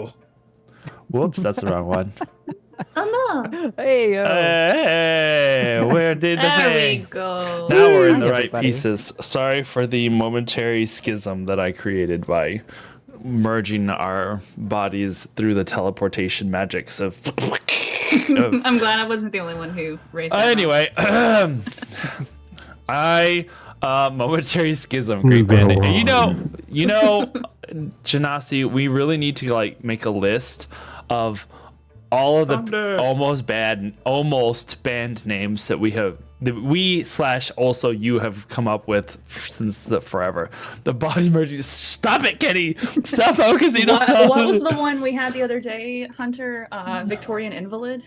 cool. Whoops, that's the wrong one. Oh no. Hey, Hey, where did the There we thing? go. Now we're in Hi, the right everybody. pieces. Sorry for the momentary schism that I created by merging our bodies through the teleportation magics of. I'm glad I wasn't the only one who raised that. Anyway, momentary schism, great band. And you know, Janasi, we really need to like make a list of all of the Thunder. almost band names that we have. That we / also you have come up with since forever. The body merging. Stop it, Kenny! Stop focusing on. What was the one we had the other day, Hunter? Victorian Invalid?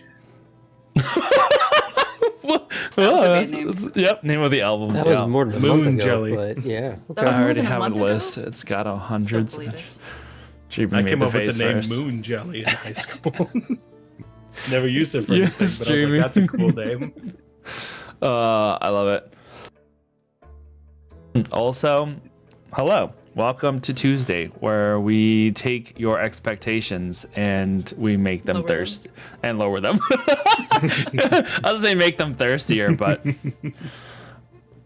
Well, That was a band name. Yep, name of the album. that yeah. was more than a Moon month ago, jelly. but yeah. That was I more already than a have a month ago? list. It's got Don't hundreds. believe it. She I made came the up with face the name first. Moon Jelly in high school. Never used it for Yes, anything, but I was Jamie. like, that's a cool name. I love it. Also, hello. Welcome to Tuesday, where we take your expectations and we make them Lower them. thirst and lower them. I was saying make them thirstier, but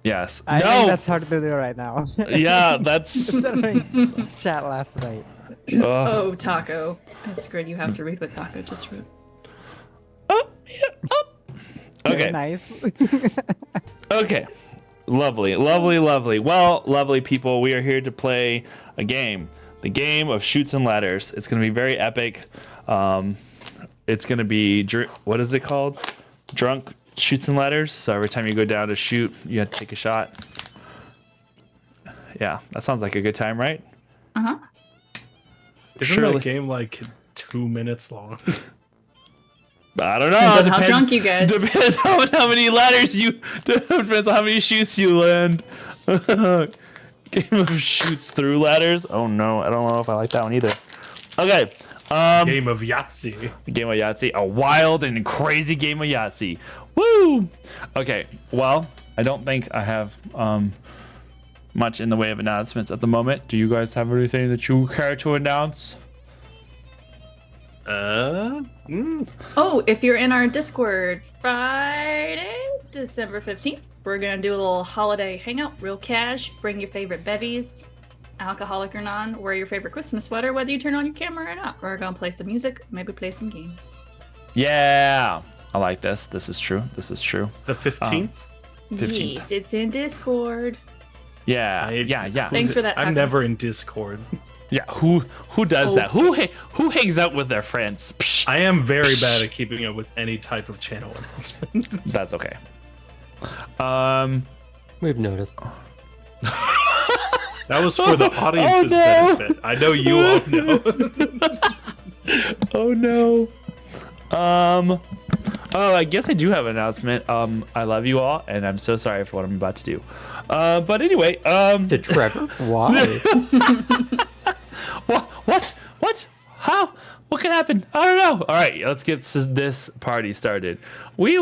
yes. I no. think that's hard to do right now. Yeah, that's. Chat last night. Oh, Taco. It's good you have to read what Taco just wrote. Very Okay. nice. Okay. Lovely, lovely, lovely. Well, lovely people, we are here to play a game. The game of shoots and ladders. It's going to be very epic. It's going to be, what is it called? Drunk shoots and ladders. So every time you go down to shoot, you have to take a shot. Yeah, that sounds like a good time, right? Uh-huh. Isn't Surely. that game like 2 minutes long? I don't know. Depends on how drunk you get. Depends on how many ladders you. Depends on how many shoots you land. Game of shoots through ladders. Oh no, I don't know if I like that one either. Okay. Game of Yahtzee. Game of Yahtzee. A wild and crazy game of Yahtzee. Woo! Okay. Well, I don't think I have much in the way of announcements at the moment. Do you guys have anything that you care to announce? Oh, if you're in our Discord Friday, December 15th, we're going to do a little holiday hangout, real cash. Bring your favorite bevies, alcoholic or non. Wear your favorite Christmas sweater, whether you turn on your camera or not. We're going to play some music, maybe play some games. Yeah. I like this. This is true. This is true. The 15th? 15th. Yes, it's in Discord. Yeah. Yeah. Thanks for that, I'm Taco. never in Discord. Yeah, who does Oh. that? Who hangs out with their friends? Psh, I am very bad at keeping up with any type of channel announcement. that's okay. We've noticed. That was for the audience's no. benefit. I know you all know. Oh no. Oh, I guess I do have an announcement. I love you all, and I'm so sorry for what I'm about to do. But anyway, To Trevor? Why? What? How? What can happen? I don't know. All right, let's get this party started. Wee.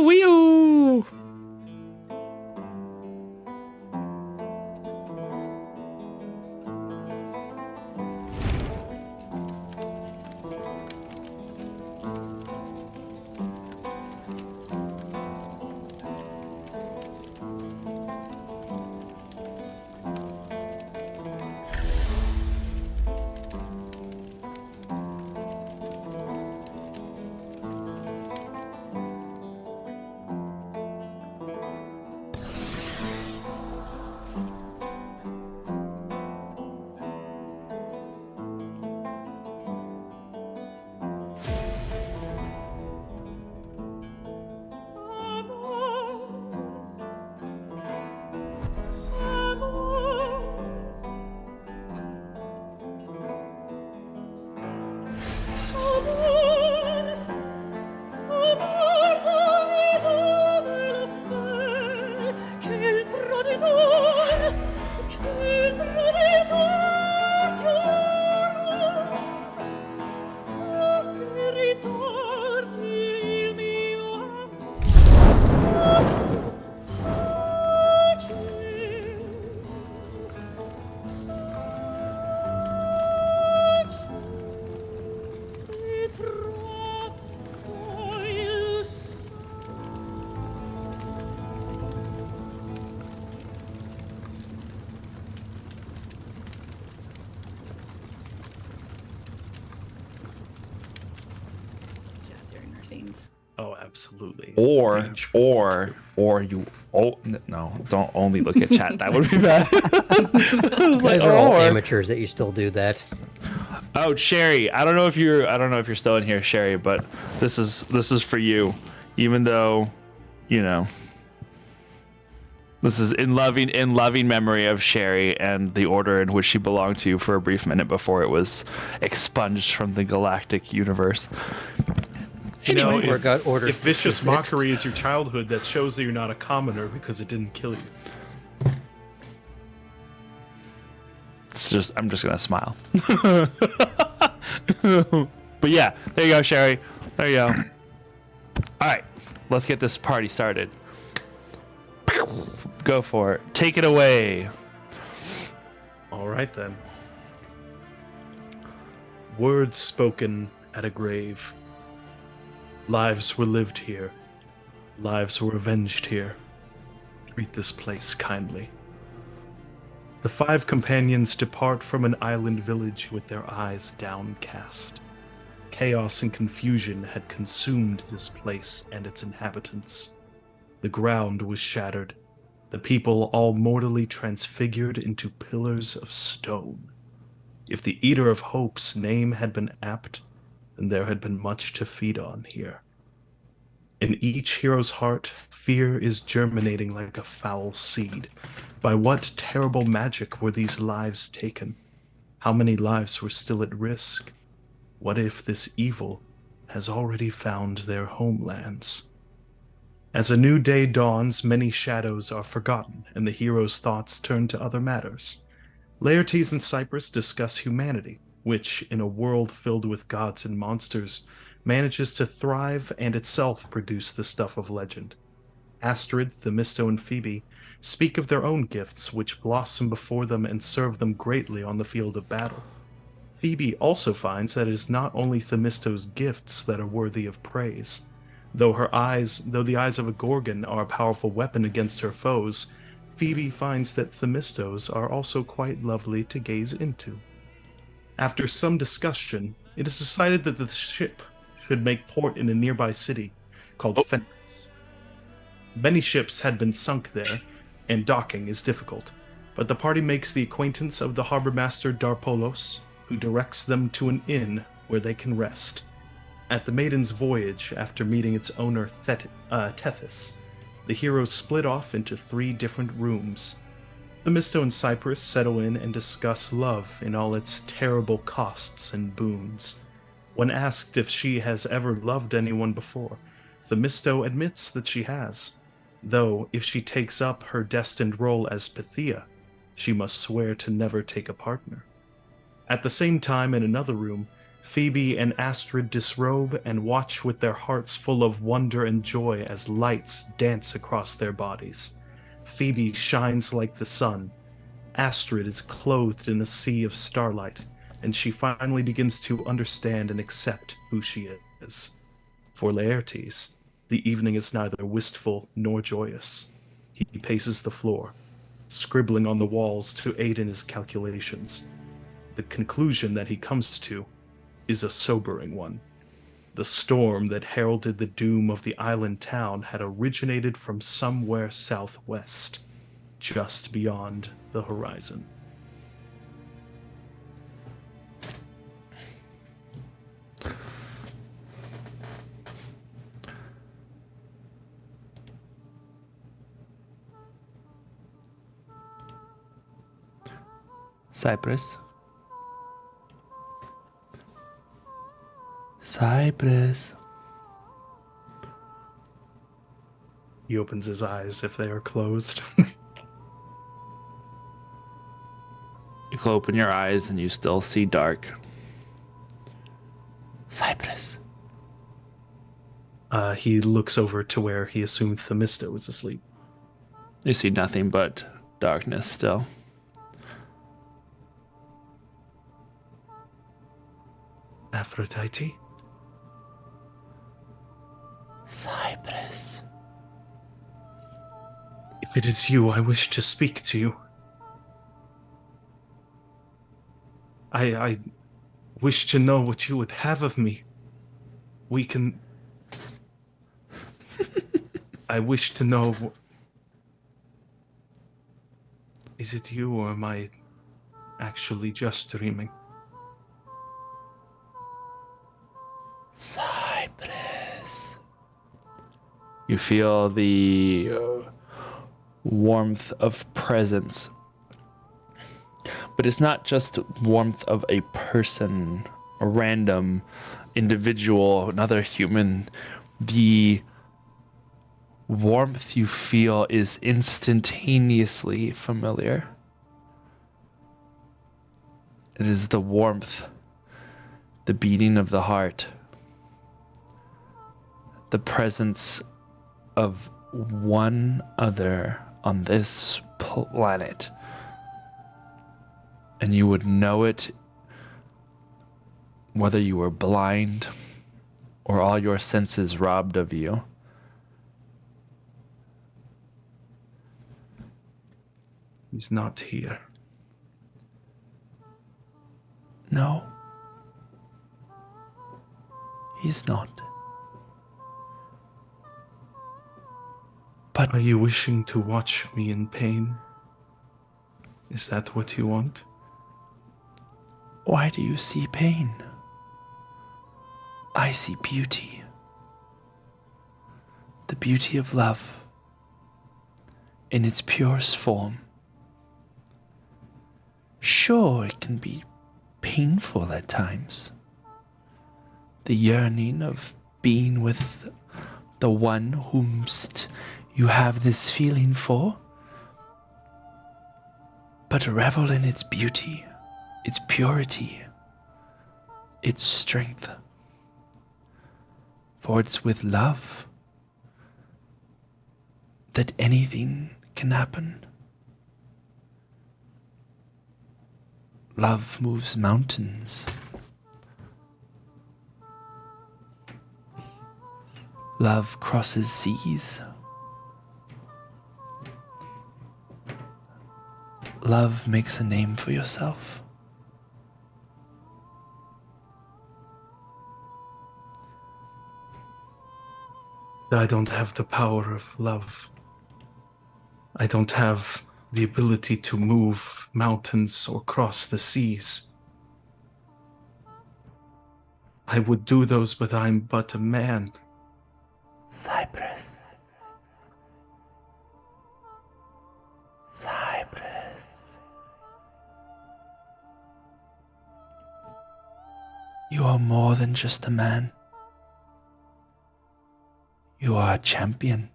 scenes. Oh, absolutely. It's Or being twisted. you no, don't only look at chat. That would be bad. You guys are all amateurs that you still do that. Oh, Sherry, I don't know if you're still in here, Sherry, but this is for you. Even though, you know, this is in loving memory of Sherry and the order in which she belonged to for a brief minute before it was expunged from the galactic universe. You know, Or got order if vicious 66. mockery is your childhood, that shows that you're not a commoner because it didn't kill you. I'm just gonna smile. But yeah, there you go, Sherry. There you go. All right, let's get this party started. Go for it. Take it away. All right, then. Words spoken at a grave. Lives were lived here. Lives were avenged here. Treat this place kindly. The 5 companions depart from an island village with their eyes downcast. Chaos and confusion had consumed this place and its inhabitants. The ground was shattered, the people all mortally transfigured into pillars of stone. If the Eater of Hope's name had been apt, then there had been much to feed on here. In each hero's heart, fear is germinating like a foul seed. By what terrible magic were these lives taken? How many lives were still at risk? What if this evil has already found their homelands? As a new day dawns, many shadows are forgotten, and the hero's thoughts turn to other matters. Laertes and Cyprus discuss humanity, which, in a world filled with gods and monsters, manages to thrive and itself produce the stuff of legend. Astrid, Themisto, and Phoebe speak of their own gifts, which blossom before them and serve them greatly on the field of battle. Phoebe also finds that it is not only Themisto's gifts that are worthy of praise. Though the eyes of a Gorgon are a powerful weapon against her foes, Phoebe finds that Themisto's are also quite lovely to gaze into. After some discussion, it is decided that the ship should make port in a nearby city called Phenicus. Many ships had been sunk there, and docking is difficult, but the party makes the acquaintance of the harbor master Darpolos, who directs them to an inn where they can rest. At the maiden's voyage, after meeting its owner Tethys, the heroes split off into 3 different rooms. Themisto and Cyprus settle in and discuss love in all its terrible costs and boons. When asked if she has ever loved anyone before, Themisto admits that she has, though if she takes up her destined role as Pythia, she must swear to never take a partner. At the same time, in another room, Phoebe and Astrid disrobe and watch with their hearts full of wonder and joy as lights dance across their bodies. Phoebe shines like the sun. Astrid is clothed in a sea of starlight, and she finally begins to understand and accept who she is. For Laertes, the evening is neither wistful nor joyous. He paces the floor, scribbling on the walls to aid in his calculations. The conclusion that he comes to is a sobering one. The storm that heralded the doom of the island town had originated from somewhere southwest, just beyond the horizon. Cyprus. Cyprus. He opens his eyes if they are closed. You can open your eyes and you still see dark. Cyprus. He looks over to where he assumed Themisto was asleep. You see nothing but darkness still. Aphrodite? Cyprus. If it is you, I wish to speak to you. I wish to know what you would have of me. We can I wish to know. Is it you, or am I actually just dreaming? Cypress. You feel the warmth of presence. But it's not just warmth of a person, a random individual, another human. The warmth you feel is instantaneously familiar. It is the warmth, the beating of the heart, the presence of one other on this planet. And you would know it whether you were blind or all your senses robbed of you. He's not here. No. He's not. But Are you wishing to watch me in pain? Is that what you want? why do you see pain? I see beauty. The beauty of love in its purest form. Sure, it can be painful at times. The yearning of being with the one whomst you have this feeling for. But revel in its beauty, its purity, its strength. For it's with love that anything can happen. Love moves mountains. Love crosses seas. Love makes a name for yourself. I don't have the power of love. I don't have the ability to move mountains or cross the seas. I would do those, but I'm but a man. Cypress. Cypress. You are more than just a man. You are a champion.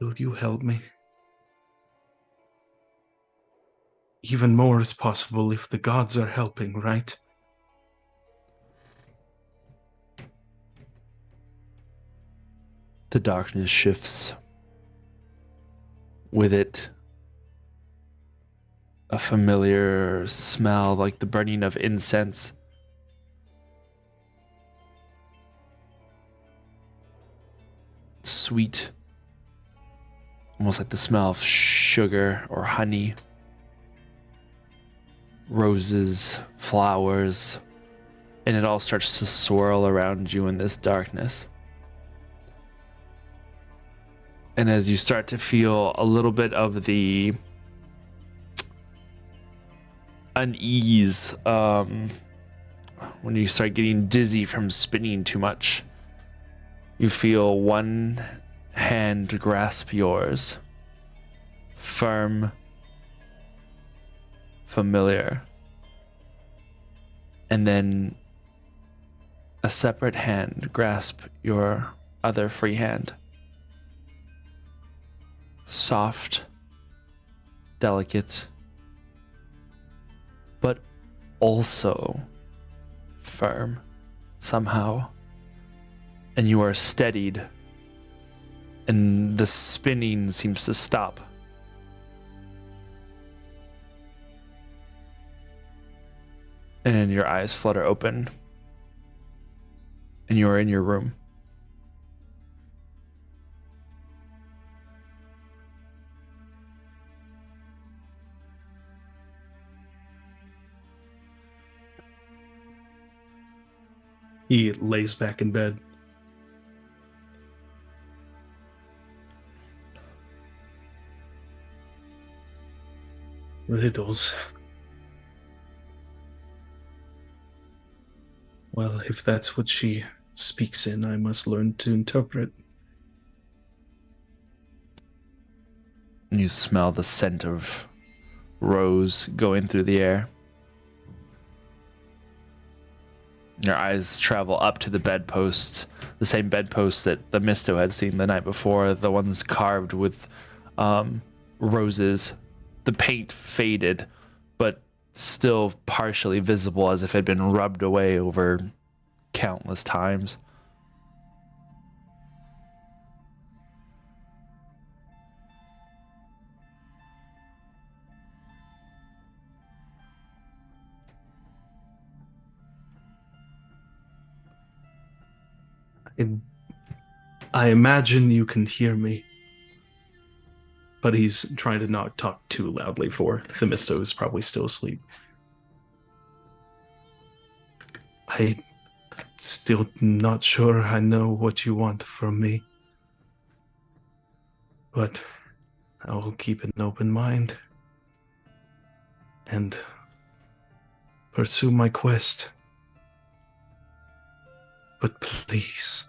Will you help me? Even more is possible if the gods are helping, right? The darkness shifts. With it, a familiar smell like the burning of incense. Sweet, almost like the smell of sugar or honey. Roses, flowers, and it all starts to swirl around you in this darkness. And as you start to feel a little bit of the unease, when you start getting dizzy from spinning too much, you feel one hand grasp yours, firm, familiar, and then a separate hand grasp your other free hand. Soft, delicate, but also firm somehow. And you are steadied, and the spinning seems to stop. And your eyes flutter open, and you are in your room. He lays back in bed. Riddles. Well, if that's what she speaks in, I must learn to interpret. You smell the scent of rose going through the air. Your eyes travel up to the bedpost, the same bedpost that the Misto had seen the night before, the ones carved with roses. The paint faded, but still partially visible as if it had been rubbed away over countless times. I imagine you can hear me. But he's trying to not talk too loudly for Themisto is probably still asleep. I still not sure I know what you want from me. But I'll keep an open mind and pursue my quest. But please,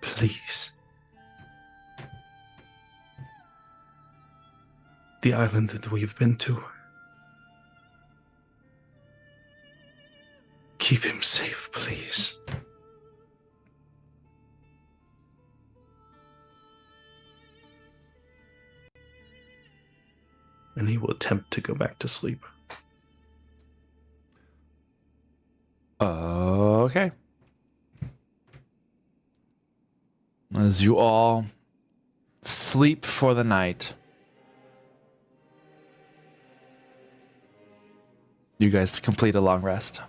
please, the island that we've been to, keep him safe, please. And he will attempt to go back to sleep. Okay. As you all sleep for the night, you guys complete a long rest.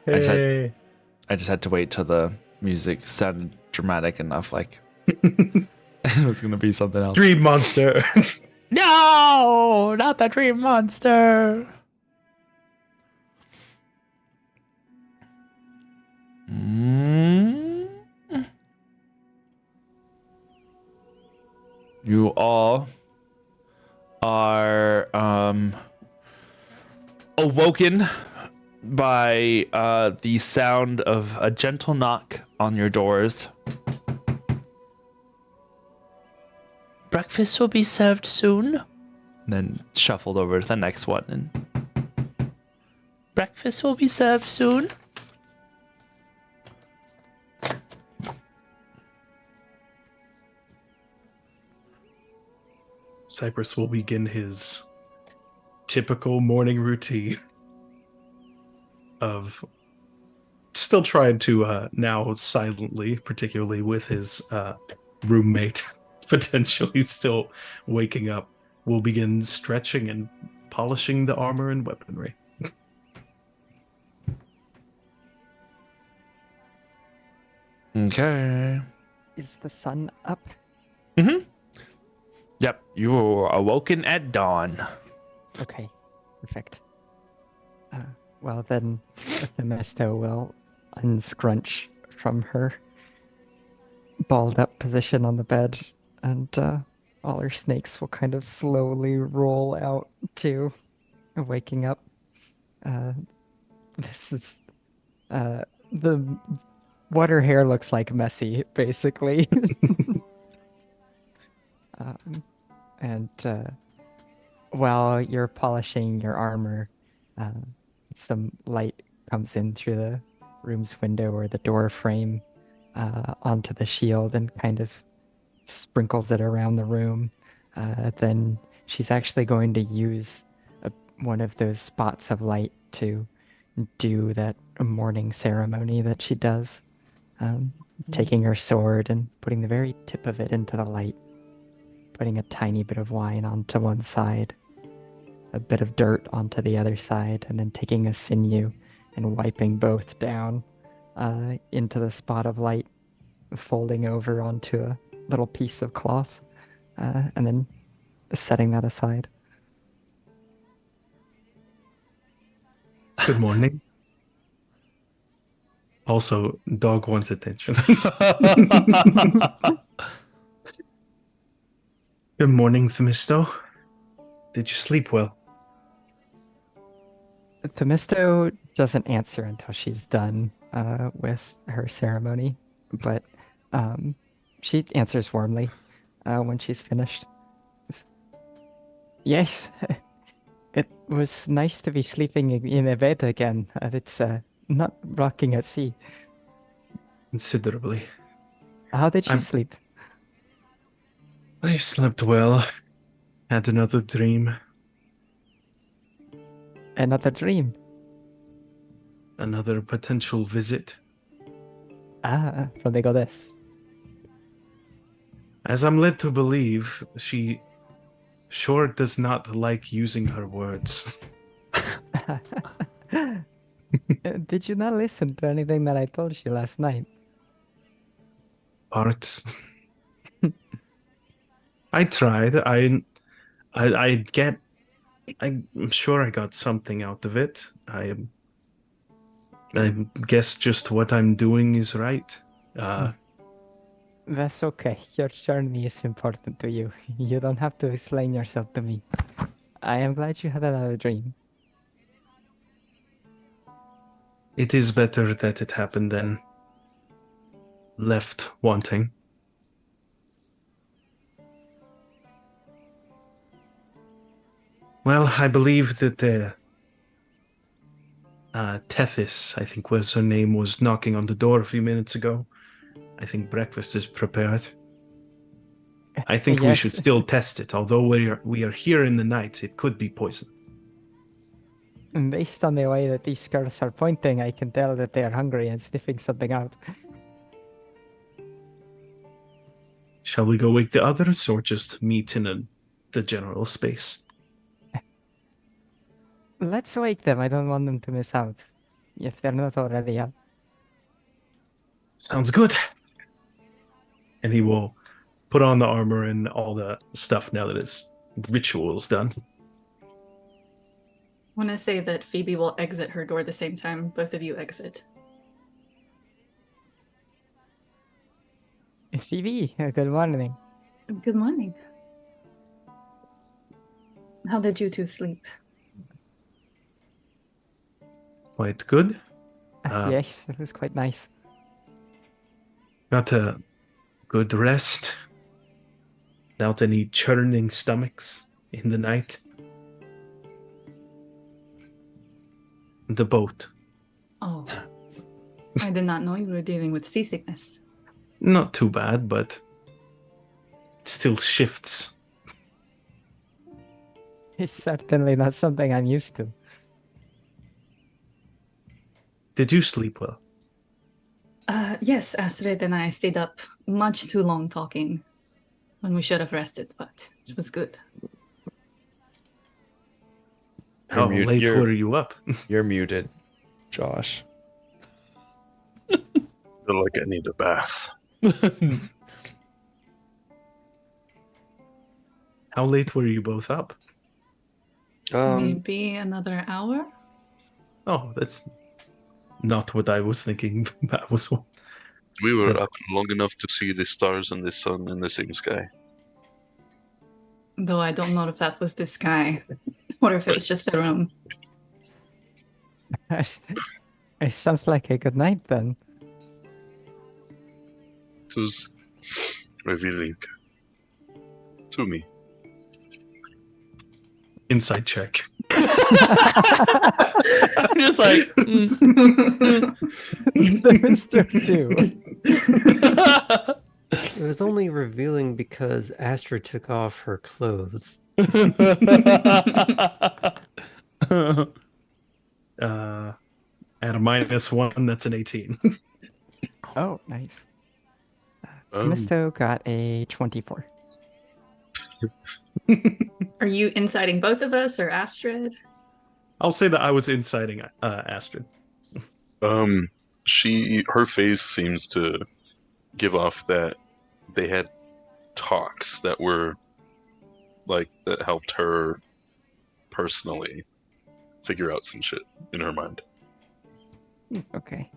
Hey. I just had to wait till the music sounded dramatic enough, like it was gonna be something else. Dream monster. No, not the dream monster. You all are awoken by the sound of a gentle knock on your doors. Breakfast will be served soon. And then shuffled over to the next one. And breakfast will be served soon. Cypress will begin his typical morning routine of still trying to now silently, particularly with his roommate potentially still waking up, will begin stretching and polishing the armor and weaponry. Okay. Is the sun up? Yep, you were awoken at dawn. Okay, perfect. Well then, Themisto will unscrunch from her balled up position on the bed, and all her snakes will kind of slowly roll out too, waking up. This is the what her hair looks like messy, basically. And while you're polishing your armor, some light comes in through the room's window or the door frame onto the shield and kind of sprinkles it around the room. Then she's actually going to use one of those spots of light to do that morning ceremony that she does, taking her sword and putting the very tip of it into the light, putting a tiny bit of wine onto one side, a bit of dirt onto the other side, and then taking a sinew and wiping both down into the spot of light, folding over onto a little piece of cloth, and then setting that aside. Good morning. Also, dog wants attention. Good morning, Themisto. Did you sleep well? Themisto doesn't answer until she's done with her ceremony, but um, she answers warmly when she's finished. Yes, it was nice to be sleeping in a bed again. It's not rocking at sea. Considerably. How did you I'm sleep? I slept well. Had another dream. Another dream. Another potential visit. From the goddess. As I'm led to believe, she sure does not like using her words. Did you not listen to anything that I told you last night? Parts. I tried. I get. I'm sure I got something out of it. I guess just what I'm doing is right. That's okay. Your journey is important to you. You don't have to explain yourself to me. I am glad you had another dream. It is better that it happened than left wanting. Well, I believe that Tethys, I think was her name, was knocking on the door a few minutes ago. I think breakfast is prepared. I think we should Yes, still test it. Although we are here in the night, it could be poison. based on the way that these girls are pointing, I can tell that they are hungry and sniffing something out. Shall we go wake the others, or just meet in the general space? Let's wake them. I don't want them to miss out. If they're not already up. Sounds good. And he will put on the armor and all the stuff now that his ritual is done. I want to say that Phoebe will exit her door the same time both of you exit. Phoebe, good morning. Good morning. How did you two sleep? Quite good. Yes, it was quite nice. Got a good rest without any churning stomachs in the night. The boat. Oh. I did not know you were dealing with seasickness. Not too bad, but it still shifts. It's certainly not something I'm used to. Did you sleep well? Yes, Astrid and I stayed up much too long talking when we should have rested, but it was good. How late were you up? You're muted, Josh. Feel like I need a bath. How late were you both up? Maybe another hour? Oh, that's not what I was thinking. We were up long enough to see the stars and the sun in the same sky. Though I don't know if that was the sky or if it was just the room. It sounds like a good night then. It was revealing to me. Inside check. I'm just like, Mr. Two. It was only revealing because Astra took off her clothes. At a -1, that's an 18. Oh, nice. Um, Misto got a 24. Are you inciting both of us or Astrid? I'll say that I was inciting Astrid. her face seems to give off that they had talks that were like that helped her personally figure out some shit in her mind. Okay.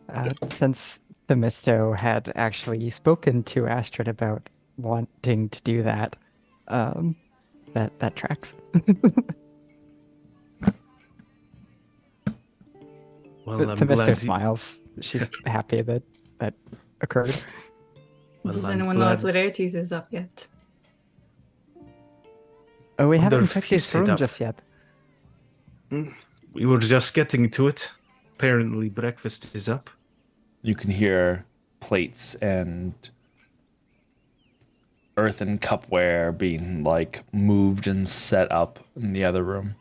Since Themisto had actually spoken to Astrid about wanting to do that, that tracks. Well, I'm Themisto glad. smiles. She's happy that that occurred. Well, Does I'm anyone know if glad Laertes is up yet? Oh, we they're haven't checked his feasted room up. just yet. We were just getting to it. Apparently, breakfast is up. You can hear plates and earthen cupware being like moved and set up in the other room.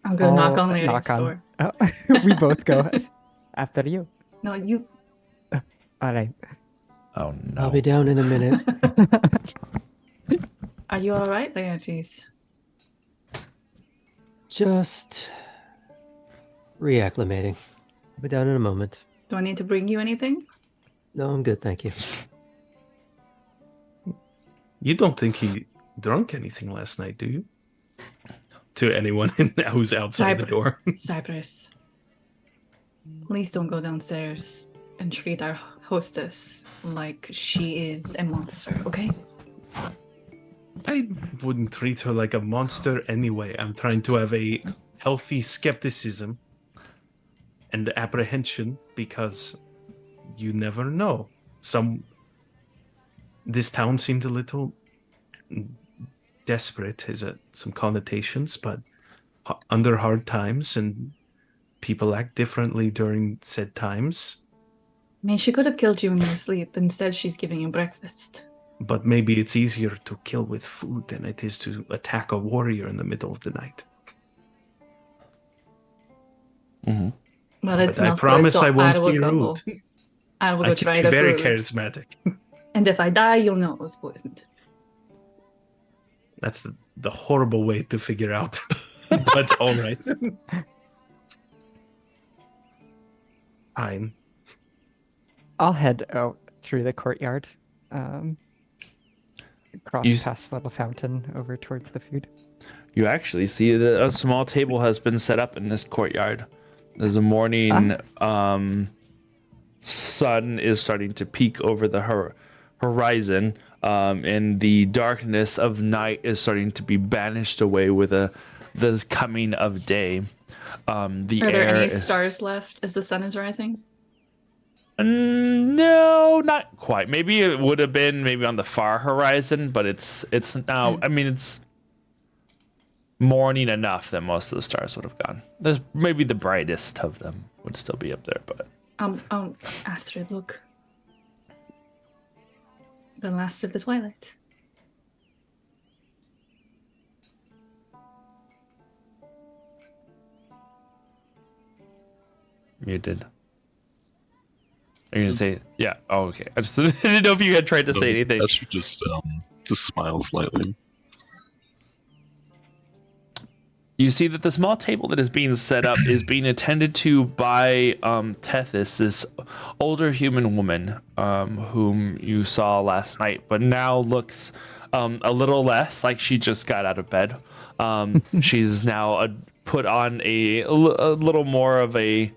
I'm gonna knock on Laertes' knock on. door. Oh, we both go after you. No, you. All right. Oh no. I'll be down in a minute. Are you all right, Laertes? Just reacclimating. I'll be down in a moment. Do I need to bring you anything? No, I'm good, thank you. You don't think he drunk anything last night, do you? To anyone who's outside the door. Cypress, please don't go downstairs and treat our hostess like she is a monster, okay? I wouldn't treat her like a monster anyway. I'm trying to have a healthy skepticism and apprehension because you never know. This town seemed a little desperate, has some connotations, but under hard times, and people act differently during said times. I mean, she could have killed you in your sleep. Instead, she's giving you breakfast. But maybe it's easier to kill with food than it is to attack a warrior in the middle of the night. Mm-hmm. Well, it's But I not promise good, so I won't will be go. rude. I will I go can try be the very food. charismatic. And if I die, you'll know it was poisoned. That's the horrible way to figure out. But all right. Fine. I'll head out through the courtyard, across past the little fountain over towards the food. You actually see that a small table has been set up in this courtyard. As the morning sun is starting to peek over the horizon, and the darkness of night is starting to be banished away with the coming of day. Are there any stars left as the sun is rising? No, not quite. Maybe it would have been maybe on the far horizon, but it's now. I mean, it's morning enough that most of the stars would have gone. There's maybe the brightest of them would still be up there, but Astrid, look. The last of the twilight. muted. Are you gonna say yeah? Oh, okay. I just didn't know if you had tried to say anything. Tester just smiles slightly. You see that the small table that is being set up is being attended to by Tethys, this older human woman whom you saw last night, but now looks a little less like she just got out of bed. She's now put on a little more of a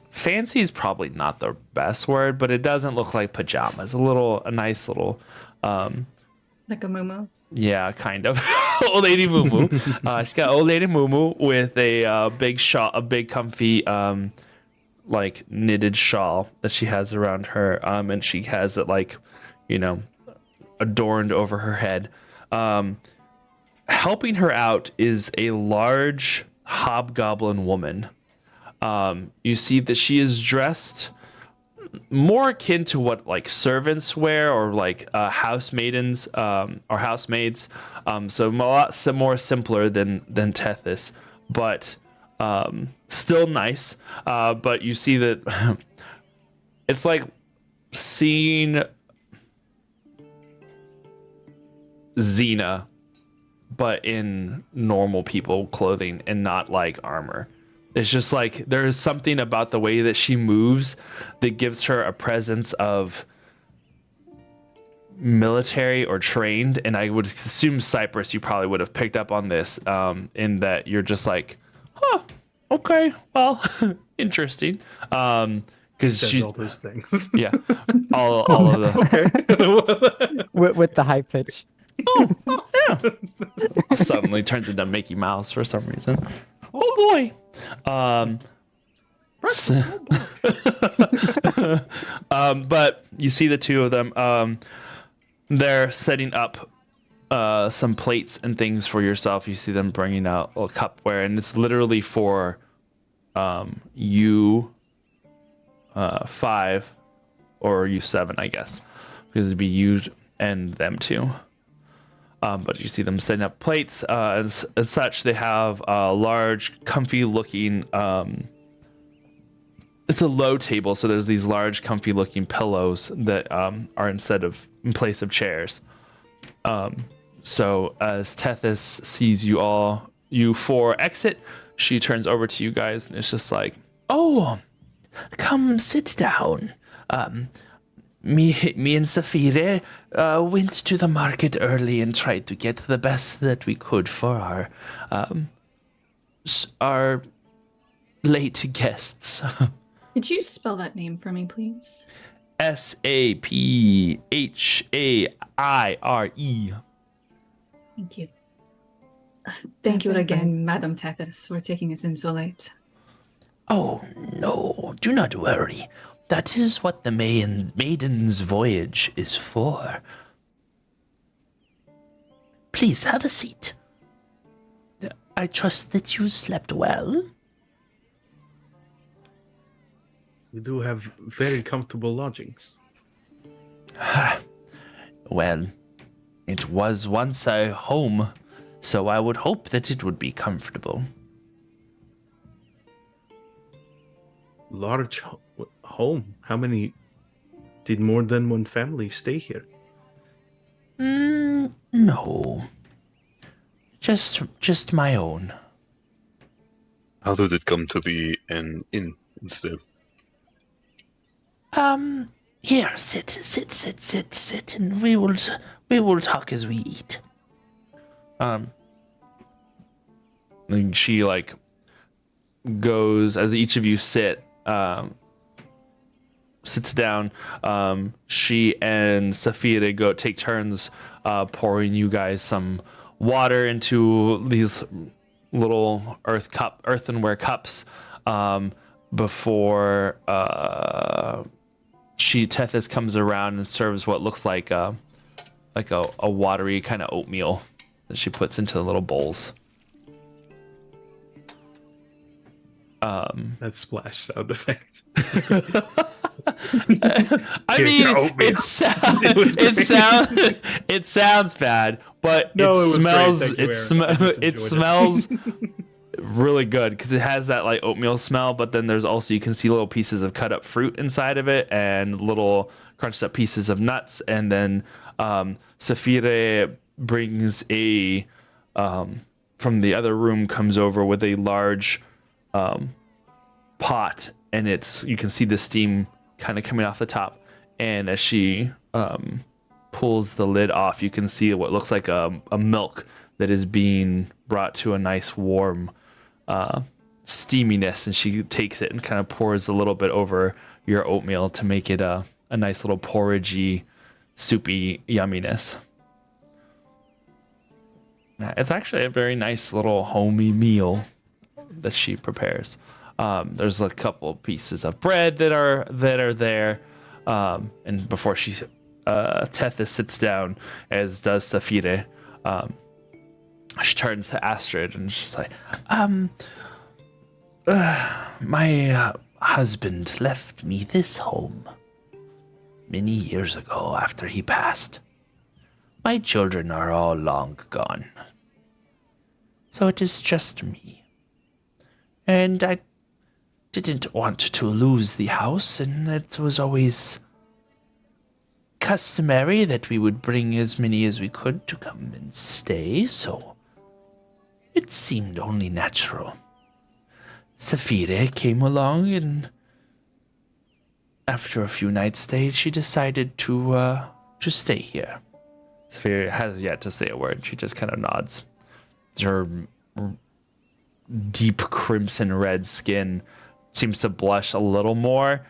fancy is probably not the best word, but it doesn't look like pajamas. A nice little like a muumuu. Yeah, kind of. Old lady muumuu. She's got old lady muumuu with a big shawl, a big comfy like knitted shawl that she has around her, and she has it like, adorned over her head. Helping her out is a large hobgoblin woman. You see that she is dressed more akin to what like servants wear or like housemaidens or housemaids. So a lot more simpler than Tethys, but still nice. But you see that it's like seeing Xena, but in normal people clothing and not like armor. It's just like there's something about the way that she moves that gives her a presence of military or trained. And I would assume Cypress, you probably would have picked up on this in that you're just like, Okay, well, interesting. Because Says she, all those things. yeah, all of the. Okay. With the high pitch. Suddenly turns into Mickey Mouse for some reason. Oh boy. Breakfast, oh boy. But you see the two of them. They're setting up some plates and things for yourself. You see them bringing out a cupware, and it's literally for you 5 or you 7, I guess, because it'd be you and them two. But you see them setting up plates. As such, they have a large, comfy-looking. It's a low table, so there's these large, comfy-looking pillows that are in place of chairs. So as Tethys sees you 4 exit, she turns over to you guys and it's just like, "Oh, come sit down. Me and Saphira went to the market early and tried to get the best that we could for our late guests." Could you spell that name for me, please? Saphaire. Thank you. Thank you again, Madam Tethys, for taking us in so late. Oh, no, do not worry. That is what the maiden's voyage is for. Please have a seat. I trust that you slept well. We do have very comfortable lodgings. Well, it was once a home, so I would hope that it would be comfortable. Large home. How many? Did more than one family stay here? No. Just my own. How did it come to be an inn instead? Here, sit, and we will talk as we eat. And she goes as each of you sits down. She and Saphira take turns pouring you guys some water into these little earthenware cups before Tethys comes around and serves what looks like a watery kind of oatmeal that she puts into the little bowls. That splash sound effect. I Here's your mean, oatmeal. it sounds bad, but No, it it was smells great. Thank you, it, Aaron. I just it enjoyed it. smells really good because it has that like oatmeal smell, but then there's also, you can see little pieces of cut up fruit inside of it and little crunched up pieces of nuts. And then Saphira brings from the other room, comes over with a large pot, and you can see the steam kind of coming off the top. And as she pulls the lid off, you can see what looks like a milk that is being brought to a nice warm steaminess, and she takes it and kind of pours a little bit over your oatmeal to make it a nice little porridgey, soupy yumminess. It's actually a very nice little homey meal that she prepares. There's a couple pieces of bread that are there, and before Tethys sits down, as does Saphira, she turns to Astrid and she's like, my husband left me this home many years ago after he passed. My children are all long gone, so it is just me. And I didn't want to lose the house, and it was always customary that we would bring as many as we could to come and stay, so it seemed only natural. Saphira came along, and after a few nights' stay, she decided to stay here. Saphira has yet to say a word. She just kind of nods. Her deep crimson red skin seems to blush a little more,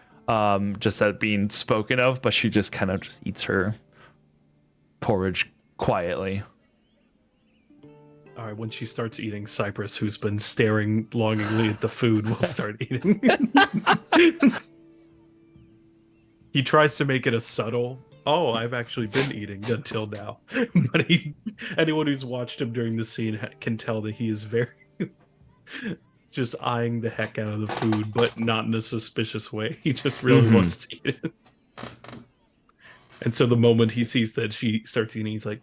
just at being spoken of, but she just kind of just eats her porridge quietly. All right, when she starts eating, Cypress, who's been staring longingly at the food, will start eating. He tries to make it a subtle, oh, I've actually been eating until now. But anyone who's watched him during the scene can tell that he is very just eyeing the heck out of the food, but not in a suspicious way. He just really wants to eat it. And so the moment he sees that she starts eating, he's like,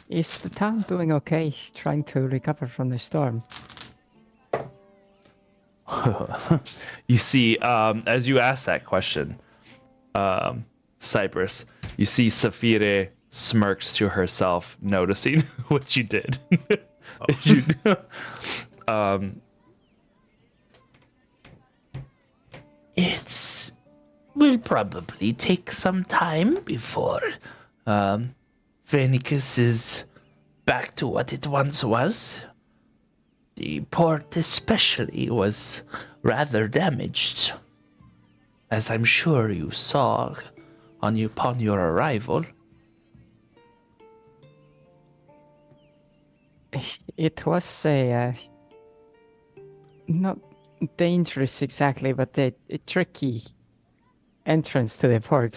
Is the town doing okay, trying to recover from the storm? You see, as you ask that question, Cypress, you see Saphire smirks to herself, noticing what you did. It's will probably take some time before Phenicus is back to what it once was. The port especially was rather damaged, as I'm sure you saw upon your arrival. It was a not dangerous exactly, but a tricky entrance to the port.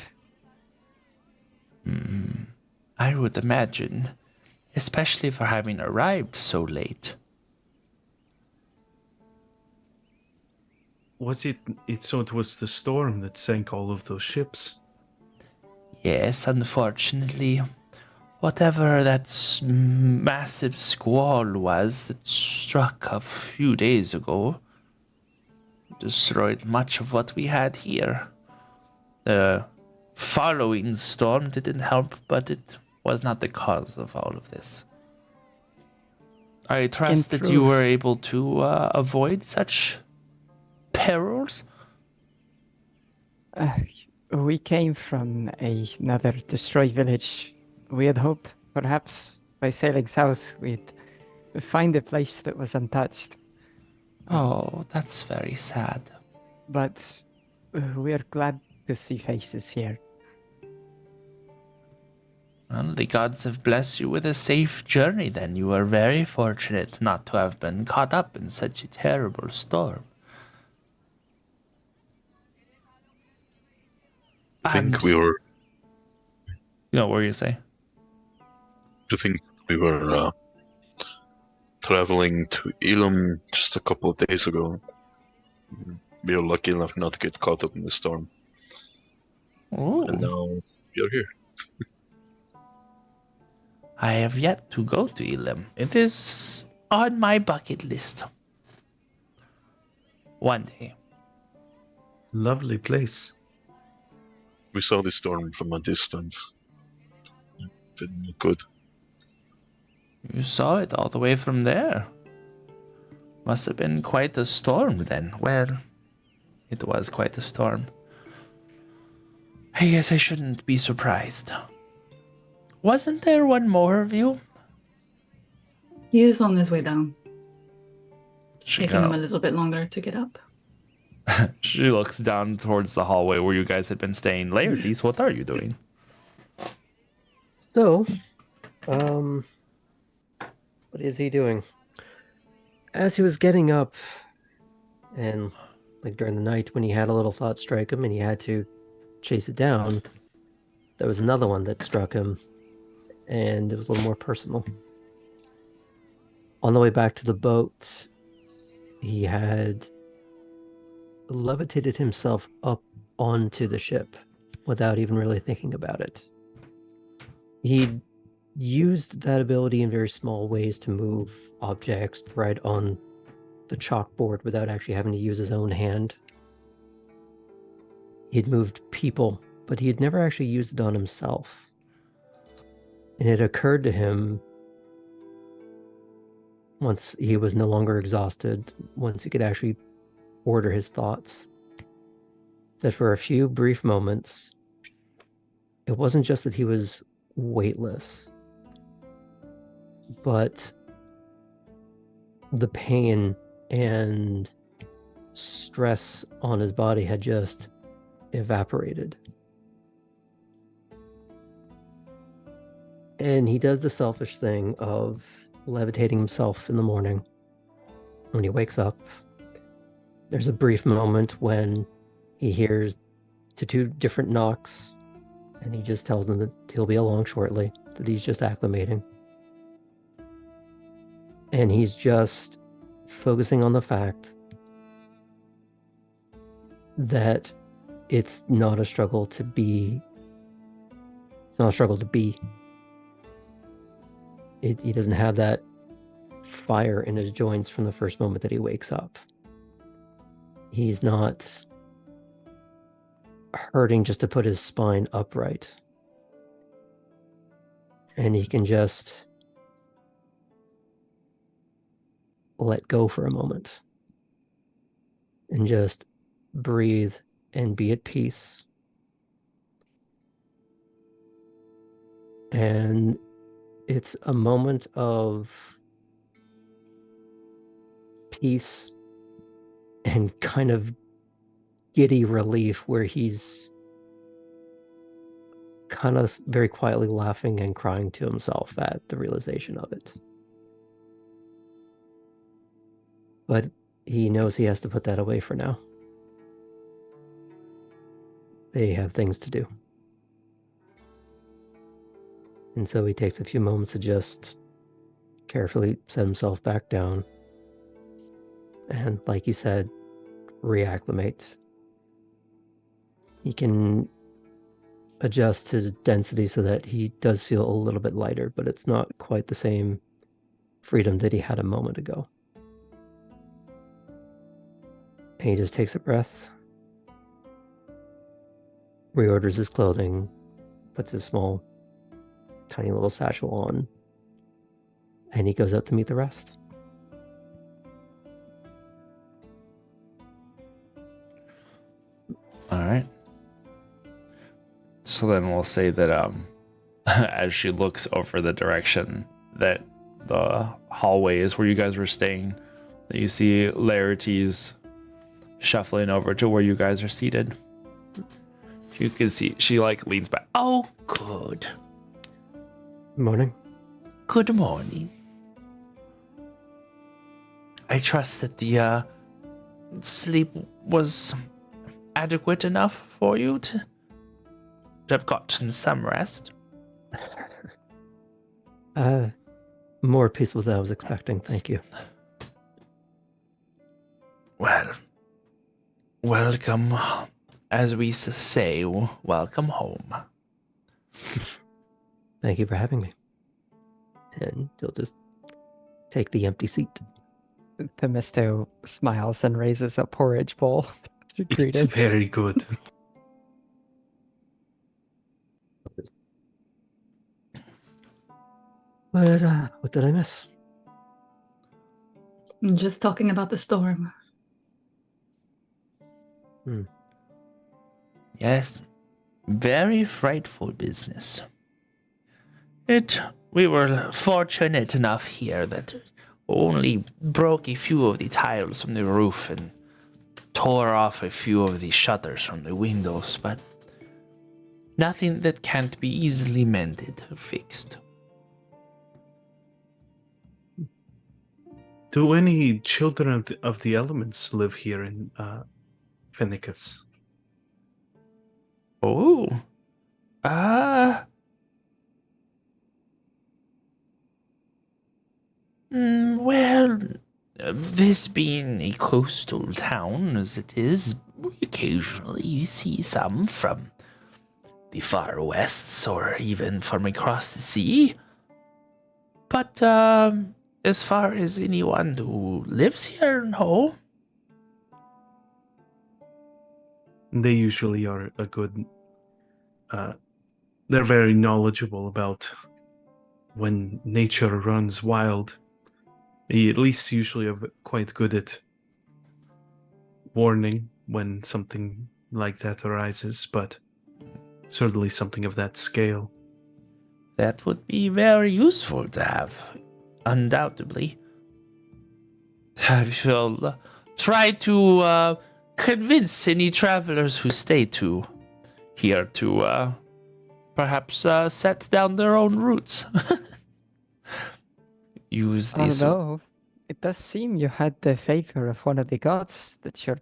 I would imagine, especially for having arrived so late. was it? So it was the storm that sank all of those ships. Yes, unfortunately, whatever that massive squall was that struck a few days ago destroyed much of what we had here. The following storm didn't help, but it was not the cause of all of this. I trust that you were able to avoid such perils. We came from another destroyed village. We had hoped, perhaps, by sailing south, we'd find a place that was untouched. Oh, that's very sad. But we're glad to see faces here. Well, the gods have blessed you with a safe journey then. You are very fortunate not to have been caught up in such a terrible storm. I think we were. You know, what were you say? I think we were traveling to Elam just a couple of days ago. We were lucky enough not to get caught up in the storm. Ooh. And now we are here. I have yet to go to Elam. It is on my bucket list. One day. Lovely place. We saw the storm from a distance. It didn't look good. You saw it all the way from there. Must have been quite a storm then. Well, it was quite a storm. I guess I shouldn't be surprised. Wasn't there one more of you? He is on his way down. It's She taking him kinda- a little bit longer to get up. She looks down towards the hallway where you guys had been staying. Laertes, what are you doing? So, what is he doing? As he was getting up, and like during the night when he had a little thought strike him and he had to chase it down, there was another one that struck him, and it was a little more personal. On the way back to the boat, he had levitated himself up onto the ship without even really thinking about it. He used that ability in very small ways to move objects right on the chalkboard without actually having to use his own hand. He'd moved people, but he had never actually used it on himself. And it occurred to him, once he was no longer exhausted, once he could actually order his thoughts, that for a few brief moments, it wasn't just that he was weightless, but the pain and stress on his body had just evaporated. And he does the selfish thing of levitating himself in the morning. When he wakes up, there's a brief moment when he hears the 2 different knocks, and he just tells them that he'll be along shortly, that he's just acclimating. And he's just focusing on the fact that it's not a struggle to be. It's not a struggle to be. He doesn't have that fire in his joints from the first moment that he wakes up. He's not hurting just to put his spine upright. And he can just let go for a moment and just breathe and be at peace. And it's a moment of peace and kind of giddy relief where he's kind of very quietly laughing and crying to himself at the realization of it. But he knows he has to put that away for now. They have things to do. And so he takes a few moments to just carefully set himself back down. And like you said, reacclimate. He can adjust his density so that he does feel a little bit lighter, but it's not quite the same freedom that he had a moment ago. And he just takes a breath, reorders his clothing, puts his small, tiny little satchel on, and he goes out to meet the rest. All right. So then we'll say that as she looks over the direction that the hallway is where you guys were staying, that you see Larity's shuffling over to where you guys are seated. You can see she like leans back. Oh, good. Morning. Good morning. I trust that the sleep was adequate enough for you to have gotten some rest. More peaceful than I was expecting, thank you. Well, welcome, as we say, welcome home. Thank you for having me. And he'll just take the empty seat. Themisto smiles and raises a porridge bowl to greet It's us. very good. But what did I miss? Just talking about the storm. Yes, very frightful business. We were fortunate enough here that only broke a few of the tiles from the roof and tore off a few of the shutters from the windows, but nothing that can't be easily mended or fixed. Do any children of the elements live here in Phenicus? Oh. Well, this being a coastal town as it is, occasionally you see some from the far west or even from across the sea. But as far as anyone who lives here, no. They usually are a good. They're very knowledgeable about when nature runs wild. They at least usually are quite good at warning when something like that arises, but certainly something of that scale. That would be very useful to have undoubtedly. I shall try to convince any travelers who stay here to perhaps set down their own routes. Use this. Although, it does seem you had the favor of one of the gods that your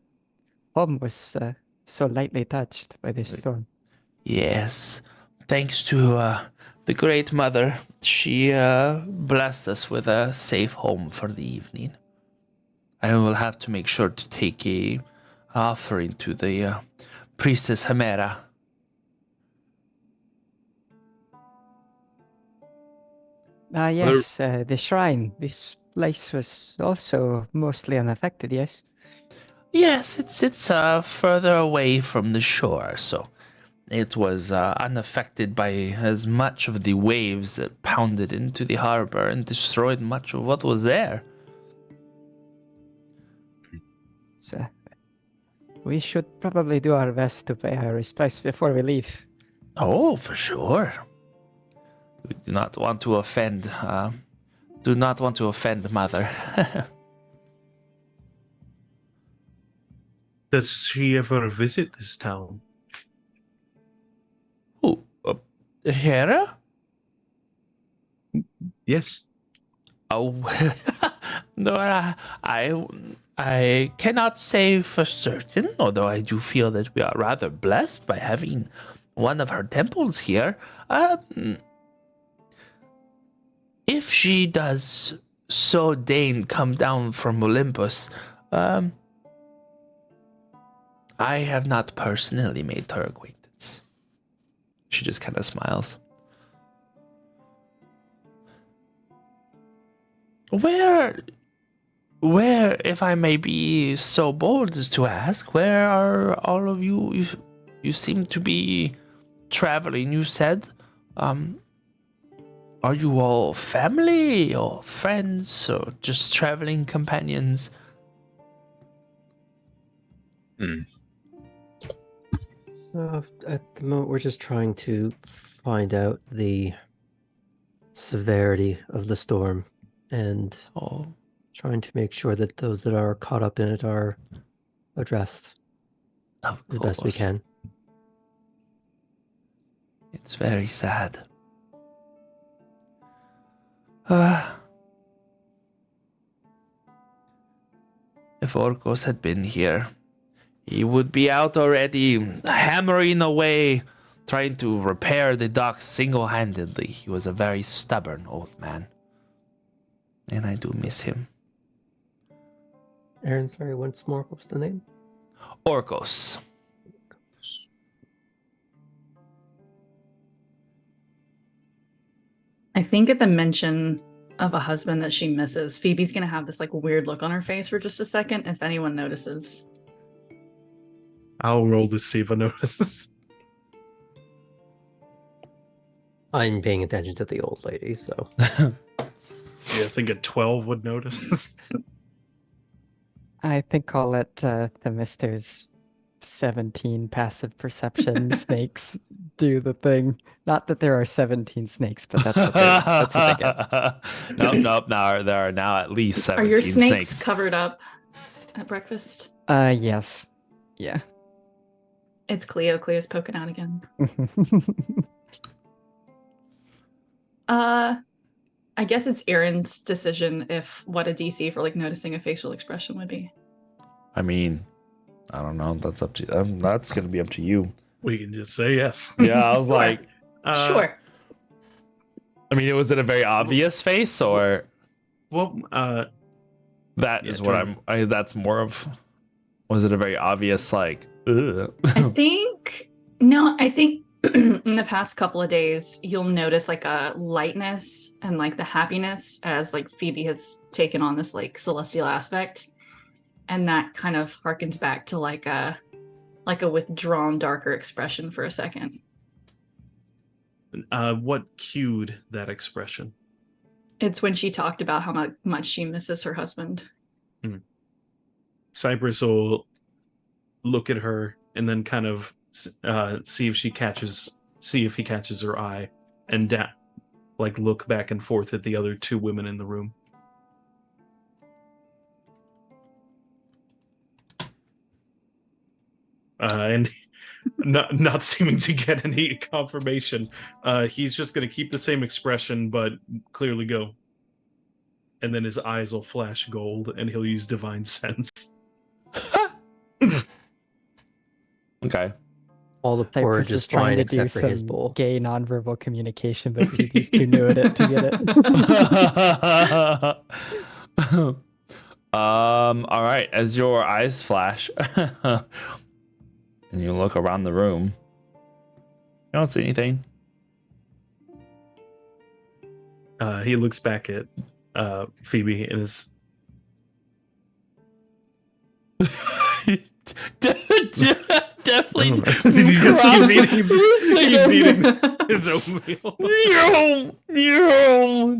home was so lightly touched by this storm. Yes, thanks to the Great Mother, she blessed us with a safe home for the evening. I will have to make sure to take a offering to the priestess Hemera. Ah, yes, the shrine. This place was also mostly unaffected, yes? Yes, it's further away from the shore, so it was unaffected by as much of the waves that pounded into the harbor and destroyed much of what was there. So, we should probably do our best to pay our respects before we leave. Oh, for sure. We do not want to offend. Do not want to offend Mother. Does she ever visit this town? Who? Hera? Yes. Oh, no. I cannot say for certain. Although I do feel that we are rather blessed by having one of her temples here. If she does so deign come down from Olympus, I have not personally made her acquaintance. She just kind of smiles. Where, if I may be so bold as to ask, where are all of you? You seem to be traveling, you said. Are you all family or friends or just traveling companions? At the moment, we're just trying to find out the severity of the storm and trying to make sure that those that are caught up in it are addressed Of as best we course. can. It's very sad. If Orcos had been here, he would be out already, hammering away, trying to repair the docks single-handedly. He was a very stubborn old man. And I do miss him. Aaron, sorry, once more, what was the name? Orcos. I think at the mention of a husband that she misses, Phoebe's gonna have this like weird look on her face for just a second if anyone notices. I'll roll to see if I notices. I'm paying attention to the old lady, so. Yeah, I think a 12 would notice. I think I'll let the Mr.'s 17 passive perception snakes do the thing. Not that there are 17 snakes, but that's what they get. Nope. Now there are now at least 17 Are your snakes snakes. covered up at breakfast? Yes. Yeah. It's Cleo. Cleo's poking out again. I guess it's Aaron's decision if what a DC for like noticing a facial expression would be. I mean, I don't know. That's up to that's gonna be up to you. We can just say yes. Yeah, I was Sure. like, Sure. I mean, was it a very obvious face or Well, that Yeah, is what totally. that's more of? Was it a very obvious like? Ugh. I think in the past couple of days, you'll notice like a lightness and like the happiness as like Phoebe has taken on this like celestial aspect. And that kind of harkens back to like a withdrawn, darker expression for a second. what cued that expression? It's when she talked about how much she misses her husband. Cypress will look at her and then kind of see if he catches her eye, and like look back and forth at the other two women in the room. And not seeming to get any confirmation, he's just going to keep the same expression, but clearly go. And then his eyes will flash gold, and he'll use divine sense. Okay. All the Cypress porridge is is trying fine to do except for his some bowl. gay nonverbal communication, but Phoebe's too new at it to get it. All right. As your eyes flash, and you look around the room, you don't see anything. He looks back at Phoebe and is definitely he just keeps eating cross- his oatmeal.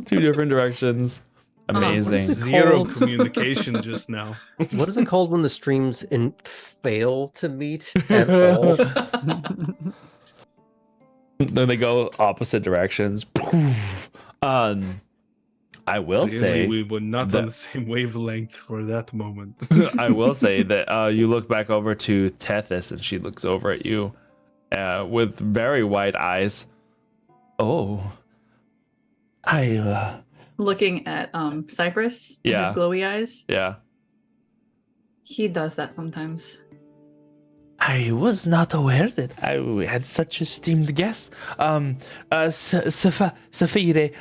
Two different directions. Amazing. Zero Cold. communication just now. What is it called when the streams fail to meet at all? Then they go opposite directions. I will Clearly, say we were not that- on the same wavelength for that moment. I will say that you look back over to Tethys and she looks over at you with very wide eyes. Oh, Looking at Cypress and Yeah. his glowy eyes. yeah. He does that sometimes. I was not aware that I had such esteemed guests. Safire,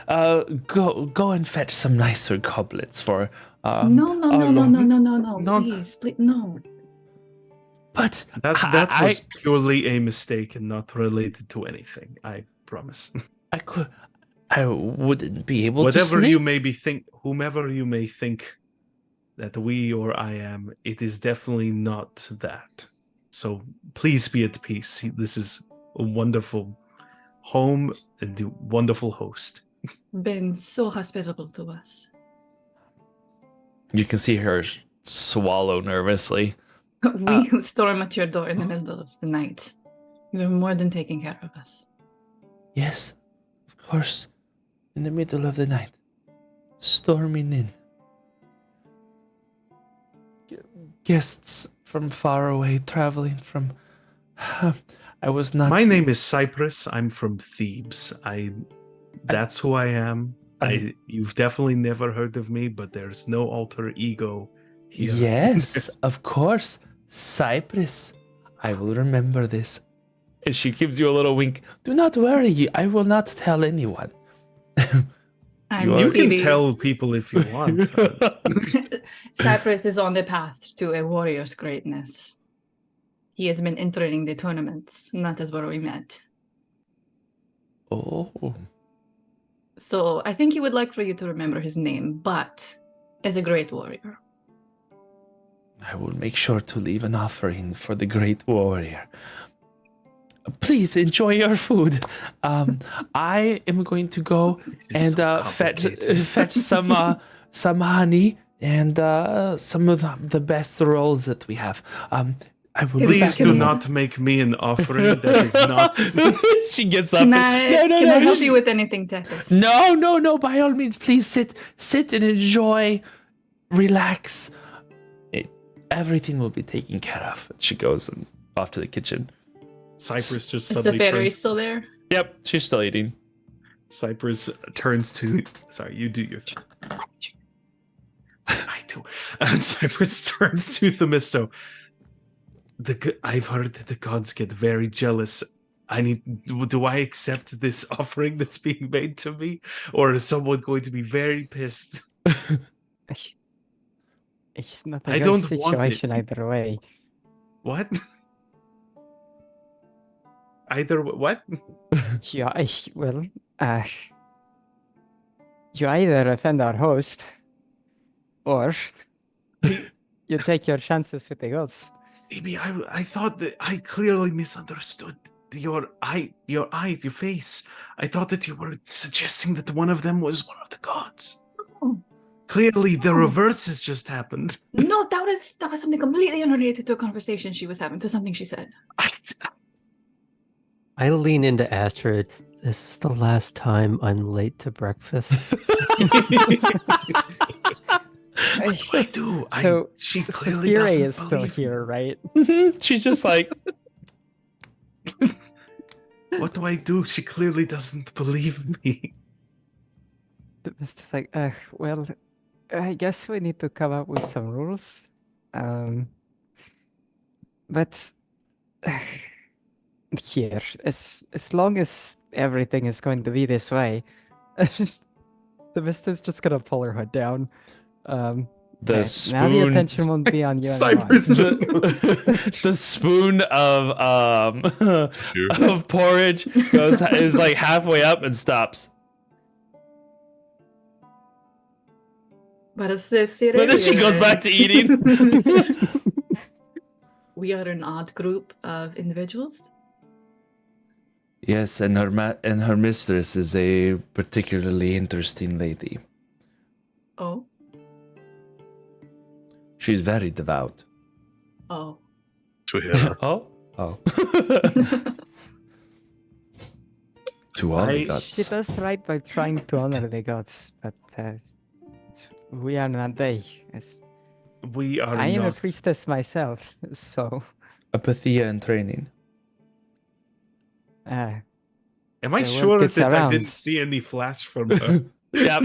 go and fetch some nicer goblets for. No, no, no, no, no, no, no, no. Nonsense. Please, no. But That was purely a mistake and not related to anything. I promise. I wouldn't be able to Whatever sleep. you may be whomever you may think that we or I am, it is definitely not that. So please be at peace. This is a wonderful home and a wonderful host. Been so hospitable to us. You can see her swallow nervously. We storm at your door in the middle of the night. You're more than taking care of us. Yes, of course. In the middle of the night, storming in. Guests from far away, traveling from. I was not. My name is Cypress. I'm from Thebes. That's who I am. You've definitely never heard of me, but there's no alter ego here. Yes, of course. Cypress. I will remember this. And she gives you a little wink. Do not worry, I will not tell anyone. I'm You can Phoebe. tell people if you want. Cypress is on the path to a warrior's greatness. He has been entering the tournaments, and that is where we met. Oh. So I think he would like for you to remember his name, but as a great warrior. I will make sure to leave an offering for the great warrior. Please enjoy your food. I am going to go This is and so fetch complicated. some honey and some of the best rolls that we have. I will be Please back in do a not make me an offering that is not. She gets up. Can and, I help you with anything, Tethys? No, by all means, please sit and enjoy, relax. Everything will be taken care of. She goes off to the kitchen. Cypress just Is suddenly the fairy turns. still there? Yep, she's still eating. Cypress turns to. Sorry, you do your. I do. And Cypress turns to Themisto. I've heard that the gods get very jealous. Do I accept this offering that's being made to me, or is someone going to be very pissed? It's not I a good don't want situation it. either way. What? Either what? Yeah, well, you either offend our host, or you take your chances with the gods. Phoebe, I thought that I clearly misunderstood your face. I thought that you were suggesting that one of them was one of the gods. Oh. Clearly, the Oh. reverse has just happened. No, that was something completely unrelated to a conversation she was having, to something she said. I lean into Astrid. This is the last time I'm late to breakfast. What do I do? So, She clearly Saphira doesn't is still believe me. here, right? She's just like, What do I do? She clearly doesn't believe me. The Mister's like, well, I guess we need to come up with some rules. But here, as long as everything is going to be this way, the Mister's just gonna pull her hood down. the Now the spoon. attention won't be on you Cypress anymore. The spoon of Sure. of porridge is like halfway up and stops. But Saphira, But then she goes back to eating. We are an odd group of individuals. Yes, and her mistress is a particularly interesting lady. Oh, She's very devout. oh. To hear. Oh. To all the I- gods. She does right by trying to honor the gods, but we are not they. We are I am a not. priestess myself, so Apathia and training. Am I So word sure gets that I around. didn't see any flash from her? Yep.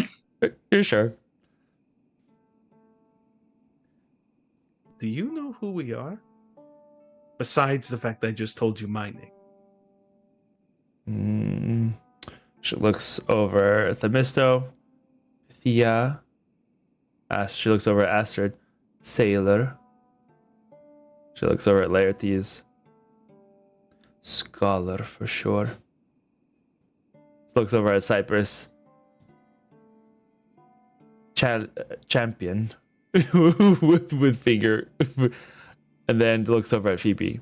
You're sure. Do you know who we are? Besides the fact I just told you my name. She looks over at Themisto. Thea. She looks over at Astrid. Sailor. She looks over at Laertes. Scholar for sure. Looks over at Cypress. Champion. with finger. And then looks over at Phoebe.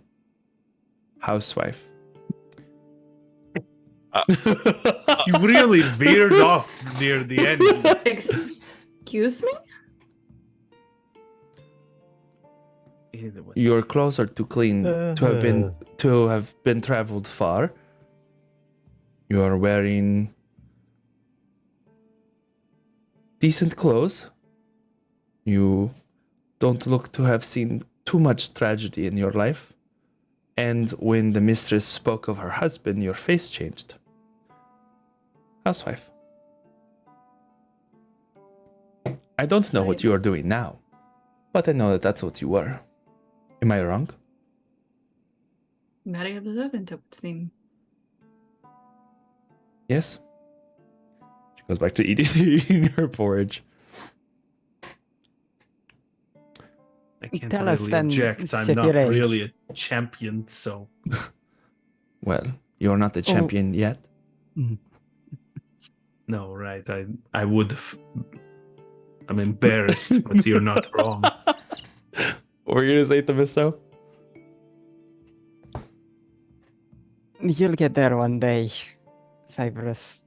Housewife. You really veered off near the end. Excuse me? Either way. Your clothes are too clean to have been traveled far. You are wearing decent clothes. You don't look to have seen too much tragedy in your life. And when the mistress spoke of her husband, your face changed. Housewife. I don't know what you are doing now, but I know that that's what you were. Am I wrong? Very observant, it would seem. Yes. She goes back to eating her porridge. I can't Tell us really then, object. I'm not Sephiroth. really a champion, so Well, you're not the champion yet. no, right? I would have. I'm embarrassed, but you're not wrong. What were you gonna say, Themisto? you'll get there one day, Cypress.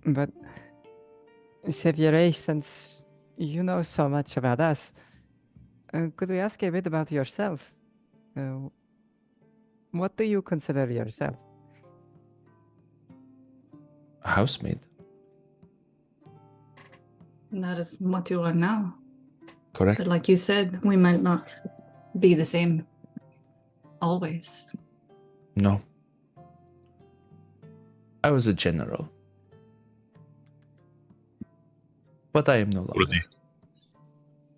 But Sevier, since you know so much about us, could we ask a bit about yourself? What do you consider yourself? A housemaid. That is what you are now. Correct. But like you said, we might not be the same always. No. I was a general. But I am no longer. Already.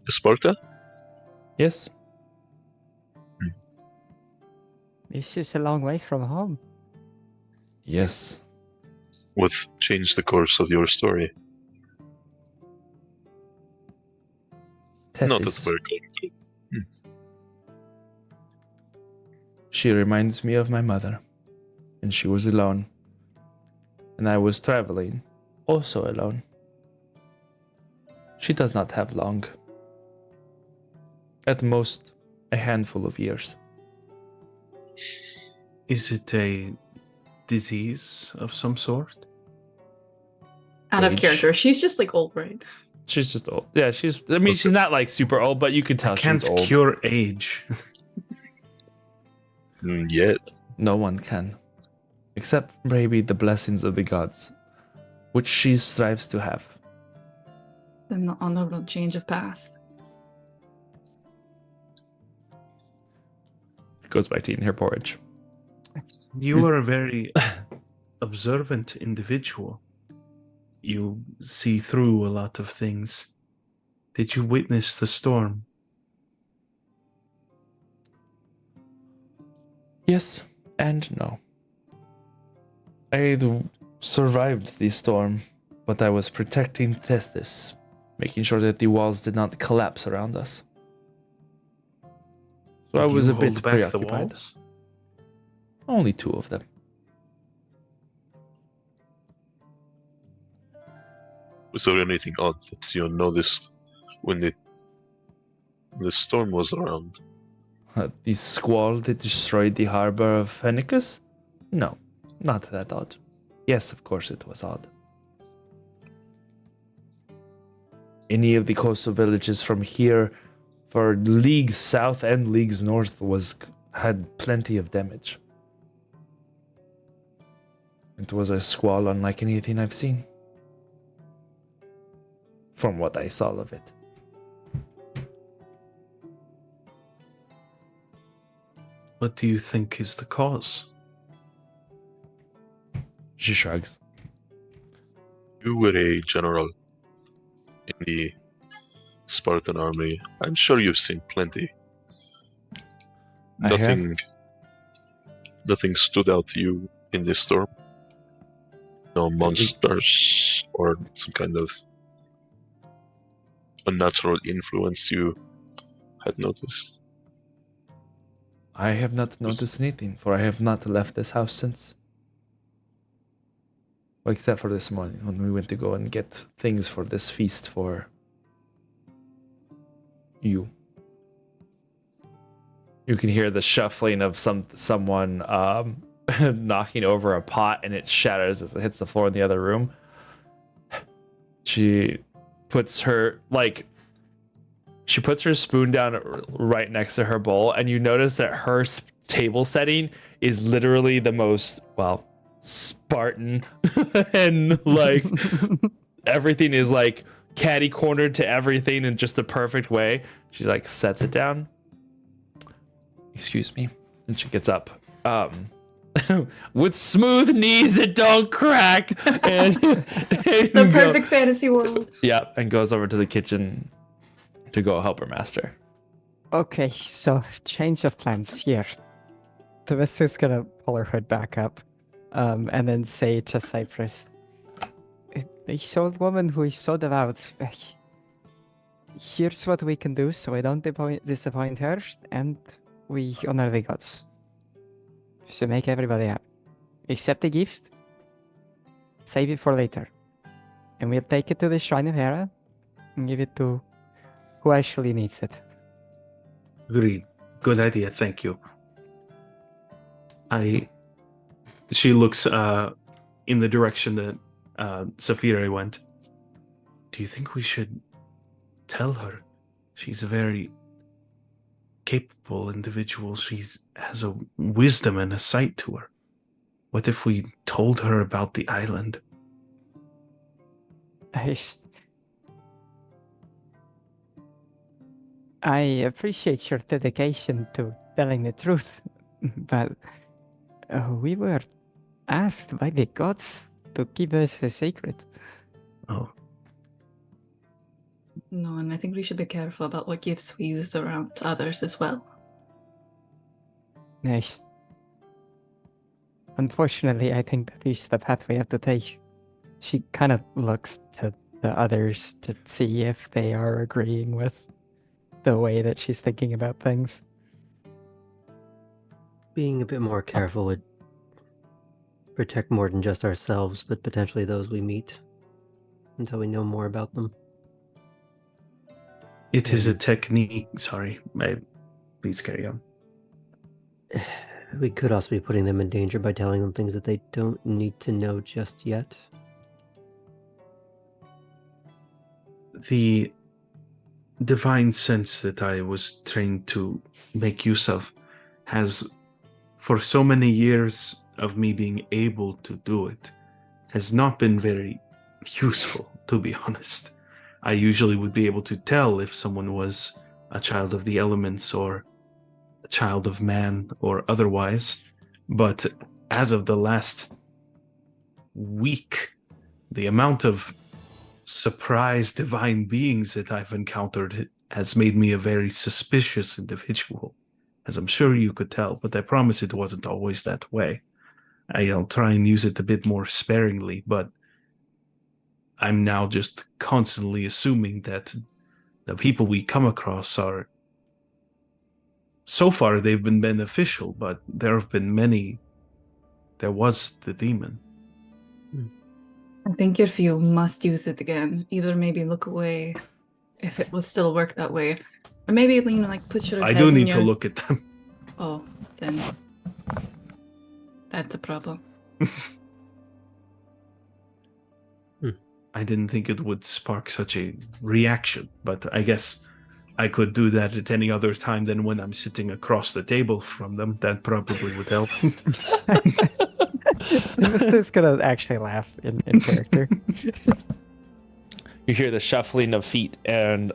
Sparta? Yes. This is a long way from home. Yes. What changed the course of your story? Not that Tethys. we're going to. She reminds me of my mother. And she was alone. And I was traveling, also alone. She does not have long. At most, a handful of years. Is it a disease of some sort? Out of Age. character. She's just like old, right? She's just old. Yeah, she's not like super old, but you can tell Can't she's old. cure age. Yet. No one can. Except maybe the blessings of the gods, which she strives to have. Then the honorable change of path. Goes back to eating her porridge. You are a very observant individual. You see through a lot of things. Did you witness the storm? Yes and no. I survived the storm, but I was protecting Tethys, making sure that the walls did not collapse around us. So I Did was you a bit hold back the preoccupied. walls? Only 2 of them. Was there anything odd that you noticed when the storm was around? The squall that destroyed the harbor of Phenicus? No, not that odd. Yes, of course it was odd. Any of the coastal villages from here, for leagues south and leagues north, had plenty of damage. It was a squall unlike anything I've seen. From what I saw of it. What do you think is the cause? She shrugs. You were a general in the Spartan army. I'm sure you've seen plenty. I have. Nothing stood out to you in this storm? No monsters or some kind of unnatural influence you had noticed? I have not noticed anything, for I have not left this house since. Well, except for this morning, when we went to go and get things for this feast for you. You can hear the shuffling of someone knocking over a pot, and it shatters as it hits the floor in the other room. She puts her spoon down right next to her bowl, and you notice that her table setting is literally the most, well, Spartan and like everything is like catty cornered to everything in just the perfect way. She like sets it down. Excuse me. And she gets up. With smooth knees that don't crack. And The perfect fantasy world. Yeah, and goes over to the kitchen to go help her master. Okay, so change of plans here. The mistress gonna pull her hood back up, and then say to Cypress, "This old woman who is so devout. Here's what we can do so we don't disappoint her, and we honor the gods. So make everybody happy. Accept the gift, save it for later, and we'll take it to the Shrine of Hera and give it to who actually needs it." Agreed. Good idea, thank you. She looks in the direction that Saphira went. Do you think we should tell her? She's a very capable individual. She has a wisdom and a sight to her. What if we told her about the island? I appreciate your dedication to telling the truth, but we were asked by the gods to keep this a secret. Oh, No, and I think we should be careful about what gifts we use around others as well. Nice. Unfortunately, I think that is the path we have to take. She kind of looks to the others to see if they are agreeing with the way that she's thinking about things. Being a bit more careful would protect more than just ourselves, but potentially those we meet until we know more about them. it is a technique. Sorry, please carry on. We could also be putting them in danger by telling them things that they don't need to know just yet. The divine sense that I was trained to make use of has, for so many years, of me being able to do it has not been very useful, to be honest. I usually would be able to tell if someone was a child of the elements or a child of man or otherwise, but as of the last week, the amount of surprise divine beings that I've encountered has made me a very suspicious individual, as I'm sure you could tell, but I promise it wasn't always that way. I'll try and use it a bit more sparingly, but I'm now just constantly assuming that the people we come across are. So far, they've been beneficial, but there have been many. There was the demon. I think if you must use it again, either maybe look away if it will still work that way, or maybe like put your I head do in need your... to look at them. Oh, then that's a problem. I didn't think it would spark such a reaction, but I guess I could do that at any other time than when I'm sitting across the table from them. That probably would help. Mister's gonna actually laugh in character. You hear the shuffling of feet, and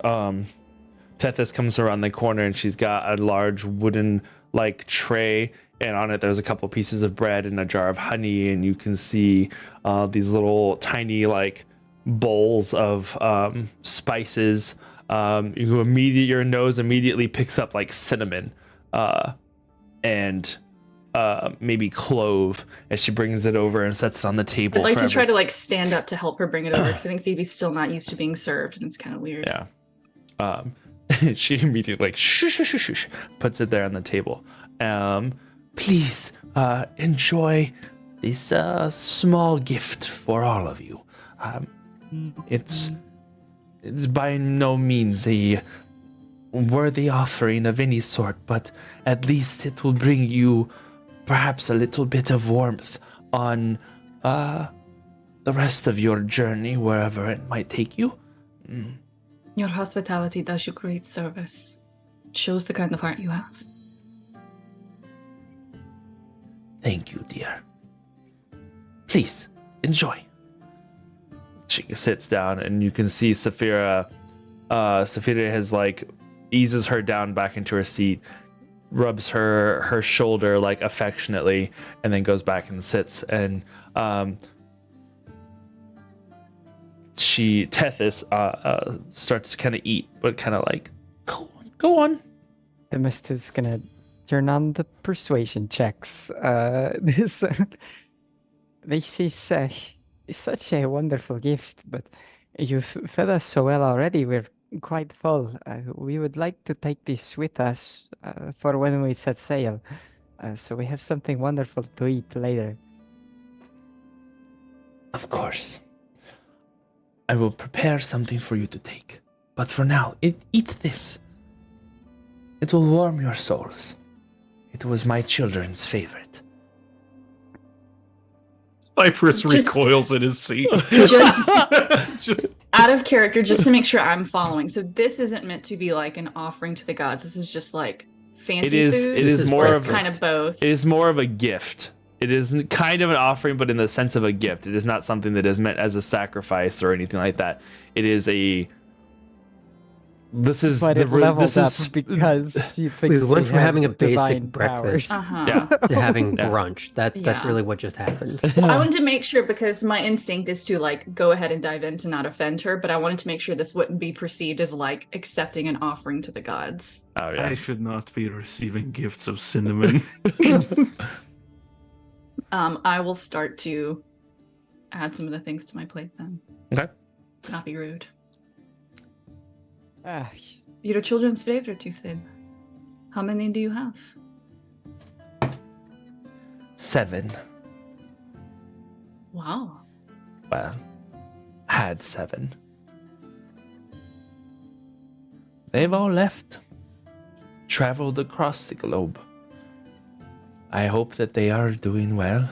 Tethys comes around the corner, and she's got a large wooden like tray, and on it there's a couple pieces of bread and a jar of honey, and you can see these little tiny like bowls of spices. Your nose immediately picks up like cinnamon and maybe clove as she brings it over and sets it on the table. I'd like to try to like stand up to help her bring it over because I think Phoebe's still not used to being served, and it's kind of weird. Yeah. She immediately like shh, puts it there on the table. Please enjoy this small gift for all of you. It's by no means a worthy offering of any sort, but at least it will bring you perhaps a little bit of warmth on the rest of your journey, wherever it might take you. Your hospitality does you great service. It shows the kind of heart you have. Thank you, dear. Please, enjoy. She sits down, and you can see Saphira. Saphira has like eases her down back into her seat, rubs her shoulder like affectionately, and then goes back and sits. And Tethys starts to kind of eat, but kind of like, go on. The Mister's gonna turn on the persuasion checks. This is such a wonderful gift, but you've fed us so well already. We're quite full. We would like to take this with us for when we set sail, so we have something wonderful to eat later. Of course. I will prepare something for you to take. But for now, eat this. It will warm your souls. It was my children's favorite. Cypress recoils in his seat. Just out of character, just to make sure I'm following. So this isn't meant to be like an offering to the gods. This is just like fancy food. It is more of kind of both. It is more of a gift. It is kind of an offering, but in the sense of a gift. It is not something that is meant as a sacrifice or anything like that. It is a. This is But it levels up because she thinks We went from have having a basic divine breakfast powers. Yeah. to having Yeah. brunch. That's Yeah. really what just happened. I wanted to make sure because my instinct is to like go ahead and dive in to not offend her, but I wanted to make sure this wouldn't be perceived as like accepting an offering to the gods. Oh yeah. I should not be receiving gifts of cinnamon. I will start to add some of the things to my plate then. Okay. To not be rude. Ah, Your children's favorite, you said. How many do you have? 7. Wow. Well, had 7. They've all left. Traveled across the globe. I hope that they are doing well.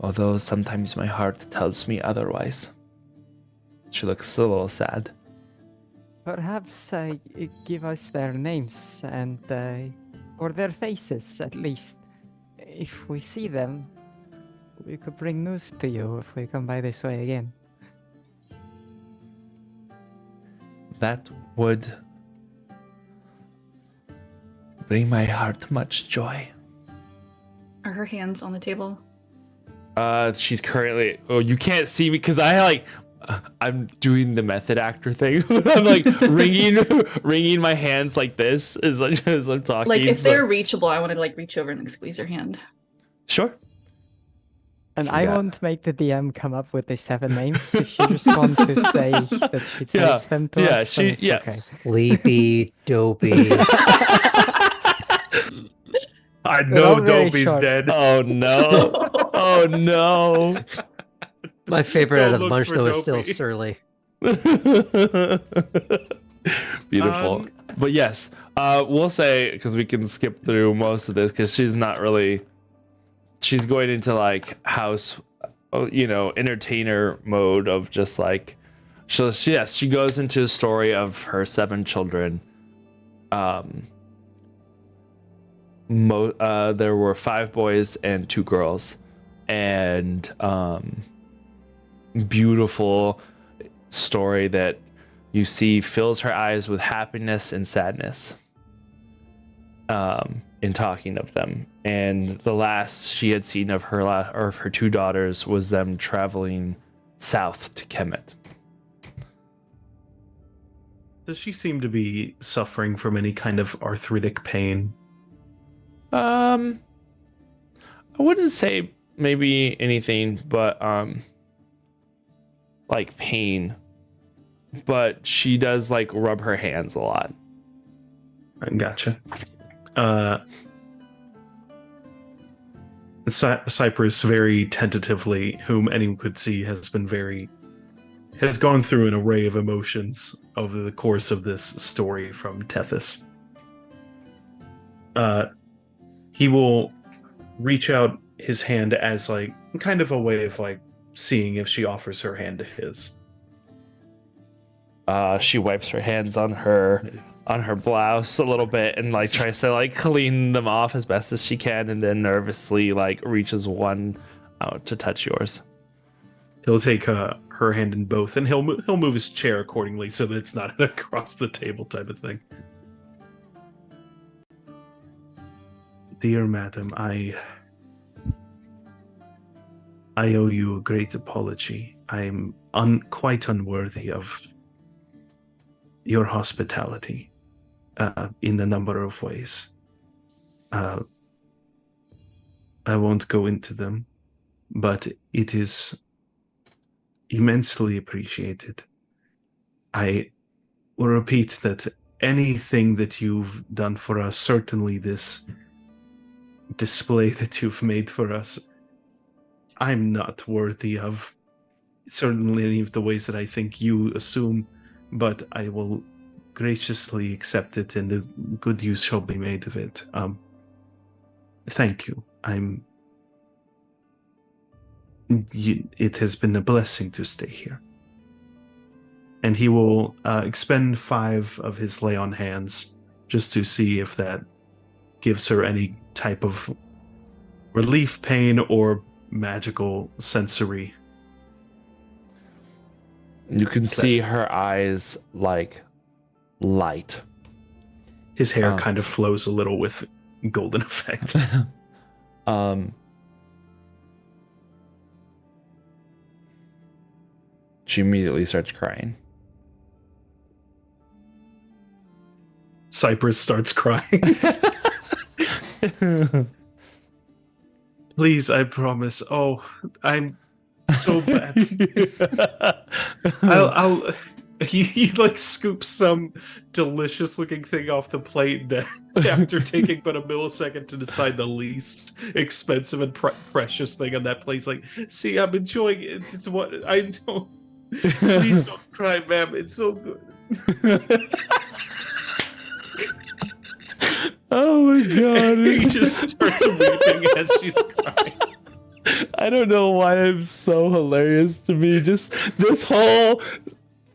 Although sometimes my heart tells me otherwise. She looks a little sad. perhaps give us their names and or their faces at least. if we see them, we could bring news to you if we come by this way again. That would bring my heart much joy. Are her hands on the table? She's currently. Oh, you can't see me because I'm doing the method actor thing. I'm like wringing my hands like this as I'm talking. Like if they're reachable, I want to like reach over and like squeeze her hand. Sure. And She I got- won't make the DM come up with the 7 names. If you just want to say that she tells them to us, then it's okay. Sleepy, dopey. I They're know all very Dopey's short. dead. Oh no! Oh no! My favorite Don't out of the look bunch, for though, is still Dopey. Surly. Beautiful. But yes, we'll say because we can skip through most of this because she's not really. She's going into like house, entertainer mode of just like. So she goes into a story of her 7 children. There were 5 boys and 2 girls, and beautiful story that you see fills her eyes with happiness and sadness in talking of them. And the last she had seen of her 2 daughters was them traveling south to Kemet. Does she seem to be suffering from any kind of arthritic pain? I wouldn't say maybe anything but like pain, but she does like rub her hands a lot. Gotcha. Cypress very tentatively, whom anyone could see, has gone through an array of emotions over the course of this story from Tethys. He will reach out his hand as like kind of a way of like seeing if she offers her hand to his. She wipes her hands on her blouse a little bit and like tries to like clean them off as best as she can, and then nervously like reaches one out to touch yours. He'll take her hand in both, and he'll move his chair accordingly so that it's not an across the table type of thing. Dear madam, I owe you a great apology. I'm quite unworthy of your hospitality in a number of ways. I won't go into them, but it is immensely appreciated. I will repeat that anything that you've done for us, certainly this display that you've made for us, I'm not worthy of. Certainly any of the ways that I think you assume, but I will graciously accept it, and a good use shall be made of it. Thank you. It has been a blessing to stay here. And he will expend 5 of his lay on hands just to see if that gives her any type of relief, pain, or magical sensory. You can see her eyes like light. His hair kind of flows a little with golden effect. She immediately starts crying. Cypress starts crying. Please, I promise. Oh, I'm so bad. He like scoops some delicious looking thing off the plate that after taking but a millisecond to decide the least expensive and precious thing on that plate, he's like, see, I'm enjoying it. It's what I don't. Please don't cry, ma'am. It's so good. Oh my god. He just starts weeping as she's crying. I don't know why it's so hilarious to me. Just this whole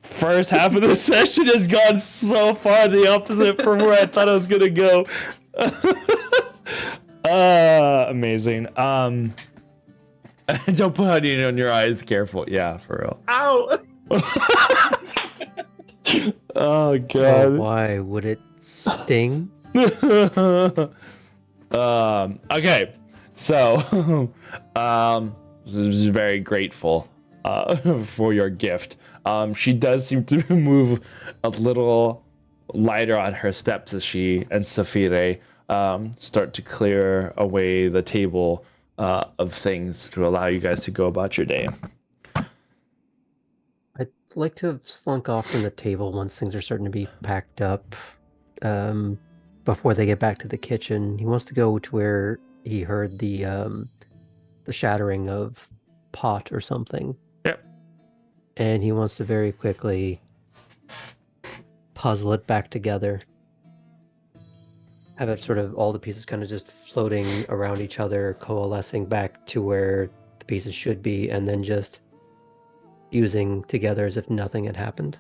first half of the session has gone so far the opposite from where I thought I was gonna go. Amazing. Don't put honey on your eyes. Careful. Yeah, for real. Ow! Oh Oh, god. why would it sting? Okay. So, is very grateful for your gift. She does seem to move a little lighter on her steps as she and Saphire start to clear away the table of things to allow you guys to go about your day. I'd like to have slunk off from the table once things are starting to be packed up. Before they get back to the kitchen, he wants to go to where he heard the shattering of pot or something. Yep. And he wants to very quickly puzzle it back together. Have it sort of all the pieces kind of just floating around each other, coalescing back to where the pieces should be, and then just fusing together as if nothing had happened.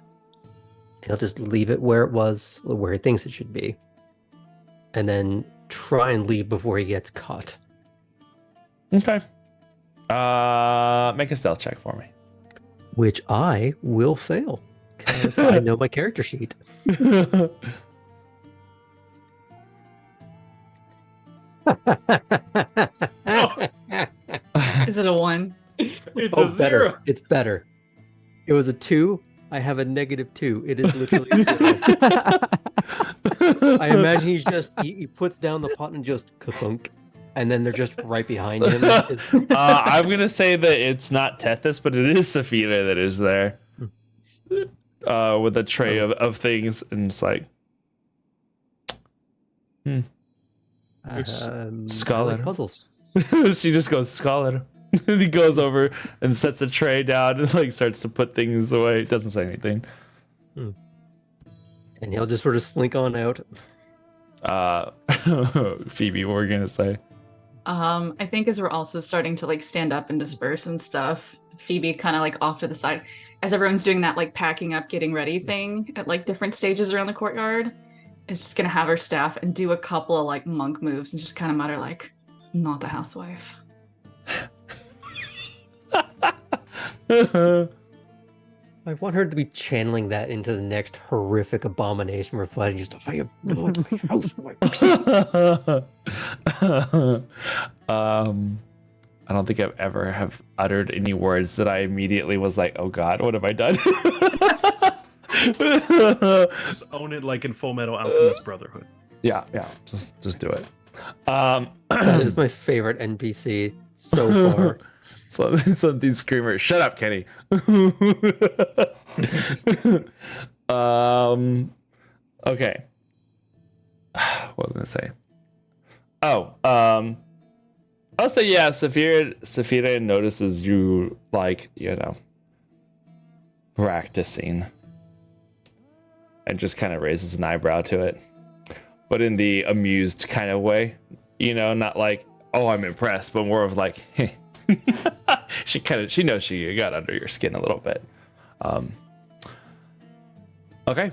And he'll just leave it where it was, where he thinks it should be. And then try and leave before he gets caught. Okay. Make a stealth check for me. Which I will fail. Because I know my character sheet. Is it a 1? It's Oh, a zero. better. It's better. It was a 2. I have a -2. It is literally a 0. I imagine he puts down the pot and just ka-thunk, and then they're just right behind him. I'm gonna say that it's not Tethys, but it is Saphira that is there. With a tray of things, and it's like Scholar puzzles. she just goes scholar. He goes over and sets the tray down and like starts to put things away. Doesn't say anything. And he'll just sort of slink on out. Phoebe, what were you gonna say? I think as we're also starting to like stand up and disperse and stuff, Phoebe kind of like off to the side, as everyone's doing that like packing up, getting ready thing at like different stages around the courtyard, is just gonna have her staff and do a couple of like monk moves and just kind of mutter like, "Not the housewife." I want her to be channeling that into the next horrific abomination we're fighting. Just to fight not my housewife. I don't think I've ever have uttered any words that I immediately was like, "Oh God, what have I done?" Just own it like in Full Metal Alchemist Brotherhood. Yeah, just do it. That is my favorite NPC so far. Something screamer. Shut up, Kenny. Okay. What was I gonna say? I'll say yeah. Saphira notices you like practicing, and just kind of raises an eyebrow to it, but in the amused kind of way. Not like, oh, I'm impressed, but more of like, hey. She knows she got under your skin a little bit. Okay.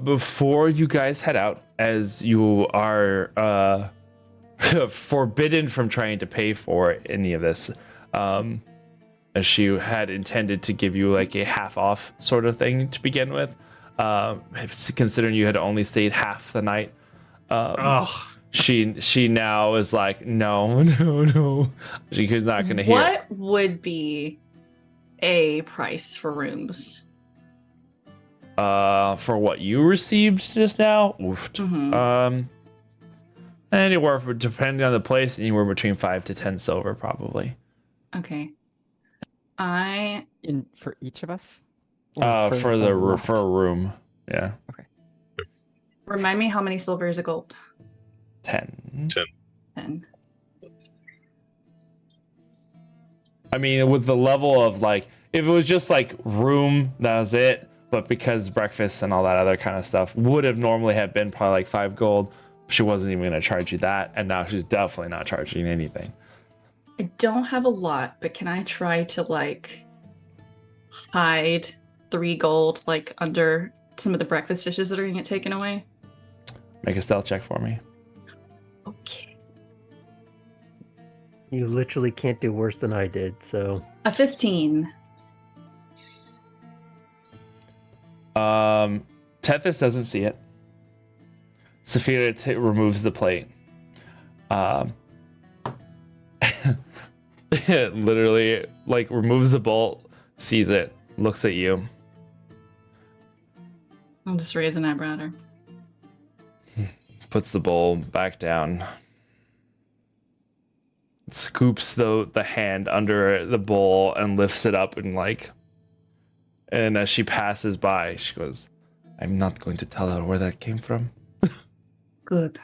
Before you guys head out, as you are forbidden from trying to pay for any of this, as she had intended to give you like a half off sort of thing to begin with, considering you had only stayed half the night. She now is like, no. She's not going to hear. What would be a price for rooms? For what you received just now? Oof. Mhm. Anywhere depending on the place, anywhere between 5 to 10 silver, probably. Okay. For each of us? Or For a room. Yeah. Okay. Remind me how many silver is a gold? 10. 10. I mean, with the level of like, if it was just like room, that was it. But because breakfast and all that other kind of stuff would have normally have been probably like 5 gold, she wasn't even going to charge you that. And now she's definitely not charging anything. I don't have a lot, but can I try to like hide 3 gold like under some of the breakfast dishes that are going to get taken away? Make a stealth check for me. Okay. You literally can't do worse than I did, so. A 15. Tethys doesn't see it. Saphira removes the plate. It literally like removes the bolt, sees it, looks at you. I'll just raise an eyebrow at her. Puts the bowl back down. Scoops the hand under the bowl and lifts it up and as she passes by, she goes, "I'm not going to tell her where that came from." Good.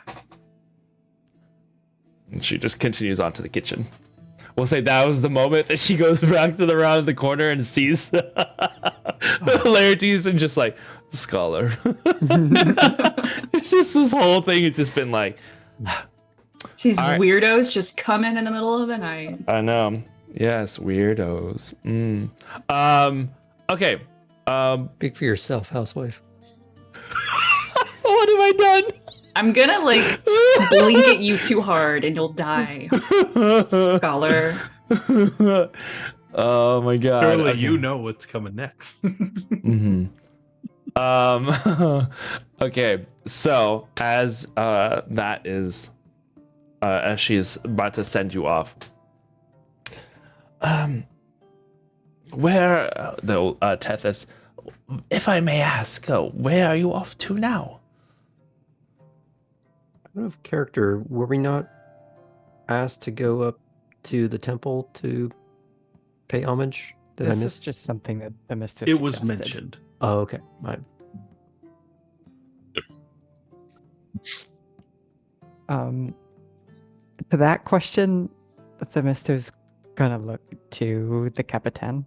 And she just continues on to the kitchen. We'll say that was the moment that she goes back to the round of the corner and sees Laertes and just like, scholar. It's just this whole thing has just been like, These All right. weirdos just come in the middle of the night. I know. Yes, weirdos. Okay. Speak for yourself, housewife. What have I done? I'm gonna like blink at you too hard and you'll die. Scholar. Oh my god. Surely Okay. you know what's coming next. Mm-hmm. Okay, so as that is as she's about to send you off, where though Tethys, if I may ask, where are you off to now? Out of character, were we not asked to go up to the temple to pay homage? Did I This miss? is just something that the mistress It was suggested. mentioned. Oh, okay. To that question, the mister's gonna look to the Capitan.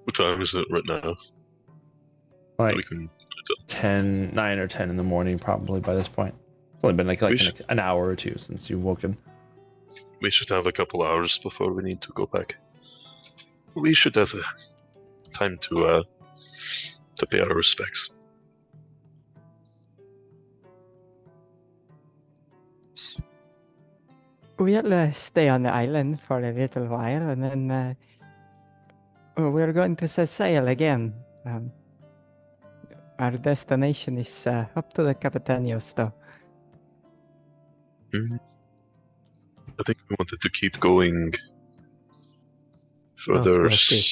What time is it right now? Like We can 9 or 10 in the morning, probably by this point. It's only been like We should- an hour or two since you've woken. We should have a couple hours before we need to go back. We should have time to pay our respects. We'll stay on the island for a little while, and then we're going to set sail again. Our destination is up to the Capitanios, though. I think we wanted to keep going further. rusty.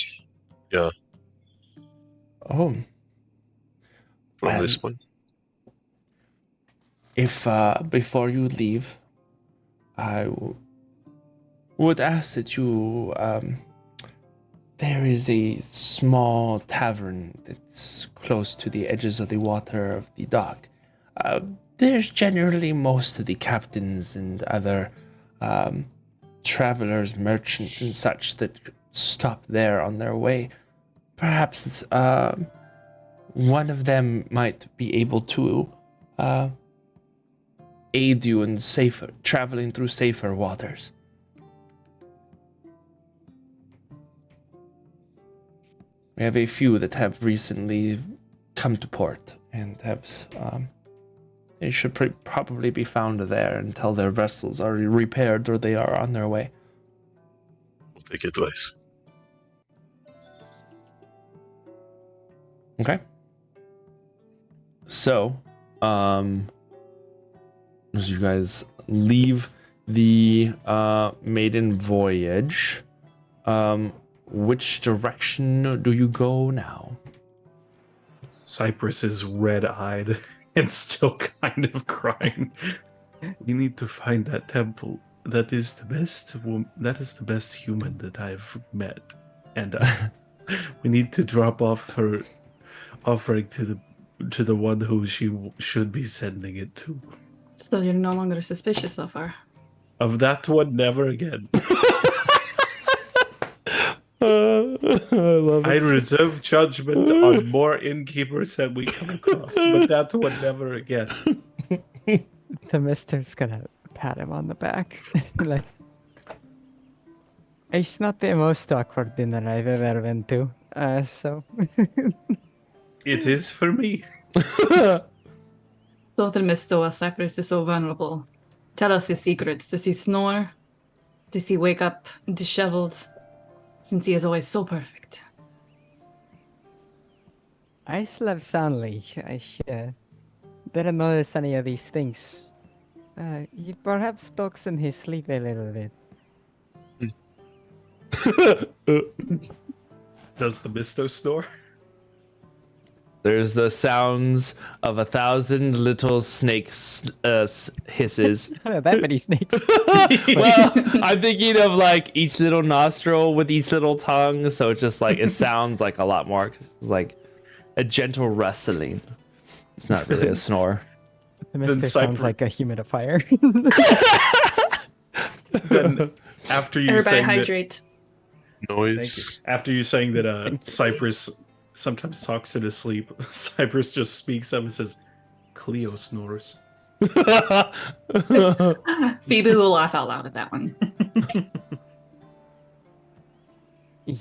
Yeah, Oh, from this Um, point. if before you leave, I would ask that you there is a small tavern that's close to the edges of the water of the dock. There's generally most of the captains and other travelers, merchants, and such that stop there on their way. Perhaps one of them might be able to aid you in traveling through safer waters. We have a few that have recently come to port and have. They should probably be found there until their vessels are repaired or they are on their way. We'll take advice. Okay. So, as you guys leave the maiden voyage, which direction do you go now? Cypress is red-eyed and still kind of crying. We need to find that temple. That is the best that is the best human that I've met, and we need to drop off her offering to the one who she should be sending it to. So you're no longer suspicious of her. Of that one, never again. I love I reserve judgment on more innkeepers that we come across, but that one never again. The mister's gonna pat him on the back. Like, it's not the most awkward dinner I've ever been to. So It is for me. So the Mistoa Cypress is so vulnerable. Tell us his secrets. Does he snore? Does he wake up disheveled? Since he is always so perfect. I slept soundly. I didn't notice any of these things. He perhaps talks in his sleep a little bit. Does the Misto snore? There's the sounds of 1,000 little snakes hisses. I don't know that many snakes. Well, I'm thinking of like each little nostril with each little tongue, so it's just like it sounds like a lot more like a gentle rustling. It's not really a snore. The Mister sounds Cypher- like a humidifier. Then after you Everybody saying hydrate. Noise. after you saying that Cypress sometimes talks in his sleep, Cypress just speaks up and says, "Cleo snores." Phoebe will laugh out loud at that one.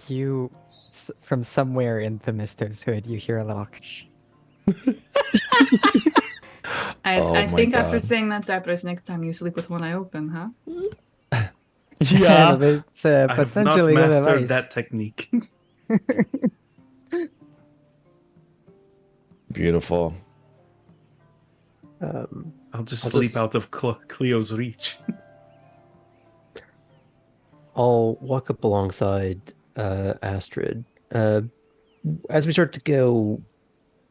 You, from somewhere in the Mister's hood, you hear a little. I my think after God. saying that, Cypress, next time you sleep with one eye open, huh? Yeah. It's I have not potentially good mastered advice. that technique. Beautiful. I'll just I'll sleep just- out of Cleo's reach. I'll walk up alongside Astrid. As we start to go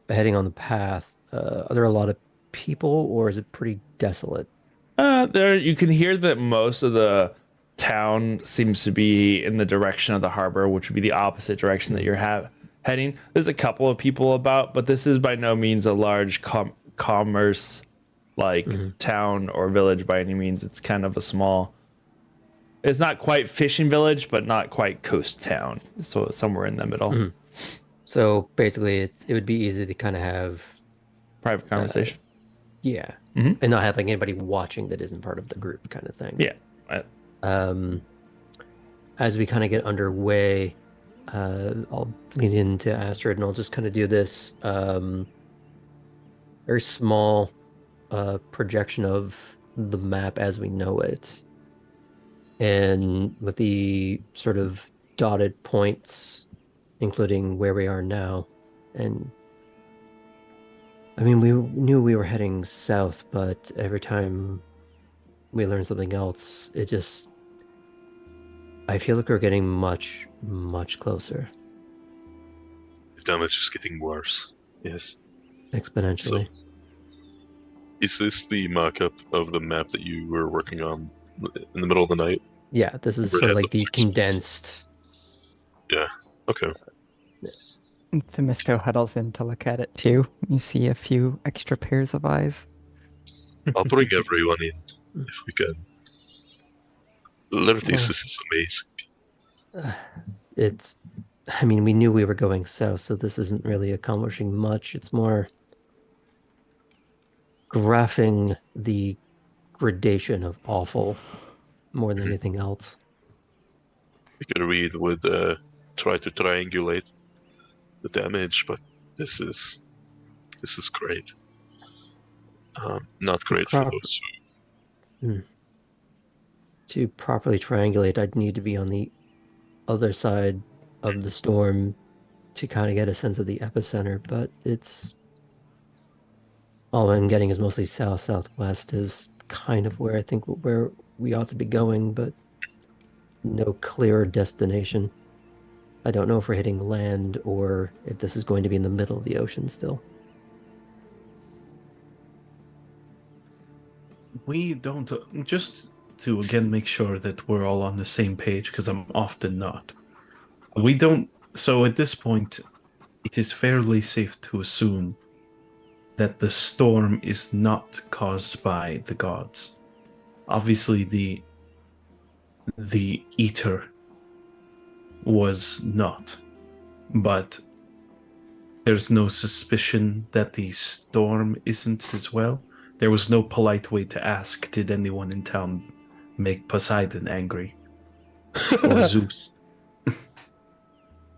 heading on the path, are there a lot of people, or is it pretty desolate? There you can hear that most of the town seems to be in the direction of the harbor, which would be the opposite direction that you're heading. There's a couple of people about, but this is by no means a large commerce like town or village by any means. It's kind of a small. It's not quite fishing village, but not quite coast town. So it's somewhere in the middle. So basically, it would be easy to kind of have, Private conversation. yeah, and not have like anybody watching that isn't part of the group, kind of thing. Yeah. As we kind of get underway, I'll lean into Astrid and I'll just kind of do this very small projection of the map as we know it. And with the sort of dotted points, including where we are now. And I mean, we knew we were heading south, but every time we learn something else, it just, I feel like we're getting much, much closer, The damage is getting worse. Yes. exponentially. Is this the mock-up of the map that you were working on in the middle of the night? Yeah, this is We're sort of at like the the fixed place. condensed. Okay. The Mister huddles in to look at it too. You see a few extra pairs of eyes. I'll bring everyone in if we can. Liberties, this is amazing. It's, I mean, we knew we were going south, so this isn't really accomplishing much. It's more graphing the gradation of awful more than anything else. Figure we would try to triangulate the damage, but this is great. Not great for Prop- those who To properly triangulate, I'd need to be on the other side of the storm to kind of get a sense of the epicenter, but it's all I'm getting is mostly southwest is kind of where I think where we ought to be going, but no clear destination. I don't know if we're hitting land or if this is going to be in the middle of the ocean still. We don't. Just to again make sure that we're all on the same page, because I'm often not. We don't. So at this point, it is fairly safe to assume that the storm is not caused by the gods. Obviously, the eater was not, but there's no suspicion that the storm isn't as well. There was no polite way to ask, did anyone in town make Poseidon angry? Or Zeus?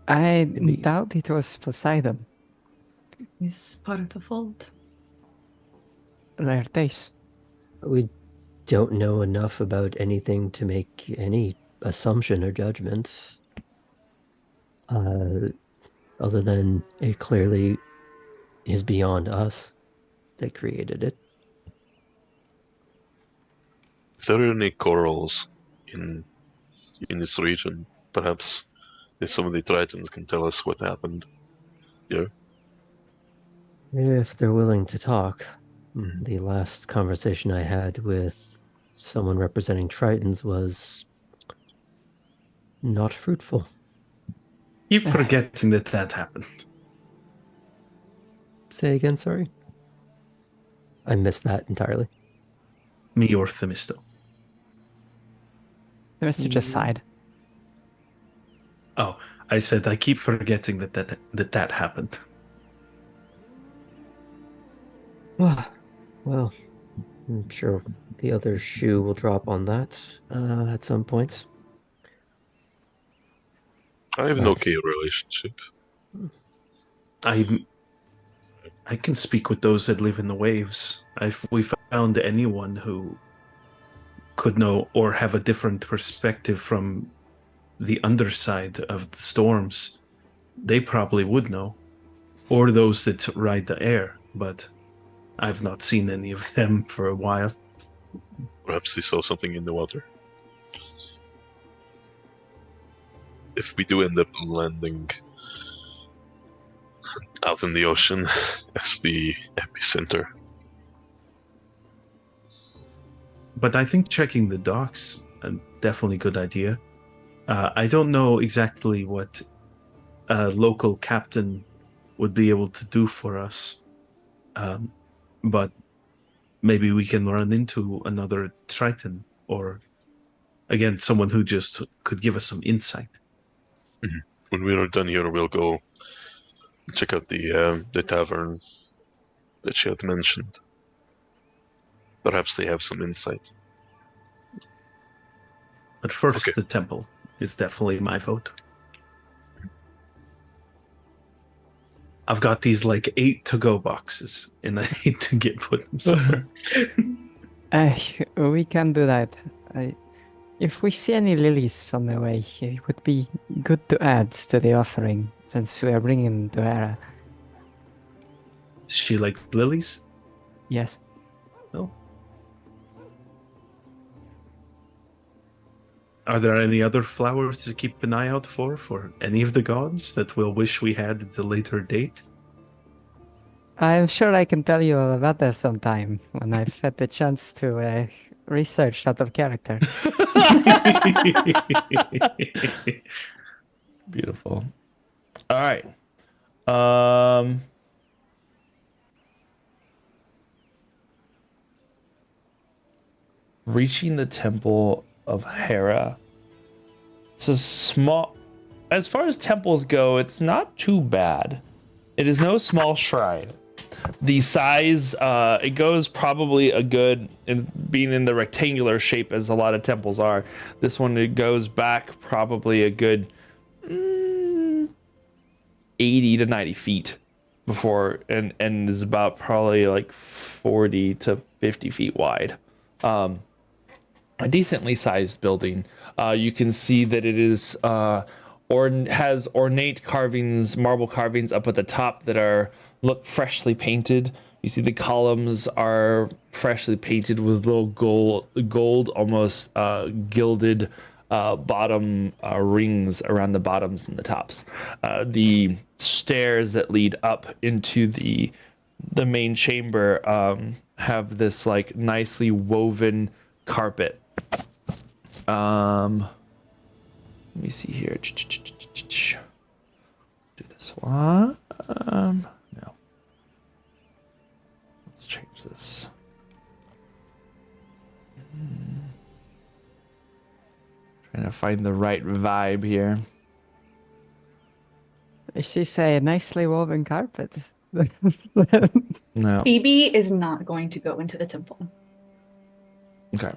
I doubt it was Poseidon. He's part of the fault. Laertes. We don't know enough about anything to make any assumption or judgment. Other than it clearly is beyond us that created it. If there are any corals in this region, perhaps if some of the Tritons can tell us what happened. Yeah. If they're willing to talk. The last conversation I had with someone representing Tritons was not fruitful. Keep forgetting that happened. Say again, sorry? I missed that entirely. Me or Themisto. The Mister just sighed. Oh, I said I keep forgetting that happened. Well, I'm sure the other shoe will drop on that at some point. I have an okay relationship. I can speak with those that live in the waves. If we found anyone who could know or have a different perspective from the underside of the storms, they probably would know. Or those that ride the air, but I've not seen any of them for a while. Perhaps they saw something in the water. If we do end up landing out in the ocean as the epicenter. But I think checking the docks, definitely a good idea. I don't know exactly what a local captain would be able to do for us, but maybe we can run into another Triton, or again, someone who just could give us some insight. Mm-hmm. When we are done here, we'll go check out the tavern that she had mentioned. Perhaps they have some insight. But first, Okay. the temple is definitely my vote. I've got these like 8 to-go boxes, and I need to put them somewhere. We can do that. If we see any lilies on the way, it would be good to add to the offering, since we are bringing them to Hera. Does she like lilies? Yes. No. Are there any other flowers to keep an eye out for any of the gods that we'll wish we had at a later date? I'm sure I can tell you all about that sometime when I've had the chance to research out of character. Beautiful. All right. Reaching the temple of Hera. It's a small, as far as temples go, it's not too bad. It is no small shrine. The size, it goes probably a good, in being in the rectangular shape as a lot of temples are. This one, it goes back probably a good 80 to 90 feet before, and is about probably like 40 to 50 feet wide. A decently sized building. You can see that it is has ornate carvings, marble carvings up at the top that look freshly painted. You see the columns are freshly painted with little gold almost gilded bottom rings around the bottoms and the tops. The stairs that lead up into the main chamber have this like nicely woven carpet. Let me see here. Do this one. No. Let's change this. Trying to find the right vibe here. She say nicely woven carpet. No. Phoebe is not going to go into the temple. Okay.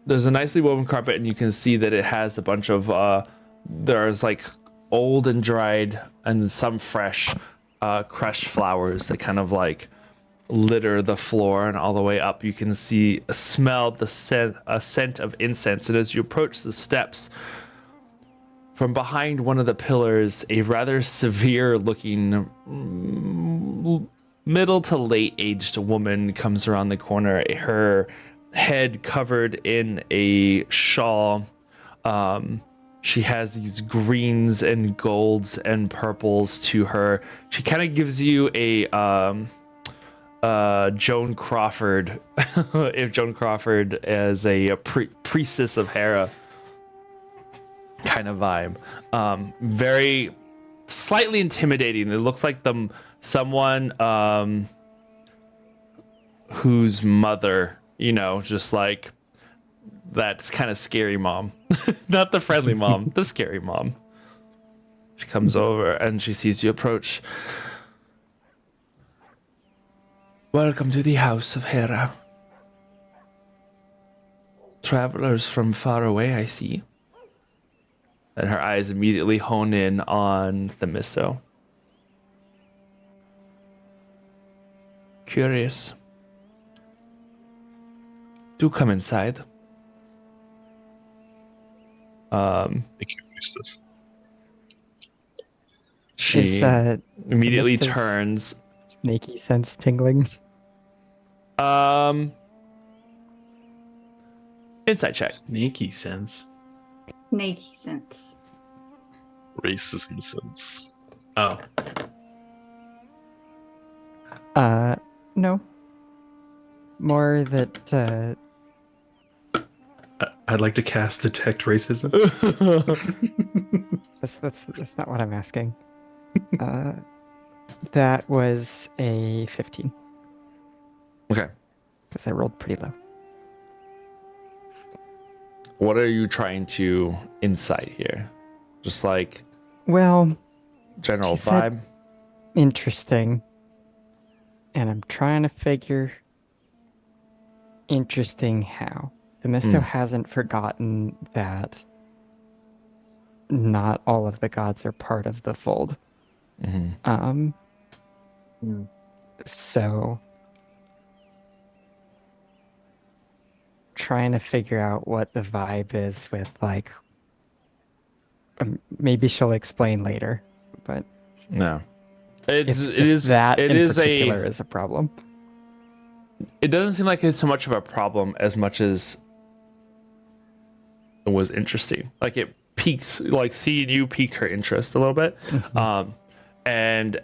There's a nicely woven carpet, and you can see that it has a bunch of there's like old and dried and some fresh crushed flowers that kind of like litter the floor, and all the way up you can smell a scent of incense. And as you approach the steps, from behind one of the pillars, a rather severe looking middle to late aged woman comes around the corner, her head covered in a shawl. She has these greens and golds and purples to her. She kind of gives you a Joan Crawford, if Joan Crawford as a priestess of Hera kind of vibe. Very slightly intimidating. It looks like someone whose mother, just like that kind of scary mom. Not the friendly mom, the scary mom. She comes over and she sees you approach. Welcome to the house of Hera. Travelers from far away, I see. And her eyes immediately hone in on Themisto. Curious. Do come inside. Thank you, priestess. She Is immediately Themisto's turns. snaky sense tingling? Insight check. Sneaky sense. Snaky sense. Racism sense. Oh, No. More that I'd like to cast detect racism. that's not what I'm asking. That was a 15 Okay. because I rolled pretty low. What are you trying to insight here? Just like Well, general She said- vibe? interesting. And I'm trying to figure interesting how. Themisto hasn't forgotten that not all of the gods are part of the fold. So trying to figure out what the vibe is with like maybe she'll explain later, but No. if It is that it in is particular is a problem. It doesn't seem like it's so much of a problem as much as it was interesting. Like it piqued, like seeing you piqued her interest a little bit. And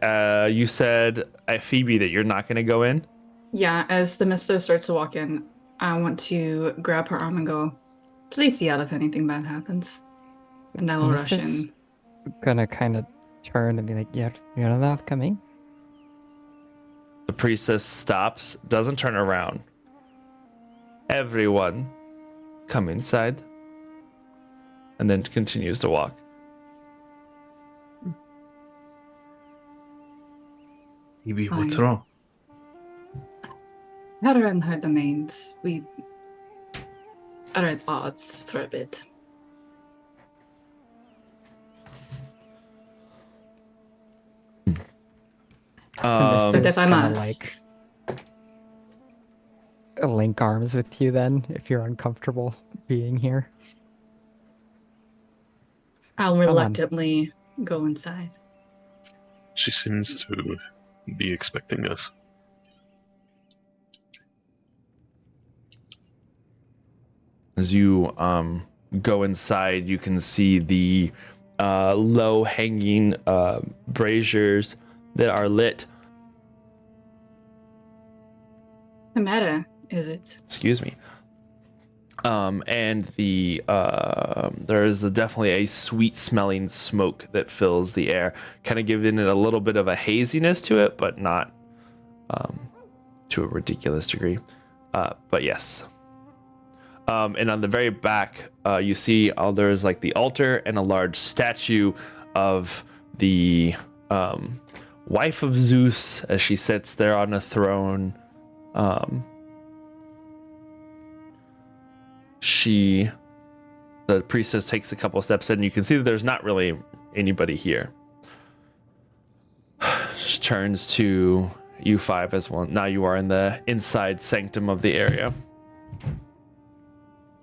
you said at Phoebe that you're not going to go in. Yeah, as the Misto starts to walk in, I want to grab her arm and go, please see out if anything bad happens. And then we'll rush Misto's in. gonna kind of turn and be like, "Yeah, you're not coming." The priestess stops, doesn't turn around. Everyone, come inside. And then continues to walk. Phoebe, what's Fine. wrong? Hera and her domains, we are at odds for a bit. But if I gonna, must, link arms with you then if you're uncomfortable being here. I'll on. reluctantly go inside. She seems to be expecting us. As you go inside, you can see the low-hanging braziers that are lit. The matter, is it? Excuse me. And there is definitely a sweet-smelling smoke that fills the air, kind of giving it a little bit of a haziness to it, but not to a ridiculous degree. But yes. And on the very back, you see there's like the altar and a large statue of the wife of Zeus as she sits there on a throne. The priestess takes a couple steps in, and you can see that there's not really anybody here. She turns to you five as well. Now you are in the inside sanctum of the area.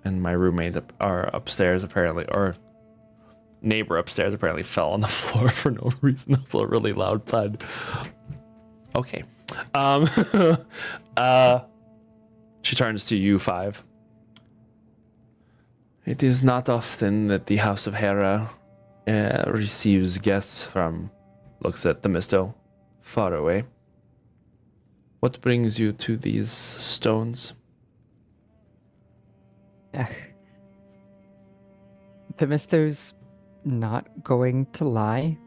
And my roommate are upstairs apparently, or neighbor upstairs apparently fell on the floor for no reason. That's a really loud thud. Okay. She turns to you five. It is not often that the House of Hera receives guests from, looks at the Misto, far away. What brings you to these stones? Themisto's not going to lie,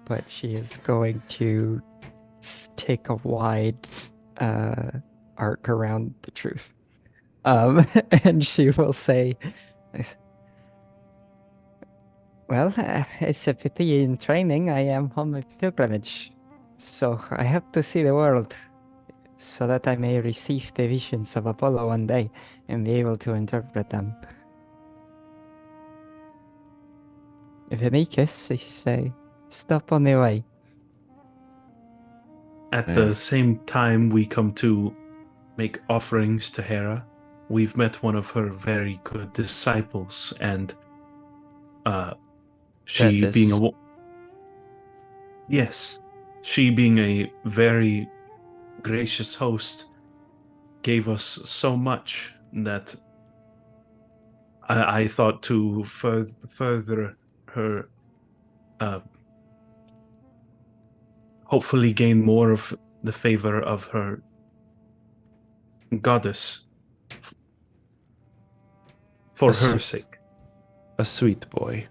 but she is going to take a wide arc around the truth. And she will say, well, as a pity in training, I am on a pilgrimage. So I have to see the world so that I may receive the visions of Apollo one day and be able to interpret them. Phenicus is a stop on the way. At the same time, we come to make offerings to Hera. We've met one of her very good disciples, and she Preface. being a yes, she being a very gracious host, gave us so much that I thought to further her, hopefully gain more of the favor of her goddess for Yes. her sake. A sweet boy.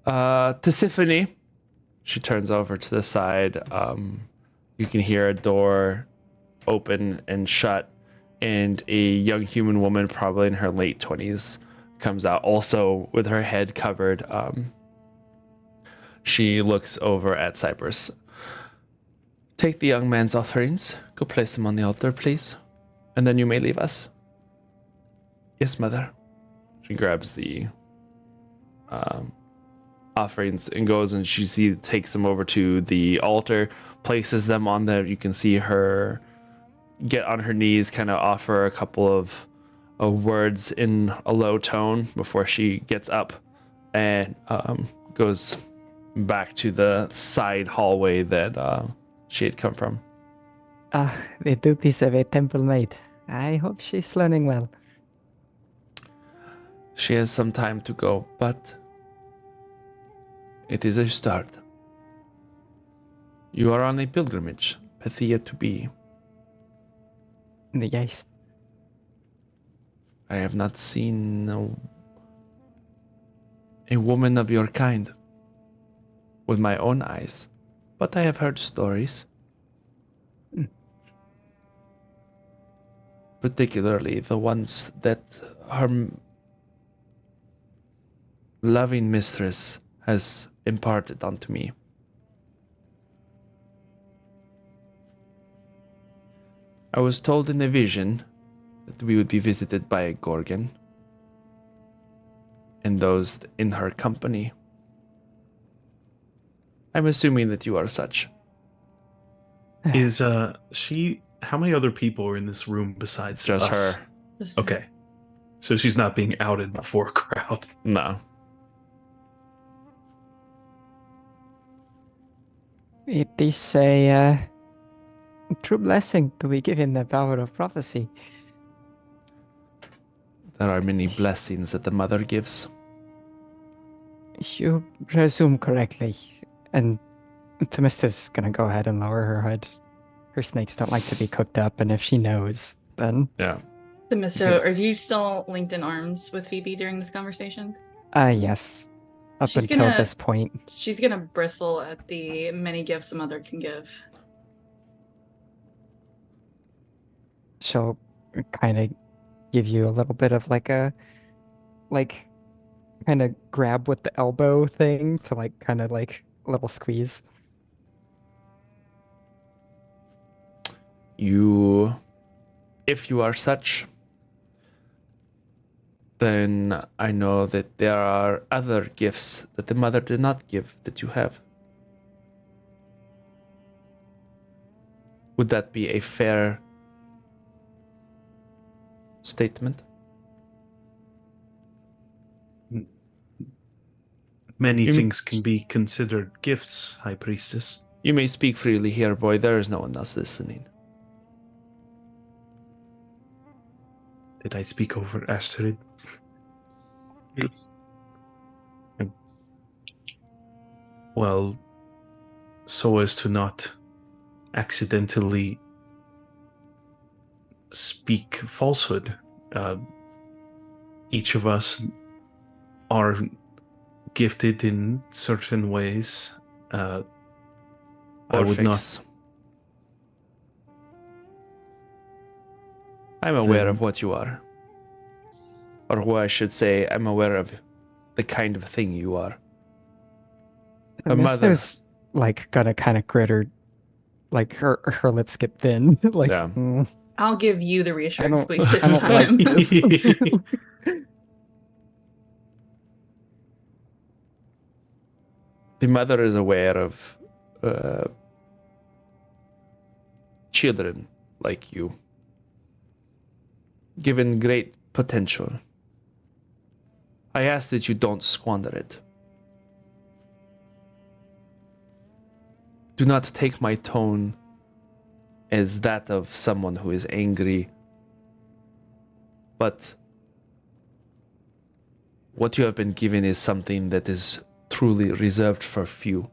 Tisiphone, she turns over to the side. You can hear a door open and shut, and a young human woman, probably in her late 20s, comes out, also with her head covered. She looks over at Cypress. Take the young man's offerings, go place them on the altar, please, and then you may leave us. Yes, mother. She grabs the offerings and goes, and takes them over to the altar, places them on there. You can see her get on her knees, kind of offer a couple of words in a low tone before she gets up and goes back to the side hallway that she had come from. The duties of a temple maid. I hope she's learning well. She has some time to go, but it is a start. You are on a pilgrimage, Pythia to be. Yes. I have not seen a woman of your kind with my own eyes, but I have heard stories. Particularly the ones that her loving mistress has imparted onto me. I was told in a vision that we would be visited by a Gorgon, and those in her company. I'm assuming that you are such. Is she? How many other people are in this room besides Just us? her. Okay, so she's not being outed before a crowd. No. It is a true blessing to be given the power of prophecy. There are many blessings that the mother gives. You presume correctly. And Themista's gonna go ahead and lower her hood. Her snakes don't like to be cooked up, and if she knows, then... Yeah. So, are you still linked in arms with Phoebe during this conversation? Yes. Up She's until gonna- this point. She's gonna bristle at the many gifts a mother can give. She'll kind of give you a little bit of kind of grab with the elbow thing to kind of a little squeeze. If you are such, then I know that there are other gifts that the mother did not give that you have. Would that be a fair statement? Many You- things can be considered gifts, High Priestess. You may speak freely here, boy. There is no one else listening. Did I speak over Astrid? Well, so as to not accidentally speak falsehood. Each of us are gifted in certain ways. I would not. Orphix. I'm aware Then- of what you are. Or what I should say, I'm aware of the kind of thing you are. I A guess mother. there's like gonna kind of grit her, like her lips get thin. Like, Yeah. I'll give you the reassuring don't- squeeze this I don't like time. this. The mother is aware of children like you, given great potential. I ask that you don't squander it. Do not take my tone as that of someone who is angry, but what you have been given is something that is truly reserved for few.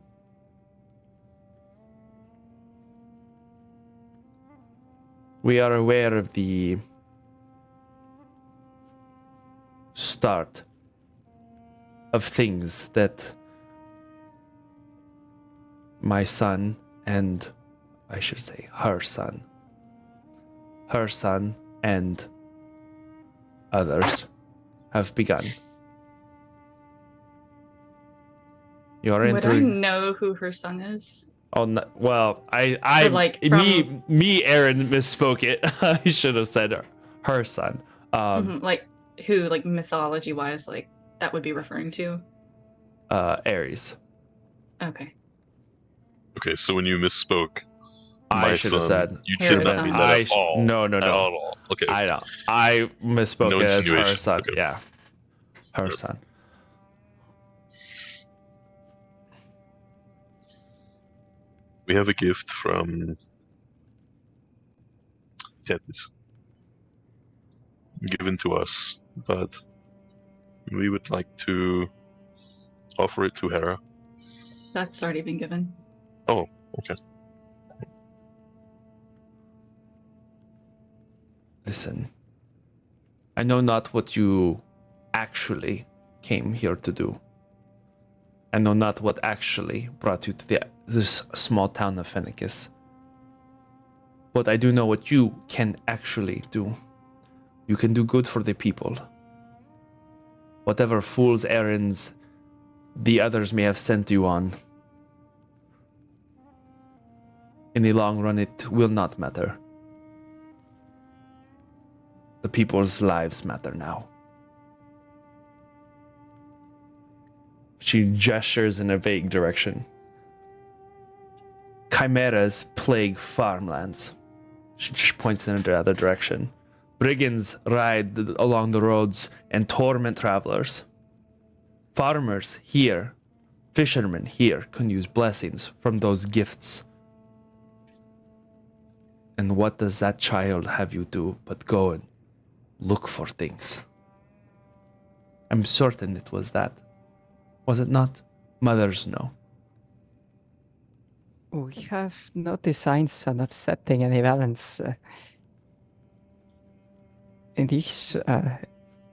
We are aware of the start of things that my son and, I should say, her son and others have begun. You are Would I entering. know who her son is? Oh no, well, I Or, like, from- me, Aaron misspoke it. I should have said her son. Like who, like mythology wise, like that would be referring to? Ares. Okay. Okay, so when you misspoke, I my should have son, said you Harris did not son. mean that I at all. no. At all. Okay. I don't. I misspoke No it as her insinuation, son. okay. Yeah, her Yep. son. We have a gift from Thetis, given to us, but we would like to offer it to Hera. That's already been given. Oh, okay. Listen, I know not what you actually came here to do. I know not what actually brought you to this small town of Phenicus. But I do know what you can actually do. You can do good for the people. Whatever fool's errands the others may have sent you on, in the long run, it will not matter. The people's lives matter now. She gestures in a vague direction. Chimeras plague farmlands. She just points in the other direction. Brigands ride along the roads and torment travelers. Farmers here, fishermen here, can use blessings from those gifts. And what does that child have you do but go and look for things? I'm certain it was that. Was it not? Mothers know. We have no designs on upsetting any balance.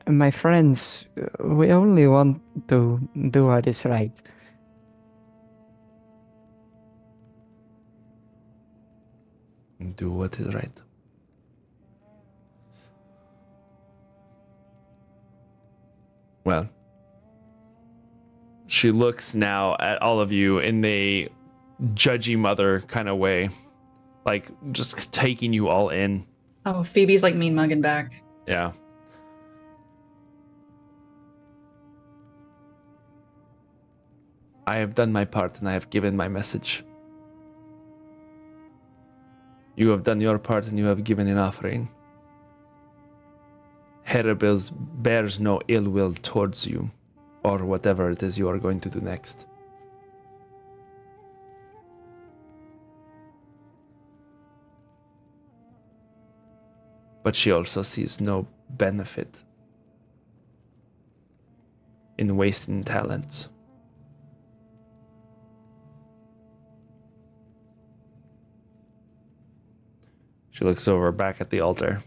My friends, we only want to do what is right. Do what is right. Well, she looks now at all of you in a judgy mother kind of way, like just taking you all in. Oh, Phoebe's like mean mugging back. Yeah. I have done my part and I have given my message. You have done your part and you have given an offering. Heribels bears no ill will towards you, or whatever it is you are going to do next. But she also sees no benefit in wasting talents. She looks over back at the altar.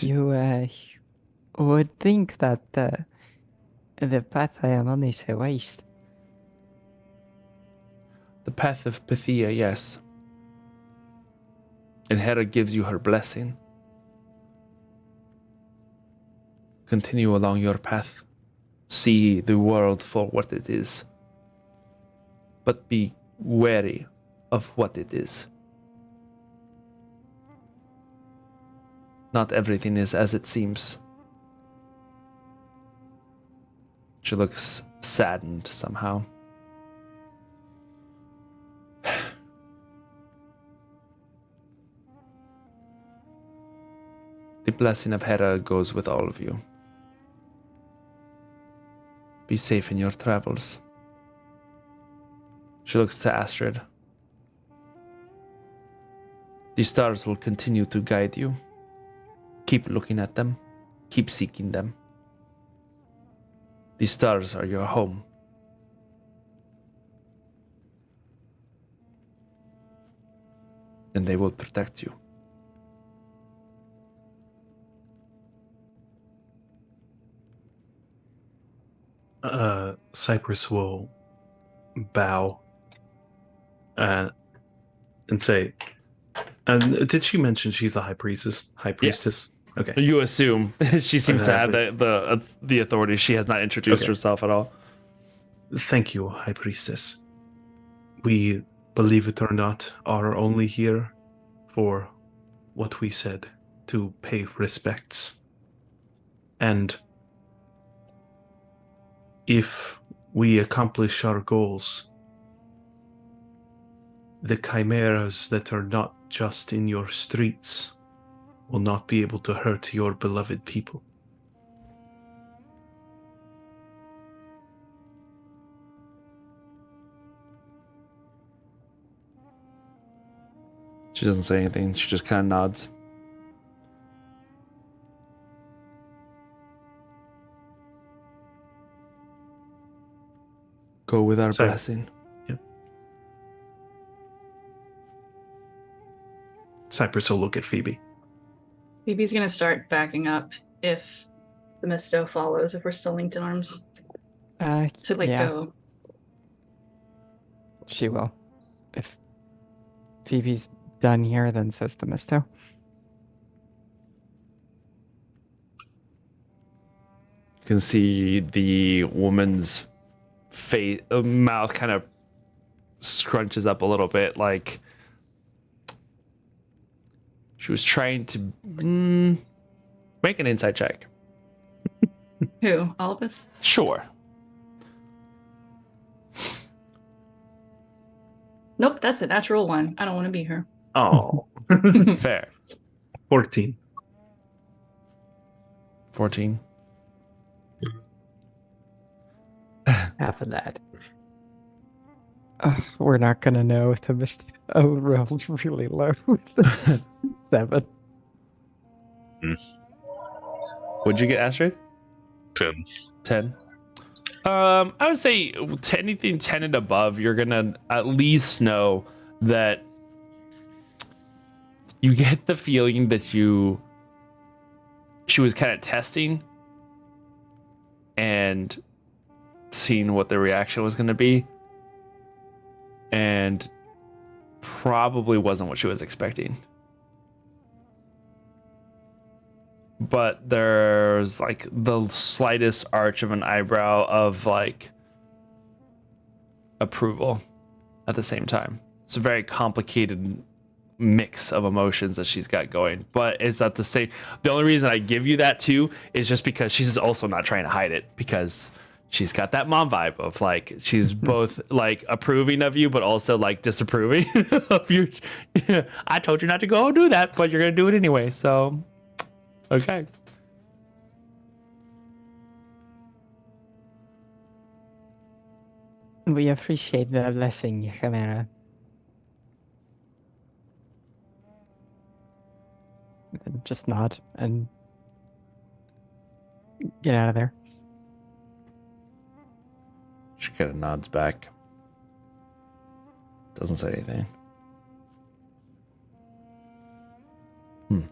You would think that the path I am on is a waste. The path of Pythia, yes. And Hera gives you her blessing. Continue along your path. See the world for what it is. But be wary of what it is. Not everything is as it seems. She looks saddened somehow. The blessing of Hera goes with all of you. Be safe in your travels. She looks to Astrid. The stars will continue to guide you. Keep looking at them. Keep seeking them. The stars are your home. And they will protect you. Cypress will bow and say, and did she mention she's the high priestess? Okay. You assume she seems to have Okay. the authority. She has not introduced Okay. herself at all. Thank you, high priestess. We, believe it or not, are only here for what we said, to pay respects. And if we accomplish our goals, the chimeras that are not just in your streets will not be able to hurt your beloved people. She doesn't say anything. She just kind of nods. Go with our So- blessing. Cypress will look at Phoebe. Phoebe's gonna start backing up if the Misto follows, if we're still linked in arms. To yeah, go. she will. If Phoebe's done here, then says the Misto. You can see the woman's face, mouth kind of scrunches up a little bit, like she was trying to make an insight check. Who? All of us? Sure. Nope, that's a natural one. I don't want to be her. Oh, Fair. 14. 14. Half of that. We're not gonna know if the Misto rolled really low. 7. What'd you get, Astrid? 10. 10. I would say anything 10 and above, you're gonna at least know that you get the feeling that she was kind of testing and seeing what the reaction was gonna be, and probably wasn't what she was expecting. But there's like the slightest arch of an eyebrow of like approval at the same time. It's a very complicated mix of emotions that she's got going, but it's at the only reason I give you that too is just because she's also not trying to hide it, because she's got that mom vibe of like she's both like approving of you but also like disapproving of your I told you not to go do that, but you're gonna do it anyway, so okay. We appreciate the blessing, Chimera. And just nod and get out of there. She kind of nods back, doesn't say anything. And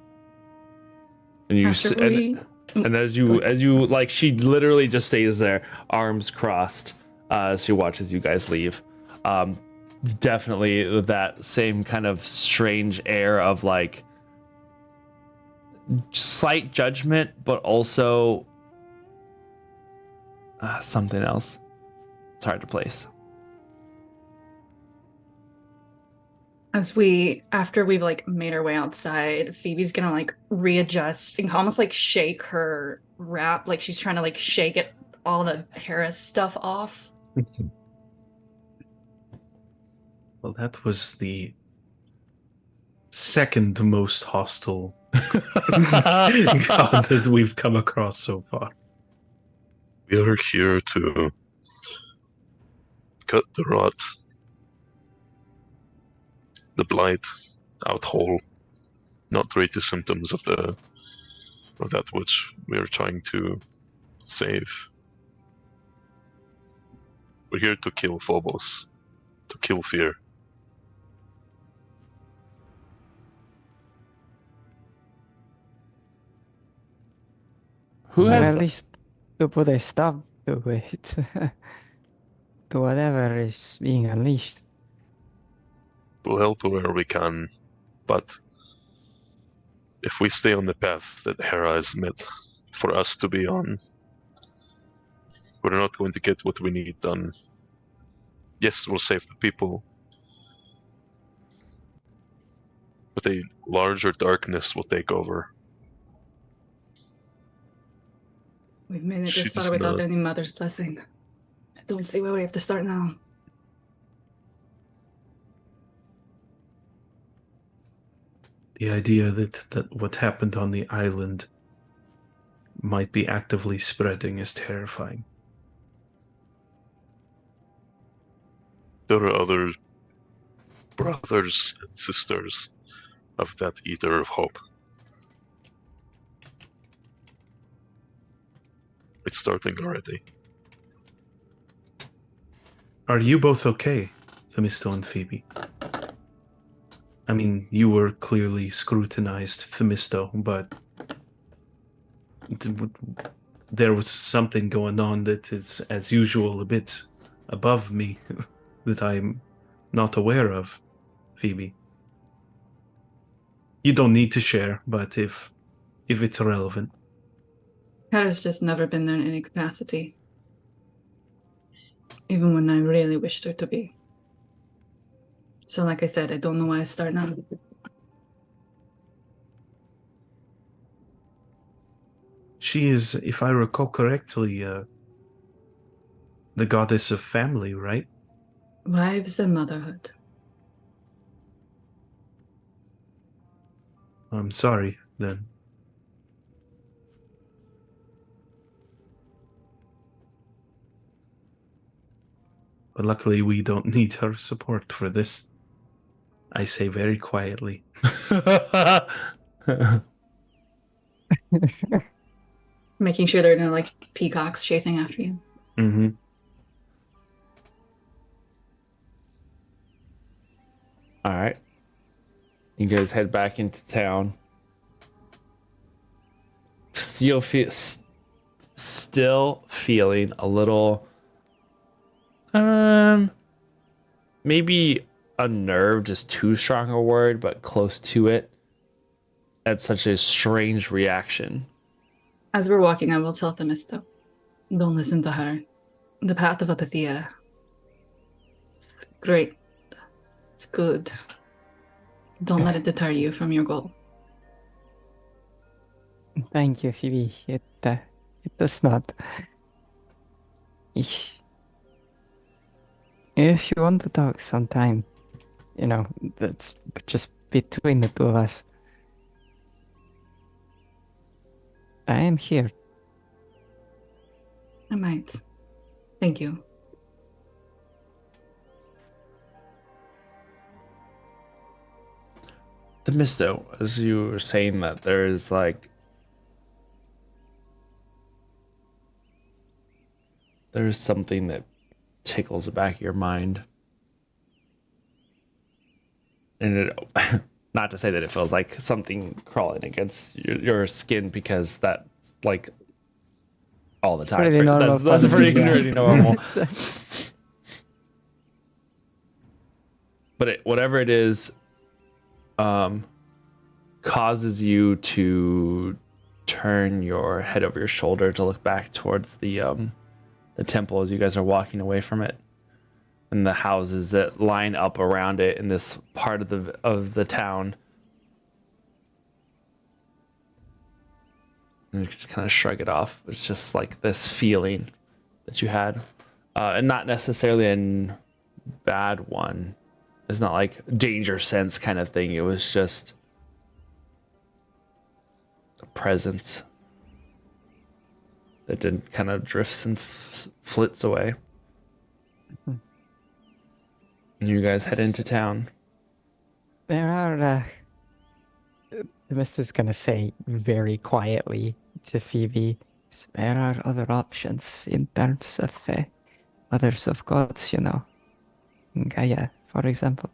you After we- and as you like, she literally just stays there, arms crossed, as she watches you guys leave. Definitely that same kind of strange air of like slight judgment, but also something else. It's hard to place. After we've like made our way outside, Phoebe's gonna like readjust and almost like shake her wrap, like she's trying to like shake it, all the Harris stuff off. Well, that was the second most hostile god that we've come across so far. We are here to cut the rot, the blight, out whole, not treat the symptoms of that which we are trying to save. We're here to kill Phobos, to kill fear. Who Or has at least to put a stop to it. To whatever is being unleashed. We'll help where we can, but if we stay on the path that Hera has meant for us to be on, we're not going to get what we need done. Yes, we'll save the people, but a larger darkness will take over. We've made it She this far does without not- any mother's blessing. I don't see where we have to start now. The idea that what happened on the island might be actively spreading is terrifying. There are other brothers and sisters of that Eater of Hope. It's starting already. Are you both okay, Themisto and Phoebe? I mean, you were clearly scrutinized, Themisto, but there was something going on that is, as usual, a bit above me that I'm not aware of, Phoebe. You don't need to share, but if it's relevant. Hera's just never been there in any capacity. Even when I really wished her to be. So like I said, I don't know why I start now. She is, if I recall correctly, the goddess of family, right? Wives and motherhood. I'm sorry, then. But luckily, we don't need her support for this. I say very quietly. Making sure there are no like peacocks chasing after you. Mm-hmm. All right. You guys head back into town. Still feeling a little maybe unnerved is too strong a word, but close to it at such a strange reaction. As we're walking, I will tell Themisto. Don't listen to her. The path of Apathia. It's great. It's good. Don't let it deter you from your goal. Thank you, Phoebe. It does not. If you want to talk sometime, that's just between the two of us. I am here. I might. Thank you. The Misto, as you were saying that there is there's something that tickles the back of your mind. And it, not to say that it feels like something crawling against your skin, because that's like all the time. Pretty normal That's for me, pretty yeah. pretty normal. But whatever it is, causes you to turn your head over your shoulder to look back towards the temple as you guys are walking away from it, and the houses that line up around it in this part of the town. And you just kind of shrug it off. It's just like this feeling that you had, and not necessarily a bad one. It's not like danger sense kind of thing. It was just a presence that then kind of drifts and flits away. And you guys head into town. There are, the mister's gonna say very quietly to Phoebe, there are other options in terms of others of gods, Gaia, for example.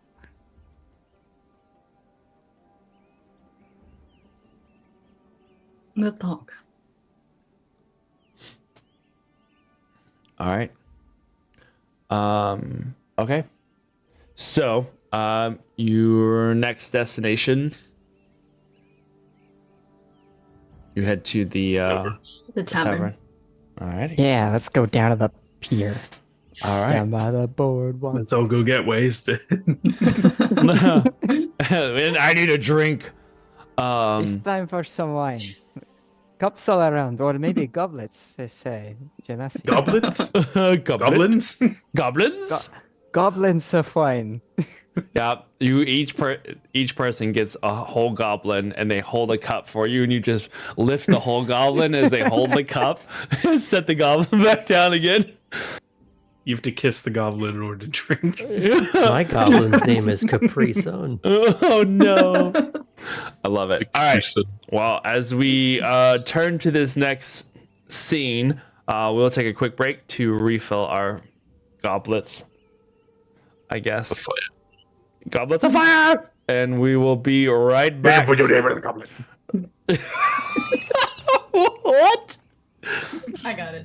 We'll talk. All right. Okay. So, your next destination, you head to the The tavern. All righty. Yeah, let's go down to the pier. All right. Down by the boardwalk. Let's all go get wasted. I need a drink. It's time for some wine. Cups all around, or maybe goblets, they say. Genasi. Goblets? Goblins? Goblins? Goblins? Goblins of wine. Yeah, you each person gets a whole goblin, and they hold a cup for you, and you just lift the whole goblin as they hold the cup and set the goblin back down again. You have to kiss the goblin in order to drink. My goblin's name is Capri Sun. Oh no. I love it. All right. Well, as we turn to this next scene, we'll take a quick break to refill our goblets, I guess. Fire. Goblets of fire! And we will be right back. Put your name in the goblet. What? I got it.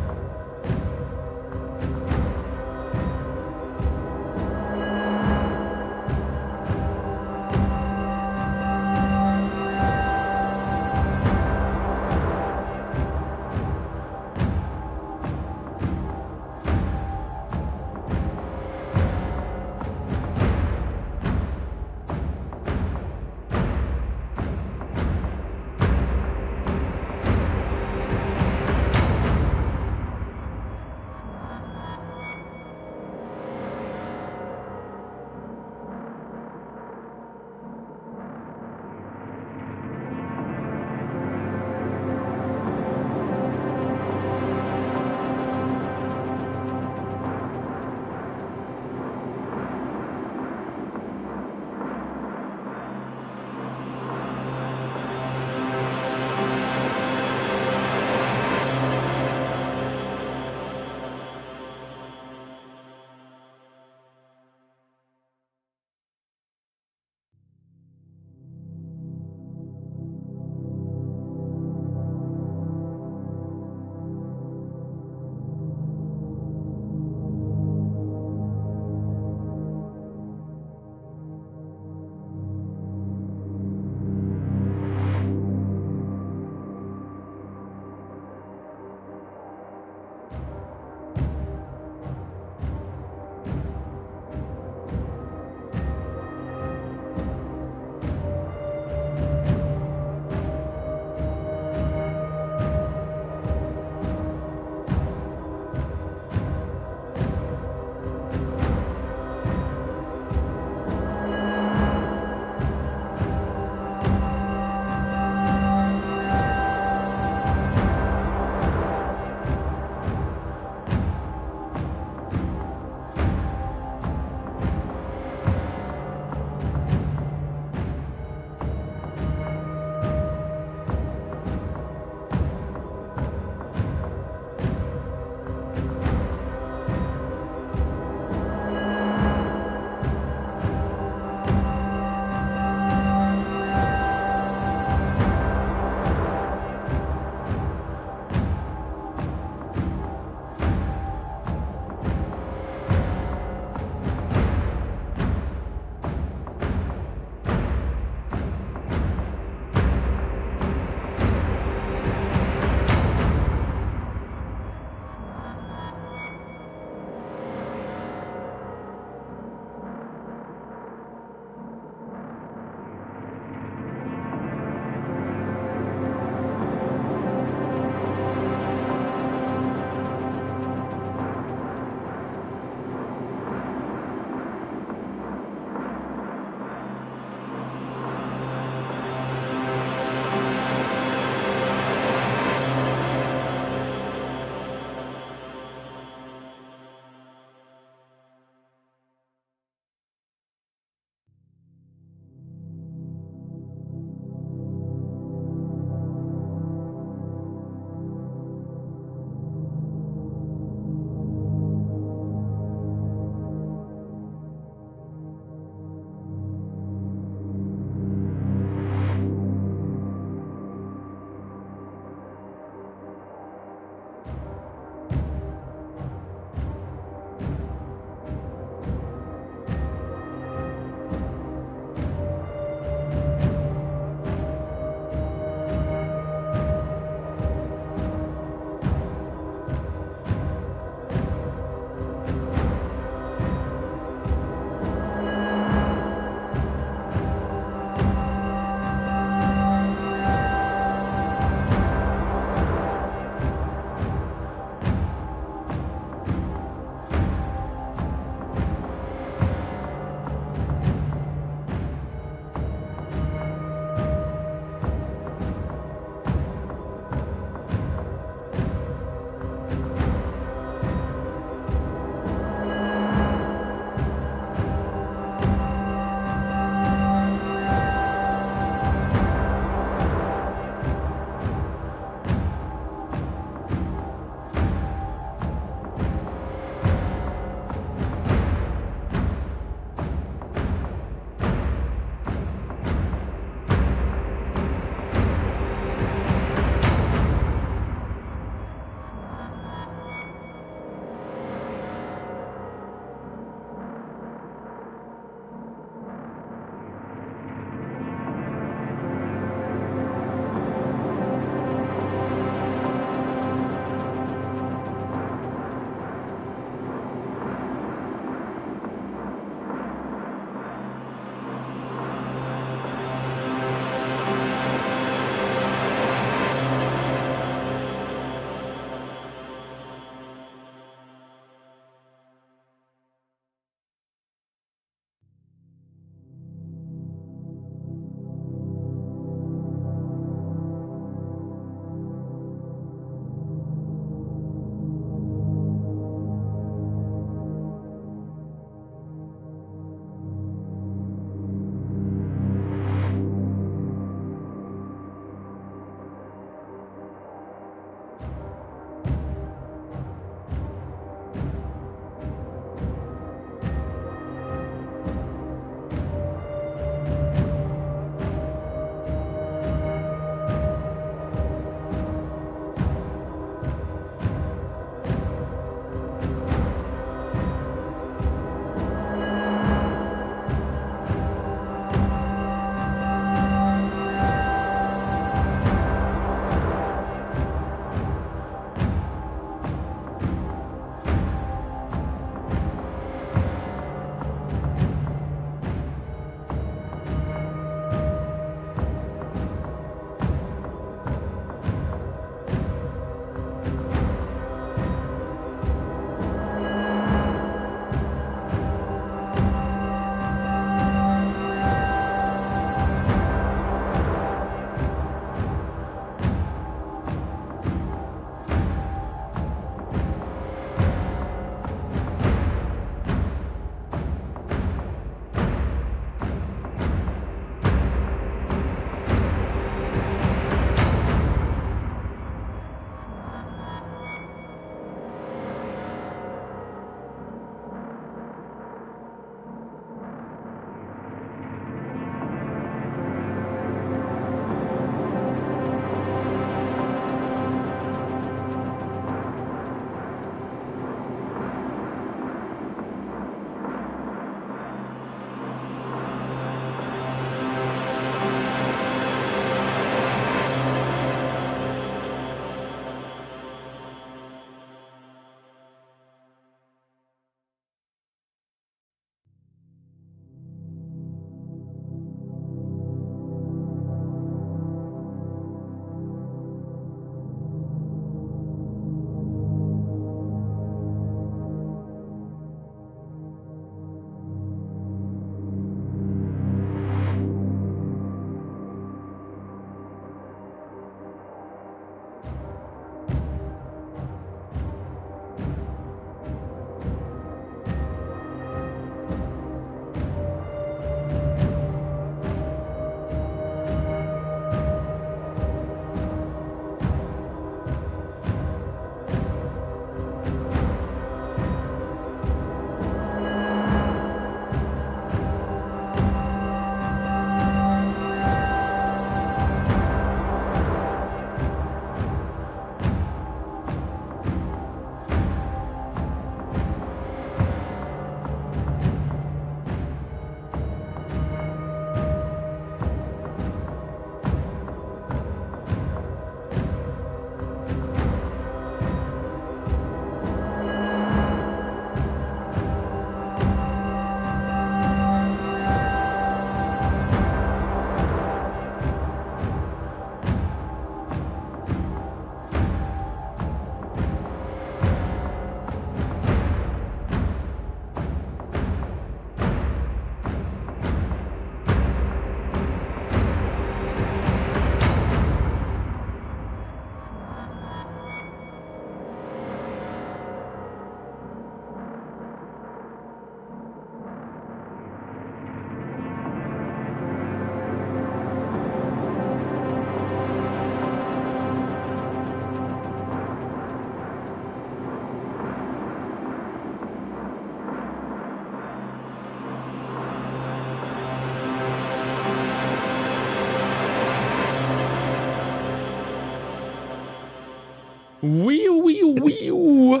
Wee.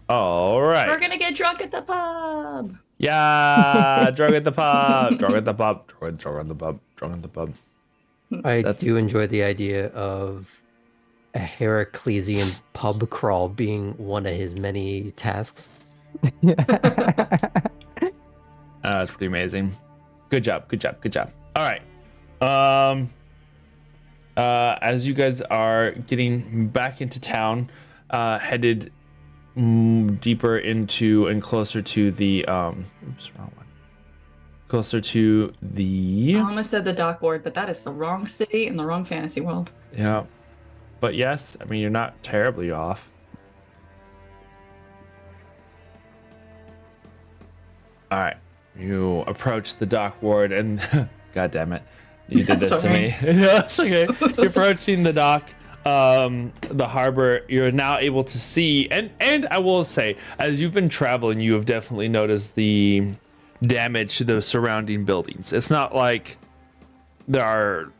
All We're right. gonna get drunk at the pub. Yeah, drunk at the pub. Drunk at the pub. Drunk at the pub. Drunk at the pub. I That's- do enjoy the idea of a Heraclesian pub crawl being one of his many tasks. That's pretty amazing. Good job. All right. As you guys are getting back into town, headed deeper into and closer to the oops, wrong one. Closer to the I almost said the dock board, but that is the wrong city in the wrong fantasy world. yeah. But yes, I mean you're not terribly off. All right. You approach the dock ward and god damn it. You did this to me. Yeah, that's okay. You're approaching the dock, the harbor. You're now able to see, and I will say, as you've been traveling, you have definitely noticed the damage to the surrounding buildings. It's not like the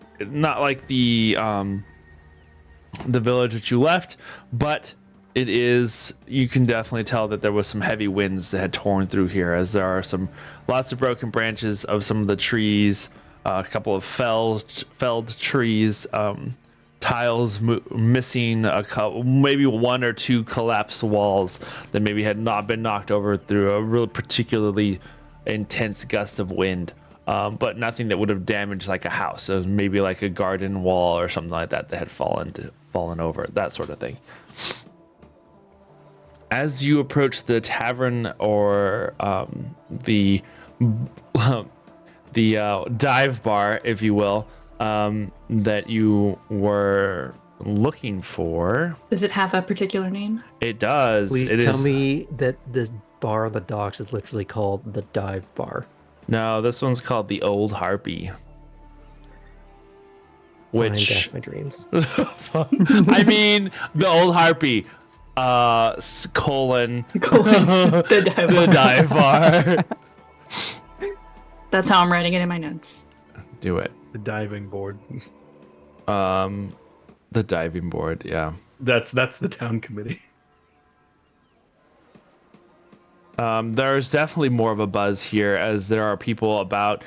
village that you left, but it is. You can definitely tell that there was some heavy winds that had torn through here, as there are lots of broken branches of some of the trees. A couple of felled trees, tiles missing, maybe one or two collapsed walls that maybe had not been knocked over through a real particularly intense gust of wind, but nothing that would have damaged like a house. So maybe like a garden wall or something like that had fallen over, that sort of thing. As you approach the tavern or the dive bar, if you will, that you were looking for. Does it have a particular name? It does. Please tell me that this bar on the docks is literally called the Dive Bar. No, this one's called the Old Harpy. Fine, Which dash my dreams. I mean, the Old Harpy, colon The dive bar. That's how I'm writing it in my notes. Do it. The diving board. The diving board, yeah. That's the town committee. There's definitely more of a buzz here, as there are people about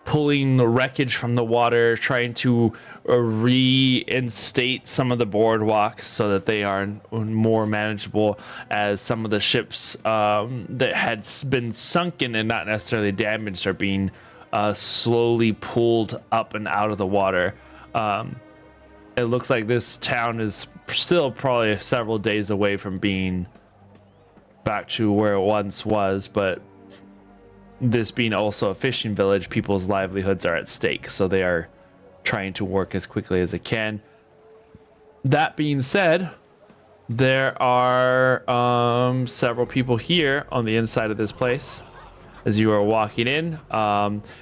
pulling the wreckage from the water, trying to reinstate some of the boardwalks so that they are more manageable, as some of the ships that had been sunken and not necessarily damaged are being slowly pulled up and out of the water. It looks like this town is still probably several days away from being back to where it once was, but this being also a fishing village, people's livelihoods are at stake, so they are trying to work as quickly as they can. That being said, there are several people here on the inside of this place as you are walking in.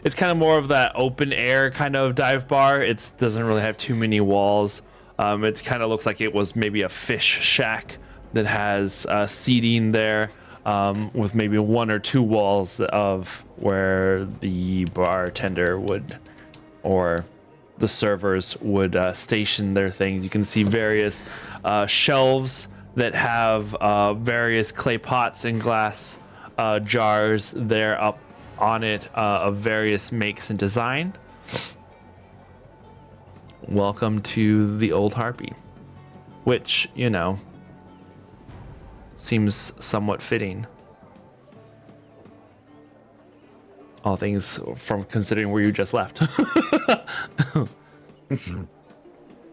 It's kind of more of that open air kind of dive bar. It doesn't really have too many walls. It kind of looks like it was maybe a fish shack that has seating there, with maybe one or two walls of where the bartender would, or the servers would station their things. You can see various shelves that have various clay pots and glass jars there up on it, of various makes and design. Welcome to the Old Harpy, which, you know, seems somewhat fitting. All things from considering where you just left.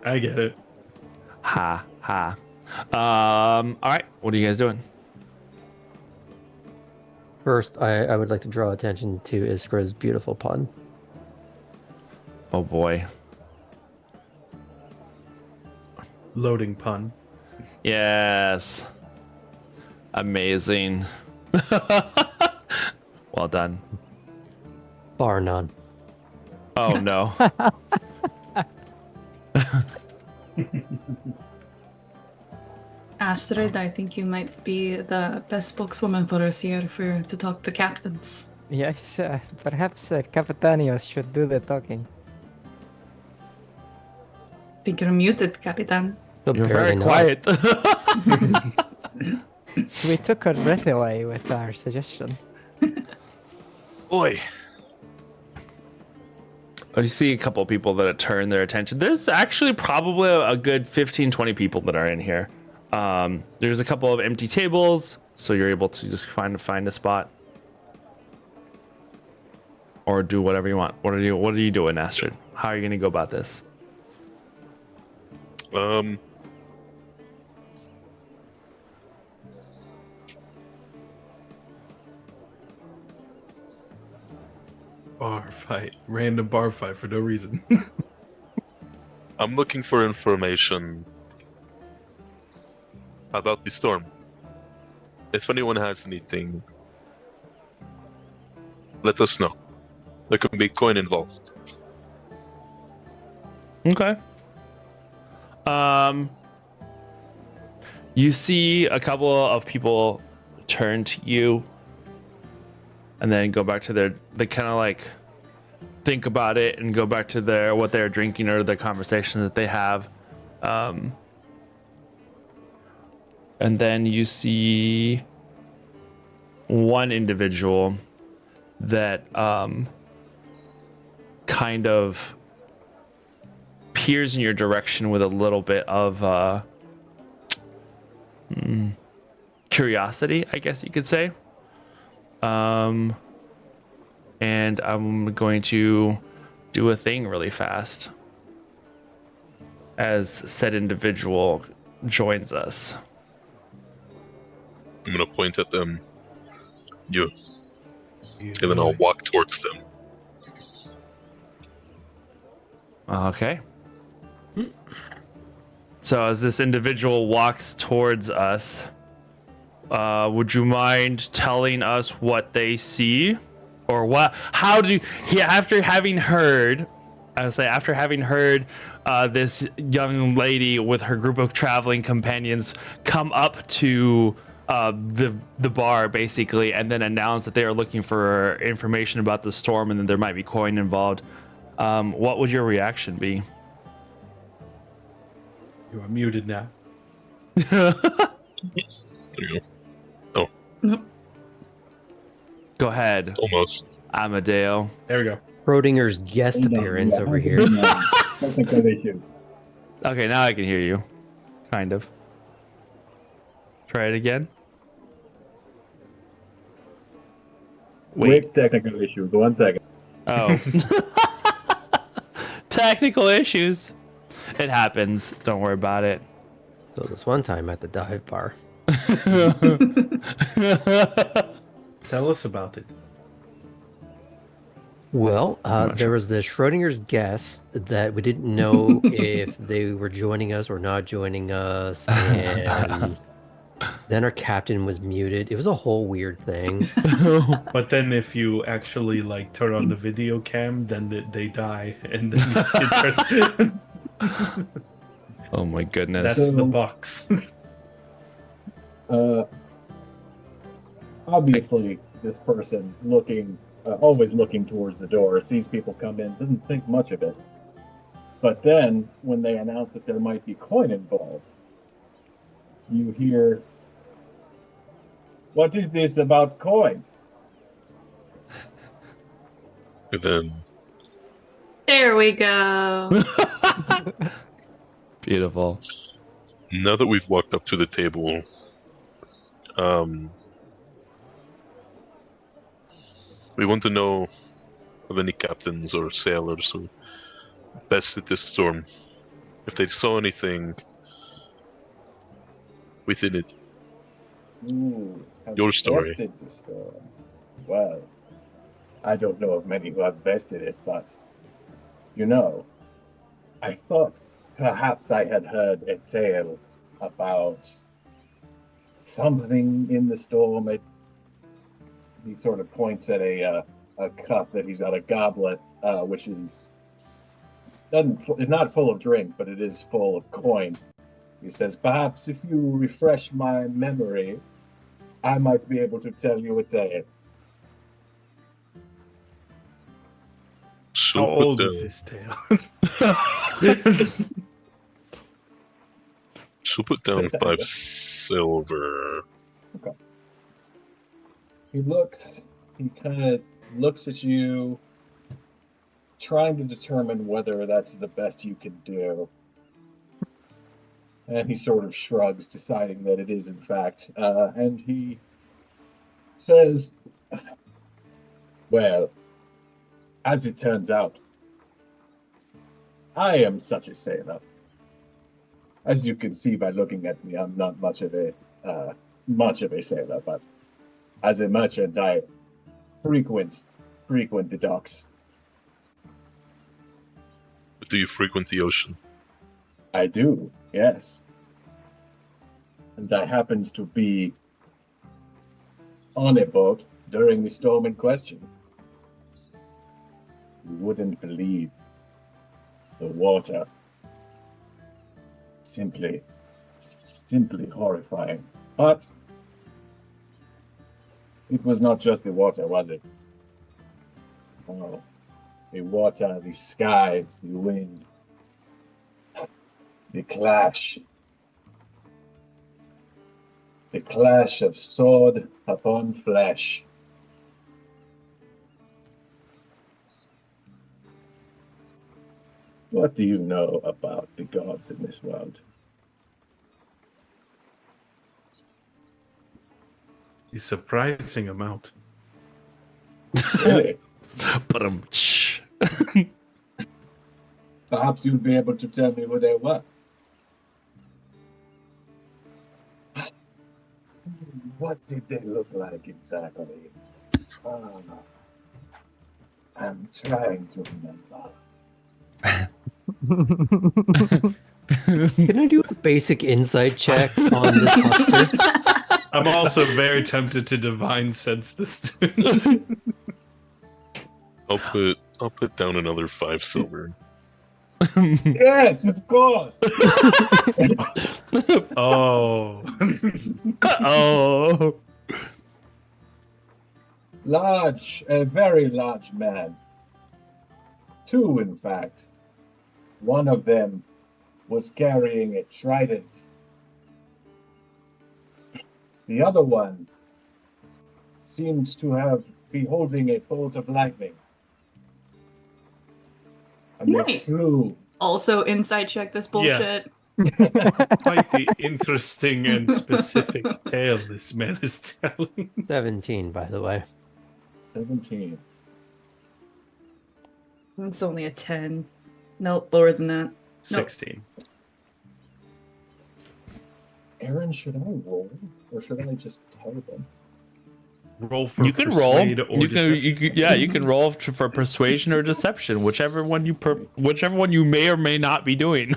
I get it. Ha ha. All right, what are you guys doing? First, I would like to draw attention to Iskra's beautiful pun. Oh boy. Loading pun. Yes. Amazing. Well done. Bar none. Oh no. Astrid, I think you might be the best spokeswoman for us here to talk to captains. Yes, perhaps Capitanios should do the talking. I think you're muted, Capitan. You're very Apparently not. quiet. We took a breath away with our suggestion. Oi! You see a couple of people that turn their attention. There's actually probably a good 15, 20 people that are in here. There's a couple of empty tables, so you're able to just find a spot. Or do whatever you want. What are you doing, Astrid? How are you gonna go about this? Bar fight. Random bar fight for no reason. I'm looking for information about the storm. If anyone has anything, let us know. There could be coin involved. Okay. You see a couple of people turn to you and then go back to they kind of like think about it and go back to what they're drinking or the conversation that they have. And then you see one individual that kind of peers in your direction with a little bit of curiosity, I guess you could say. And I'm going to do a thing really fast as said individual joins us. I'm gonna point at them. You. And then I'll walk towards them. Okay. So as this individual walks towards us, would you mind telling us what they see? Or what? How do you... after having heard this young lady with her group of traveling companions come up to the bar, basically, and then announce that they are looking for information about the storm and that there might be coin involved, what would your reaction be? You are muted now. There you go. Oh, Go ahead, almost. Amadeo. There we go. Schrodinger's guest appearance over here. Technical issue. Okay, now I can hear you. Kind of. Try it again. Wait. Quick technical issues. 1 second. Oh. Technical issues. It happens. Don't worry about it. So this one time at the dive bar. Tell us about it. Well, there was the Schrodinger's guest that we didn't know if they were joining us or not joining us, and then our captain was muted. It was a whole weird thing. But then if you actually like turn on the video cam, then they die, and then it turns. Oh my goodness. That's the box. Obviously, this person always looking towards the door, sees people come in, doesn't think much of it. But then, when they announce that there might be coin involved, you hear, "What is this about coin?" And then There we go. Beautiful. now that we've walked up to the table, we want to know of any captains or sailors who bested this storm. If they saw anything within it. Ooh, have Your story. bested the storm. Well, I don't know of many who have bested it, but I thought perhaps I had heard a tale about something in the storm. He sort of points at a cup that he's got, a goblet, which is not full of drink, but it is full of coin. He says, "Perhaps if you refresh my memory, I might be able to tell you a tale." She'll How put old down. is this tale? So put down 5 silver. He kind of looks at you, trying to determine whether that's the best you can do. And he sort of shrugs, deciding that it is, in fact. And he says, well, as it turns out, I am such a sailor. As you can see by looking at me, I'm not much of a sailor, but as a merchant, I frequent the docks. Do you frequent the ocean? I do, yes. And I happened to be on a boat during the storm in question. You wouldn't believe the water. Simply horrifying. But it was not just the water, was it? Oh, the water, the skies, the wind, the clash of sword upon flesh. What do you know about the gods in this world? A surprising amount. Really? Perhaps you'll be able to tell me who they were. What did they look like exactly? I'm trying to remember. Can I do a basic insight check on this monster? I'm also very tempted to divine sense this too. I'll put down another 5 silver. Yes, of course. Oh. Oh. A very large man. 2, in fact. One of them was carrying a trident. The other one seems to be holding a bolt of lightning. And they Nice. flew. Also, inside check this bullshit. Quite the interesting and specific tale this man is telling. 17, by the way. 17. It's only a 10. Nope, lower than that. 16. Aaron, should I roll? Or should I just tell them? Roll for You can roll. persuade or You deception. can, you can roll for persuasion or deception, whichever one you may or may not be doing.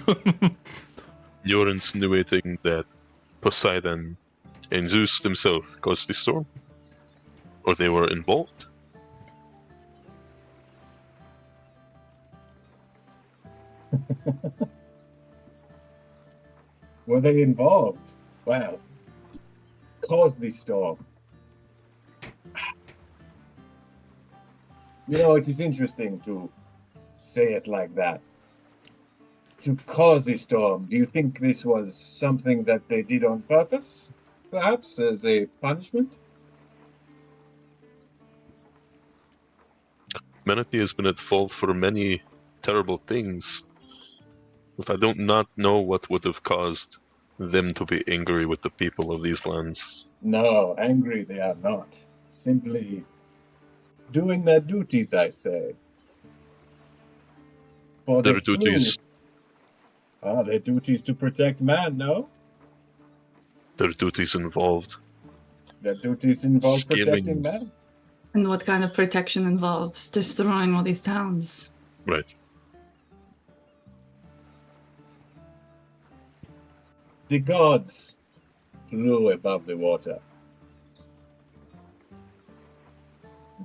You're insinuating that Poseidon and Zeus themselves caused the storm? Or they were involved? Were they involved? Well, caused the storm. You know, it is interesting to say it like that. To cause a storm, do you think this was something that they did on purpose? Perhaps as a punishment? Humanity has been at fault for many terrible things. If I don't not know what would have caused them to be angry with the people of these lands. No, angry they are not. Simply doing their duties, I say. For Their the crew. duties. Their duties to protect man, no? Their duties involved. Their duties involve Scheming. protecting man. And what kind of protection involves destroying all these towns? Right. The gods flew above the water.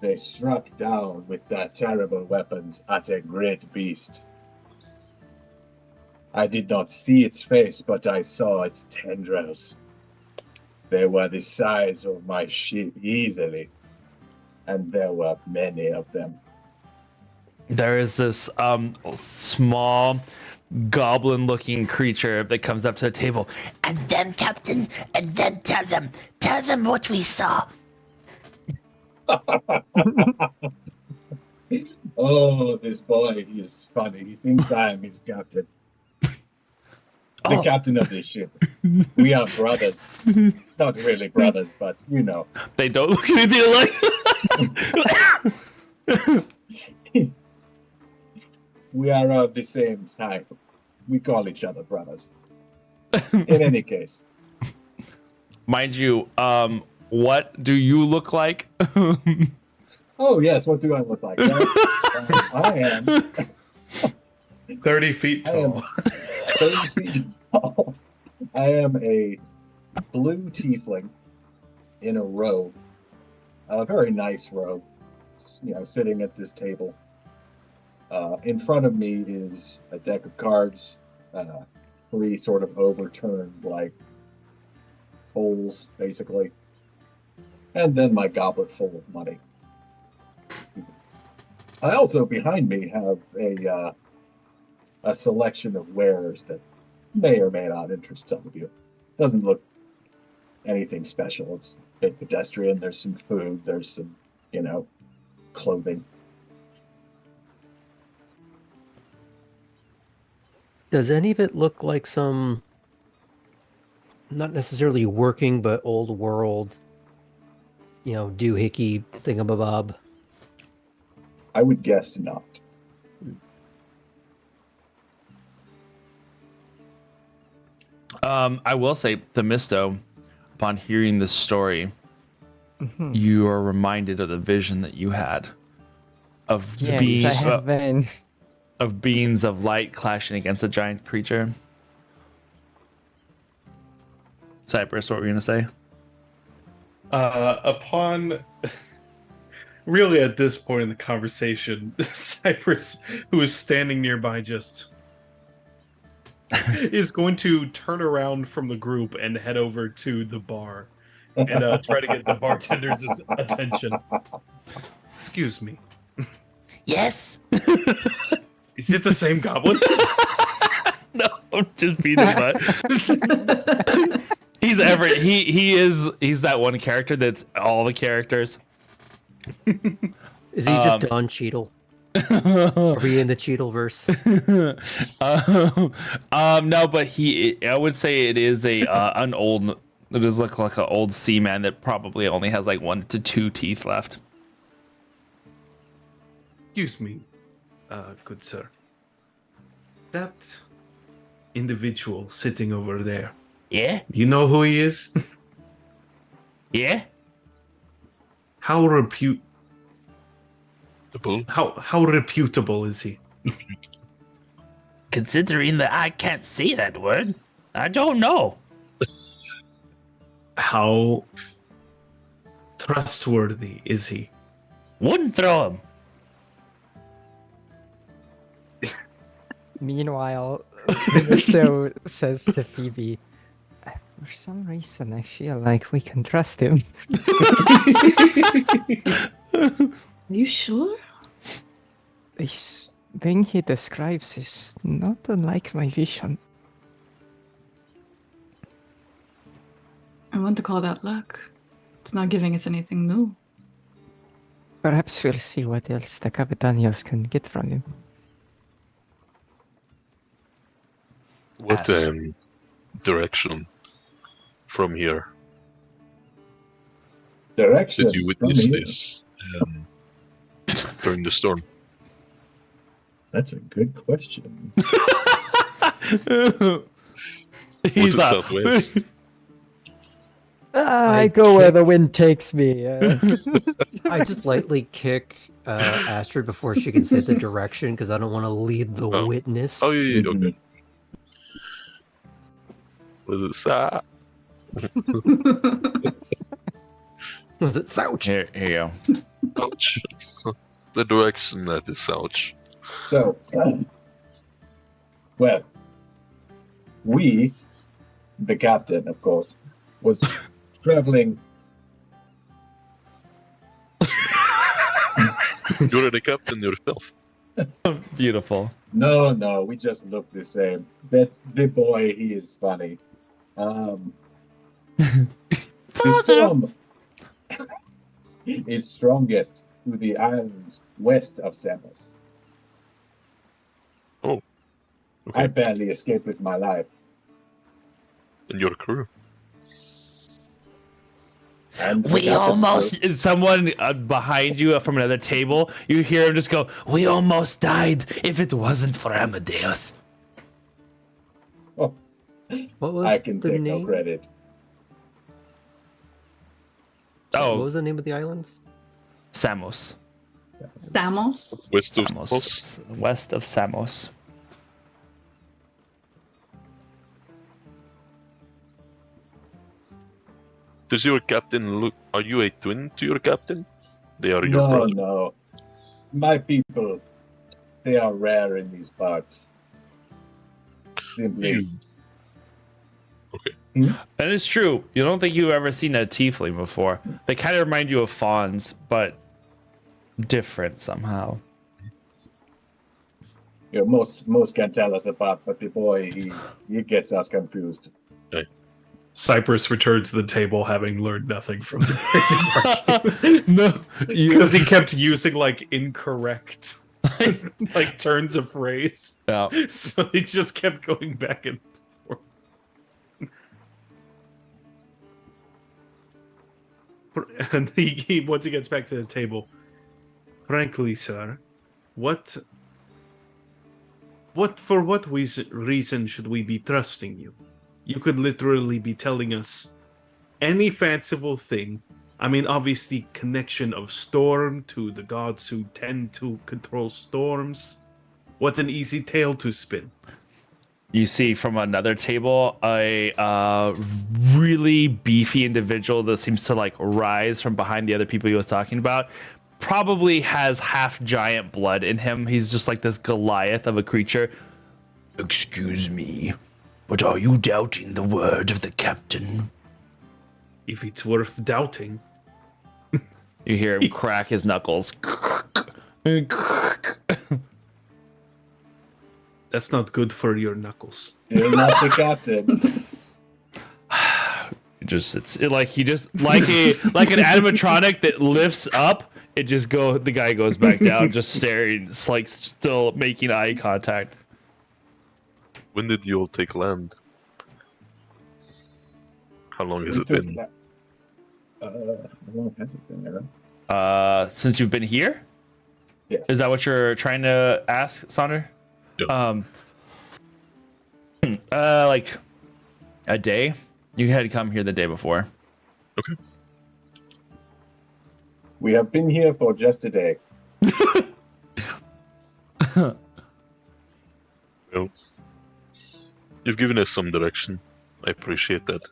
They struck down with their terrible weapons at a great beast. I did not see its face, but I saw its tendrils. They were the size of my ship easily, and there were many of them. There is this small goblin-looking creature that comes up to the table. And then, Captain, and then tell them what we saw. Oh, this boy, he is funny. He thinks I am his captain. The captain of this ship. We are brothers. Not really brothers, but you know. They don't look anything alike. We are of the same type. We call each other brothers. In any case. Mind you, what do you look like? Oh, yes, what do I look like? I am 30 feet I am tall. 30 feet tall. I am a blue tiefling in a robe. A very nice robe, sitting at this table. In front of me is a deck of cards, 3 sort of overturned, like, bowls, basically. And then my goblet full of money. I also, behind me, have a selection of wares that may or may not interest some of you. Doesn't look anything special. It's a bit pedestrian. There's some food. There's some, clothing. Does any of it look like some, not necessarily working, but old world, doohickey thingamabob? I would guess not. I will say, Themisto, upon hearing this story, you are reminded of the vision that you had of Yes, beings, I have been. of beings of light clashing against a giant creature. Cypress, what were you gonna say? Upon really at this point in the conversation, Cypress, who is standing nearby, just is going to turn around from the group and head over to the bar and try to get the bartender's attention. Excuse me. Yes? Is it the same goblin? No, I'm just being his butt. He's he's that one character that's all the characters. Is he just Don Cheadle? Are we in the Cheadleverse? No, but I would say it is it does look like an old seaman that probably only has like 1 to 2 teeth left. Excuse me, good sir. That individual sitting over there, Yeah? do you know who he is? Yeah? How reputable The bull. how reputable is he? Considering that I can't say that word, I don't know. How trustworthy is he? Wouldn't throw him. Meanwhile, Mr. says to Phoebe, for some reason, I feel like we can trust him. Are you sure? This thing he describes is not unlike my vision. I want to call that luck. It's not giving us anything new. Perhaps we'll see what else the Capitanios can get from him. What direction from here Direction. did you from witness here. this during the storm? That's a good question. Was it southwest? I go where the wind takes me. I just lightly kick Astrid before she can say the direction because I don't want to lead the Oh. witness. Oh, yeah, Mhm. okay. Was it south? Was it Souch? Here you go. Ouch. The direction that is ouch. So, well, we, the captain, of course, was traveling. You're the captain yourself. Beautiful. No, we just look the same. But the boy, he is funny. The storm is strongest to the islands west of Samos. Oh, I okay. barely escaped with my life. And your crew. And the We captain's almost- crew. Someone behind you from another table, you hear him just go, We almost died if it wasn't for Amadeus. Oh, What was I can the take no name? credit. oh, What was the name of the islands? Samos. Samos. West of Samos. Samos. West of Samos. Does your captain look? Are you a twin to your captain? They are your No, brother. no. My people, they are rare in these parts. Simply. You- That is true. You don't think you've ever seen a tiefling before. They kind of remind you of fawns, but different somehow. You know, most can tell us apart, but the boy, he gets us confused. Cypress returns to the table having learned nothing from the crazy No, because he kept using like incorrect like turns of phrase. Yeah. So he just kept going back and forth. And he once he gets back to the table, frankly, sir, what for what reason should we be trusting you? You could literally be telling us any fanciful thing. I mean, obviously, connection of storm to the gods who tend to control storms. What an easy tale to spin. You see from another table a really beefy individual that seems to like rise from behind the other people he was talking about. Probably has half giant blood in him. He's just like this Goliath of a creature. Excuse me, but are you doubting the word of the captain? If it's worth doubting. You hear him crack his knuckles. That's not good for your knuckles. Still not the captain. Like he just like an animatronic that lifts up. It just the guy goes back down, just staring. It's like still making eye contact. When did you all take land? How long has We it took been? that- how long has it been, Aaron? Since you've been here, Yes. is that what you're trying to ask, Sonder? Yeah. Like a day. You had come here the day before. Okay. We have been here for just a day. Well, you've given us some direction. I appreciate that.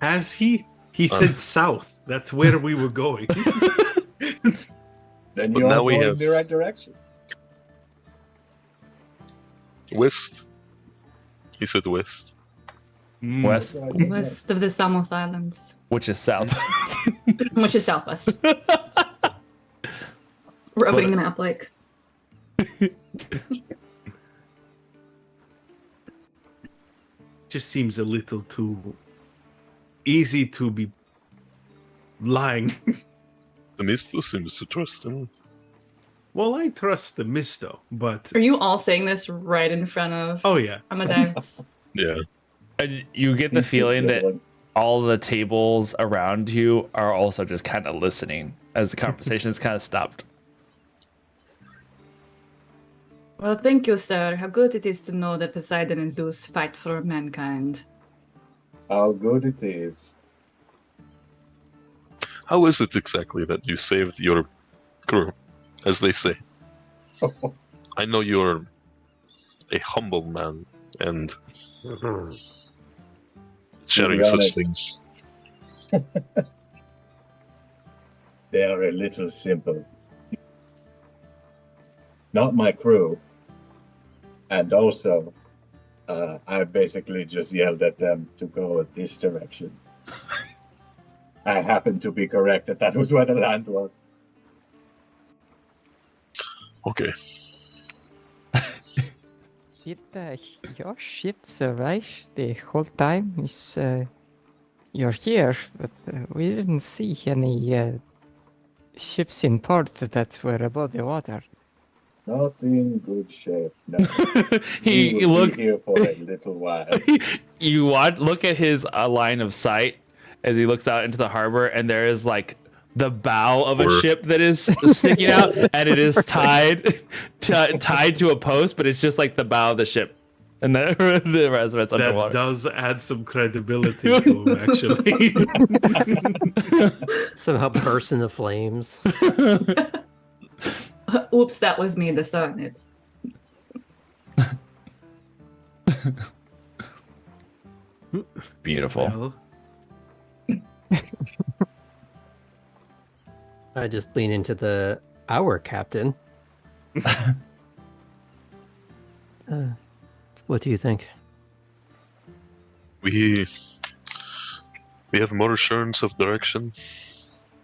Has he? He said south. That's where we were going. Then But you are now we going have- in the right direction. West. He said west. West, West of the Samos Islands, which is south. which is southwest. We're opening the map like. Just seems a little too easy to be lying. The Misto seems to trust him. Well, I trust the Misto, but Are you all saying this right in front of oh yeah, Amadeus? Yeah. And you get the He's just feeling that giggling. all the tables around you are also just kind of listening as the conversation is kind of stopped. Well, thank you, sir. How good it is to know that Poseidon and Zeus fight for mankind. How good it is. How is it exactly that you saved your crew, as they say? I know you're a humble man and sharing be such honest. things. They are a little simple. Not my crew. And also, I basically just yelled at them to go this direction. I happened to be correct that that was where the land was. Okay. Did your ship survive the whole time? You're here, but we didn't see any ships in port that were above the water. Not in good shape, no. He We will look. be here for a little while. You look at his line of sight as he looks out into the harbor, and there is like the bow of a Or- ship that is sticking out, and it is tied to a post, but it's just like the bow of the ship, and the rest of it's That underwater. does add some credibility to him, actually. Somehow burst into flames. Oops, that was me this starting it. Beautiful. Well, I just lean into our captain. What do you think? We have more assurance of direction.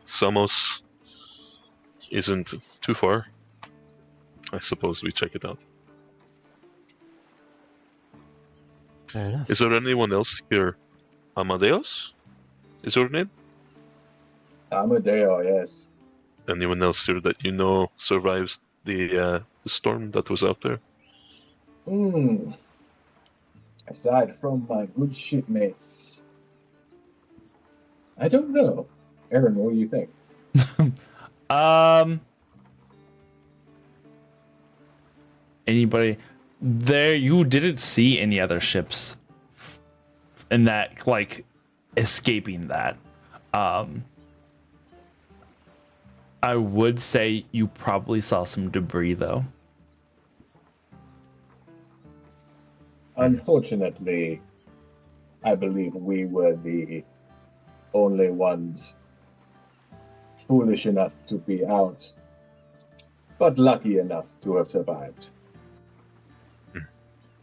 Samos isn't too far. I suppose we check it out. Fair enough. Is there anyone else here? Amadeus? Is your name? Amadeo, yes. Anyone else here that you know survives the storm that was out there? Aside from my good shipmates, I don't know. Aaron, what do you think? Anybody there? You didn't see any other ships in that, like, escaping that. I would say you probably saw some debris, though. Unfortunately, I believe we were the only ones foolish enough to be out, but lucky enough to have survived.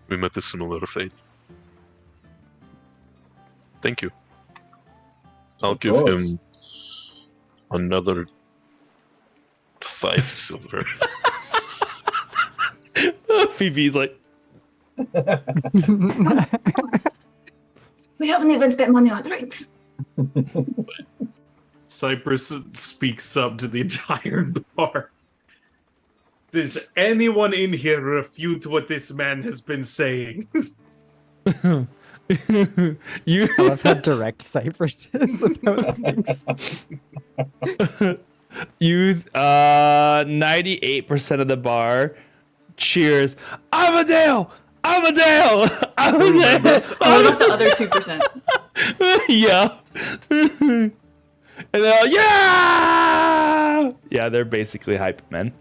We met a similar fate. Thank you. I'll Of give course. him another 5 silver. Phoebe's like, We haven't even spent money on drinks. Cypress speaks up to the entire bar. Does anyone in here refute what this man has been saying? you I love how direct Cypress is about things. you 98% of the bar cheers Amadeo, Amadeo, Amadeo. That's- What about the other 2%? Yeah. And they're all, yeah! Yeah, they're basically hype men.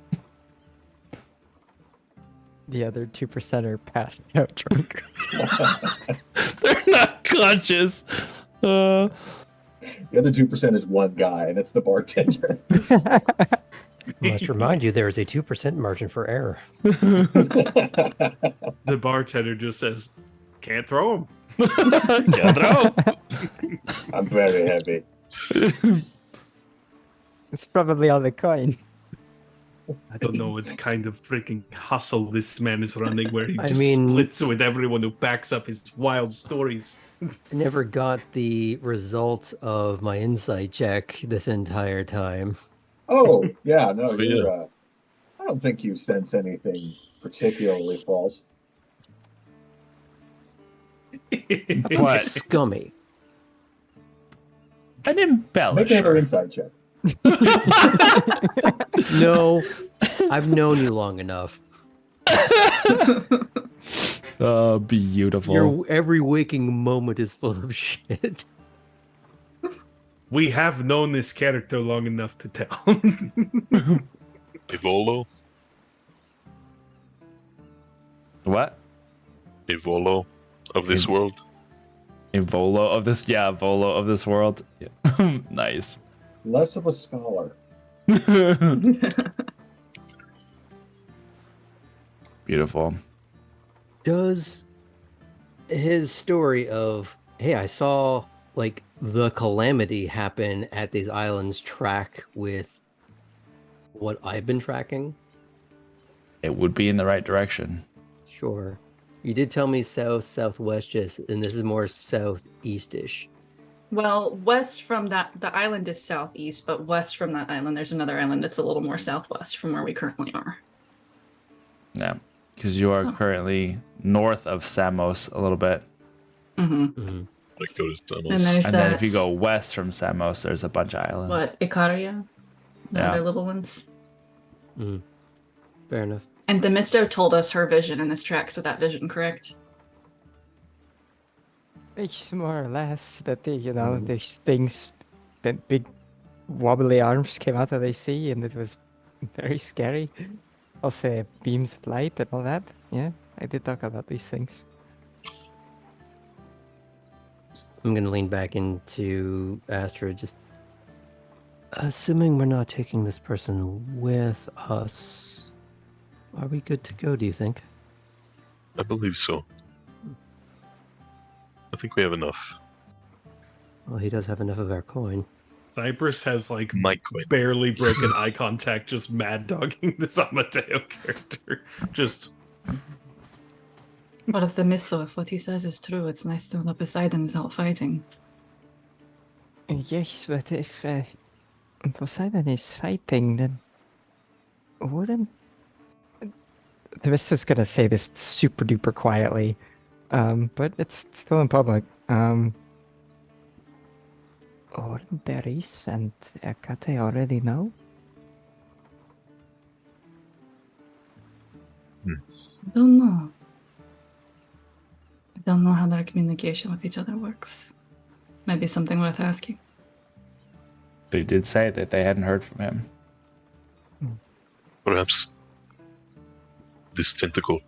The other 2% are passed out drunk. They're not conscious. The other 2% is one guy, and it's the bartender. Must remind you there is a 2% margin for error. The bartender just says, "Can't throw him." Yeah, bro. I'm very heavy. It's probably on the coin. I don't know what kind of freaking hustle this man is running where he I just mean- splits with everyone who backs up his wild stories. I never got the result of my insight check this entire time. Oh, yeah, no, Oh, you're, yeah. I don't think you sense anything particularly false. What? Scummy. An Make another embellisher. inside check. No, I've known you long enough. Oh, beautiful. Your every waking moment is full of shit. We have known this character long enough to tell. Evolo? What? Evolo of this world? A Volo of this? Yeah, Volo of this world. Yeah. Nice. Less of a scholar. Beautiful. Does his story of, hey, I saw like the calamity happen at these islands track with what I've been tracking? It would be in the right direction. Sure. You did tell me south-southwest, and this is more southeast-ish. Well, west from the island is southeast, but west from that island, there's another island that's a little more southwest from where we currently are. Yeah, because you are So- currently north of Samos a little bit. Mm-hmm. Like those And tunnels. there's And that. then if you go west from Samos, there's a bunch of islands. What, Ikaria? The Yeah. other little ones. Fair enough. And Themisto told us her vision, and this tracks with that vision, correct? It's more or less that there's things that big wobbly arms came out of the sea, and it was very scary. Also, beams of light and all that. Yeah, I did talk about these things. I'm gonna lean back into Astra. Just assuming we're not taking this person with us, are we good to go? Do you think? I believe so. I think we have enough. Well, he does have enough of our coin. Cypress has like My coin. barely broken eye contact, just mad dogging this Amadeo character. Just But if Themisto, if what he says is true, it's nice to know Poseidon is out fighting. Yes, but if Poseidon is fighting, then wouldn't... The rest is gonna say this super duper quietly, but it's still in public. Wouldn't Beris and Akate already know? I don't know. I don't know how their communication with each other works. Maybe something worth asking. They did say that they hadn't heard from him. Perhaps this tentacle.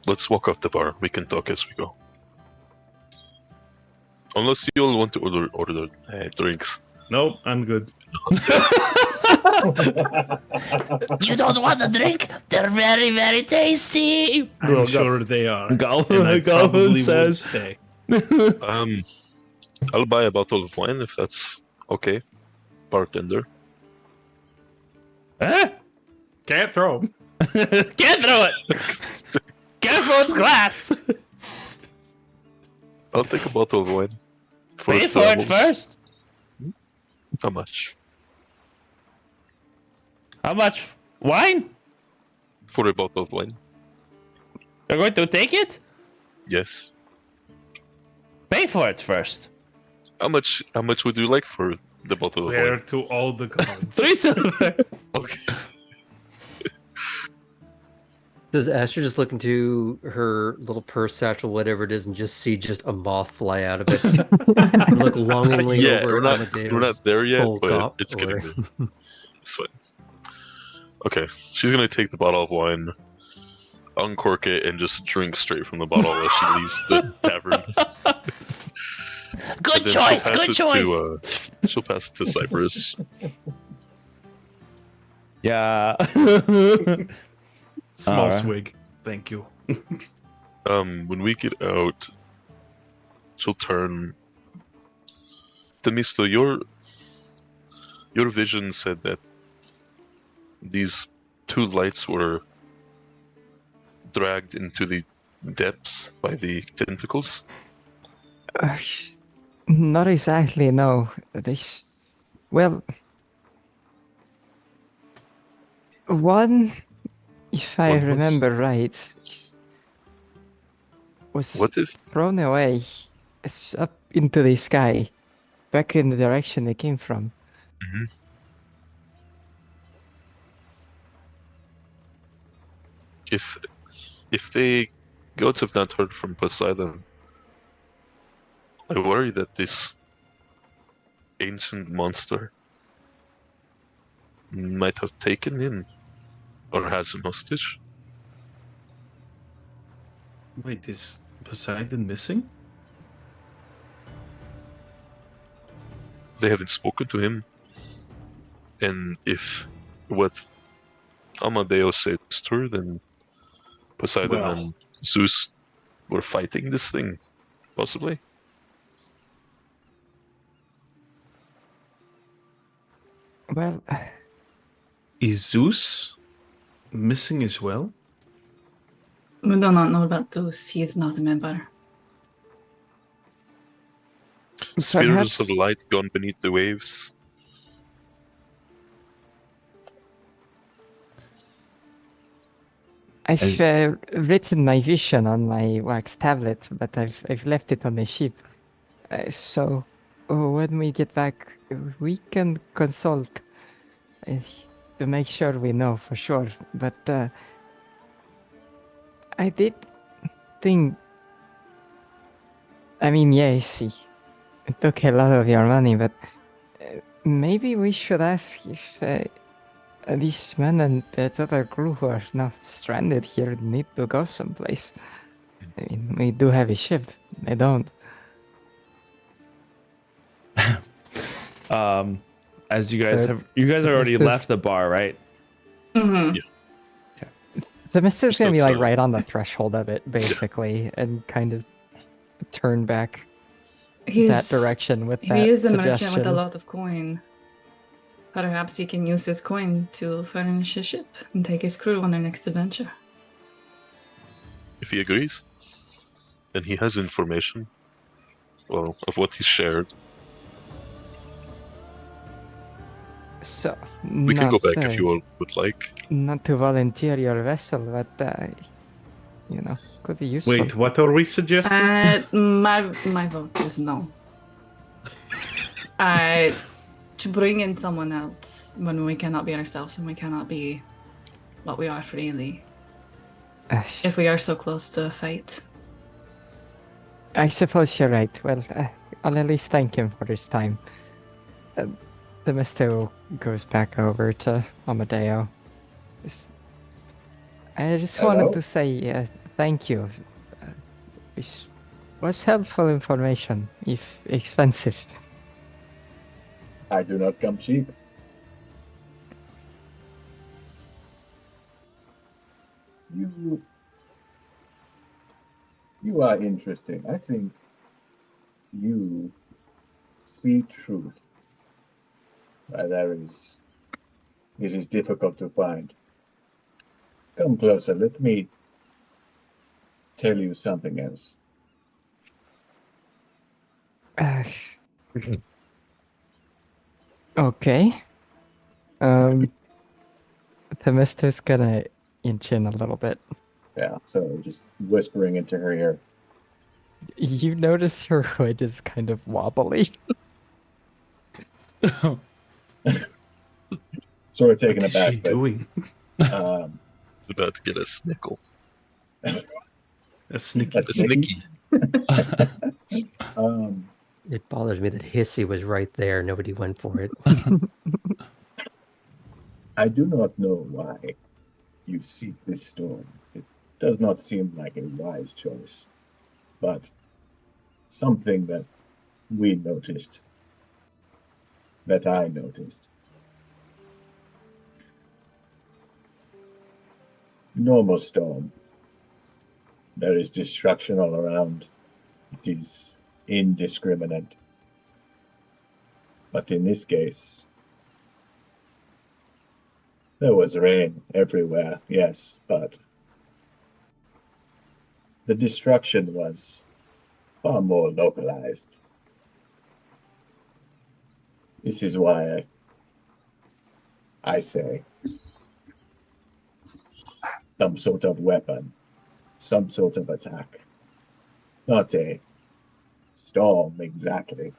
Let's walk up the bar. We can talk as we go. Unless you all want to order drinks. nope, I'm good. You don't want a drink? They're very, very tasty. I'm sure they are. Gollum- and I Gollum probably would says- stay. I'll buy a bottle of wine if that's okay. Bartender. Huh? Can't throw 'em. Can't throw it! Careful, it's glass! I'll take a bottle of wine. Pay the for it travels. first. How much? How much wine? For a bottle of wine? You're going to take it? Yes. Pay for it first. How much would you like for the bottle of There wine? to all the gods. 3 silver. Okay. Does Astra just look into her little purse satchel, whatever it is, and just see just a moth fly out of it? And look longingly Yeah, over we're not Amadeo's there yet, full but cup, it's or- getting there. It's fine. Okay, she's gonna take the bottle of wine, uncork it, and just drink straight from the bottle as she leaves the tavern. Good And then choice, she'll pass good it choice. She'll pass it to Cypress. Yeah. Small Alright. swig. Thank you. When we get out, she'll turn. Themisto, your vision said that these two lights were dragged into the depths by the tentacles. Not exactly, no. This... Well... One, if I What was- remember right, was What if thrown away up into the sky, back in the direction they came from. if the gods have not heard from Poseidon, I worry that this ancient monster might have taken him or has him hostage. Wait, is Poseidon missing? They haven't spoken to him, and if what Amadeo said is true, then Poseidon Well. and Zeus were fighting this thing, possibly. Well, Is Zeus missing as well? We do not know about Zeus. He is not a member. Spheres Perhaps of light gone beneath the waves. I've written my vision on my wax tablet, but I've left it on the ship. So when we get back, we can consult uh, to make sure we know for sure. But I did think. I mean, yes, it took a lot of your money, but maybe we should ask if these men and that other crew who are now stranded here need to go someplace. I mean, we do have a ship. They don't. As you guys So have, you guys the already Mister's- left the bar, right? Mm-hmm. The Mister's Just gonna be like outside. right on the threshold of it, basically, and kind of turn back that direction with that He is a suggestion. merchant with a lot of coin. Perhaps he can use his coin to furnish a ship and take his crew on their next adventure. If he agrees, and he has information, well, of what he shared, So we can go back if you all would like. Not to volunteer your vessel, but could be useful. Wait, what are we suggesting? My vote is no. To bring in someone else when we cannot be ourselves and we cannot be what we are freely. If we are so close to a fight. I suppose you're right. Well, I'll at least thank him for his time. The Mister goes back over to Amadeo. I just wanted Hello? to say thank you. It was helpful information, if expensive. I do not come cheap. You are interesting. I think you see truth. It is difficult to find. Come closer. Let me tell you something else. Okay. The Mister's gonna inch in a little bit. Yeah, so just whispering into her ear. You notice her hood is kind of wobbly. Sort of taken What is aback, she but doing? He's about to get a snickle. A sneaky. A snicky. It bothers me that Hissy was right there. Nobody went for it. I do not know why you seek this storm. It does not seem like a wise choice, but something that we noticed, that I noticed. Normal storm. There is destruction all around. It is indiscriminate. But in this case, there was rain everywhere, yes, but the destruction was far more localized. This is why I say some sort of weapon, some sort of attack. Not a storm exactly.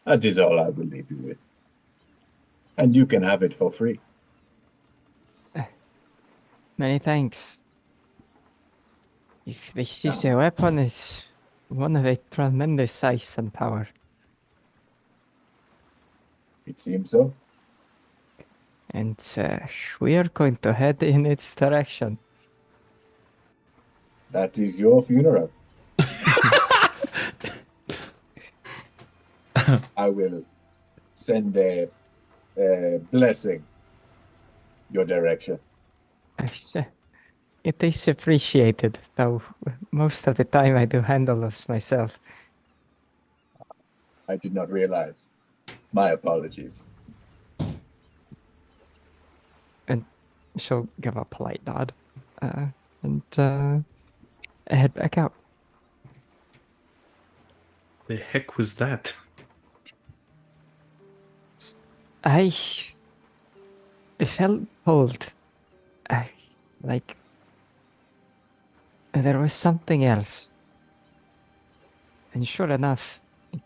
That is all I will leave you with. And you can have it for free. Many thanks. If this is a weapon, it's one of a tremendous size and power. It seems so. And we are going to head in its direction. That is your funeral. I will send a blessing your direction. It is appreciated, though most of the time I do handle this myself. I did not realize. My apologies. And she'll give a polite nod. and head back out. The heck was that? I felt cold. I like there was something else. And sure enough, the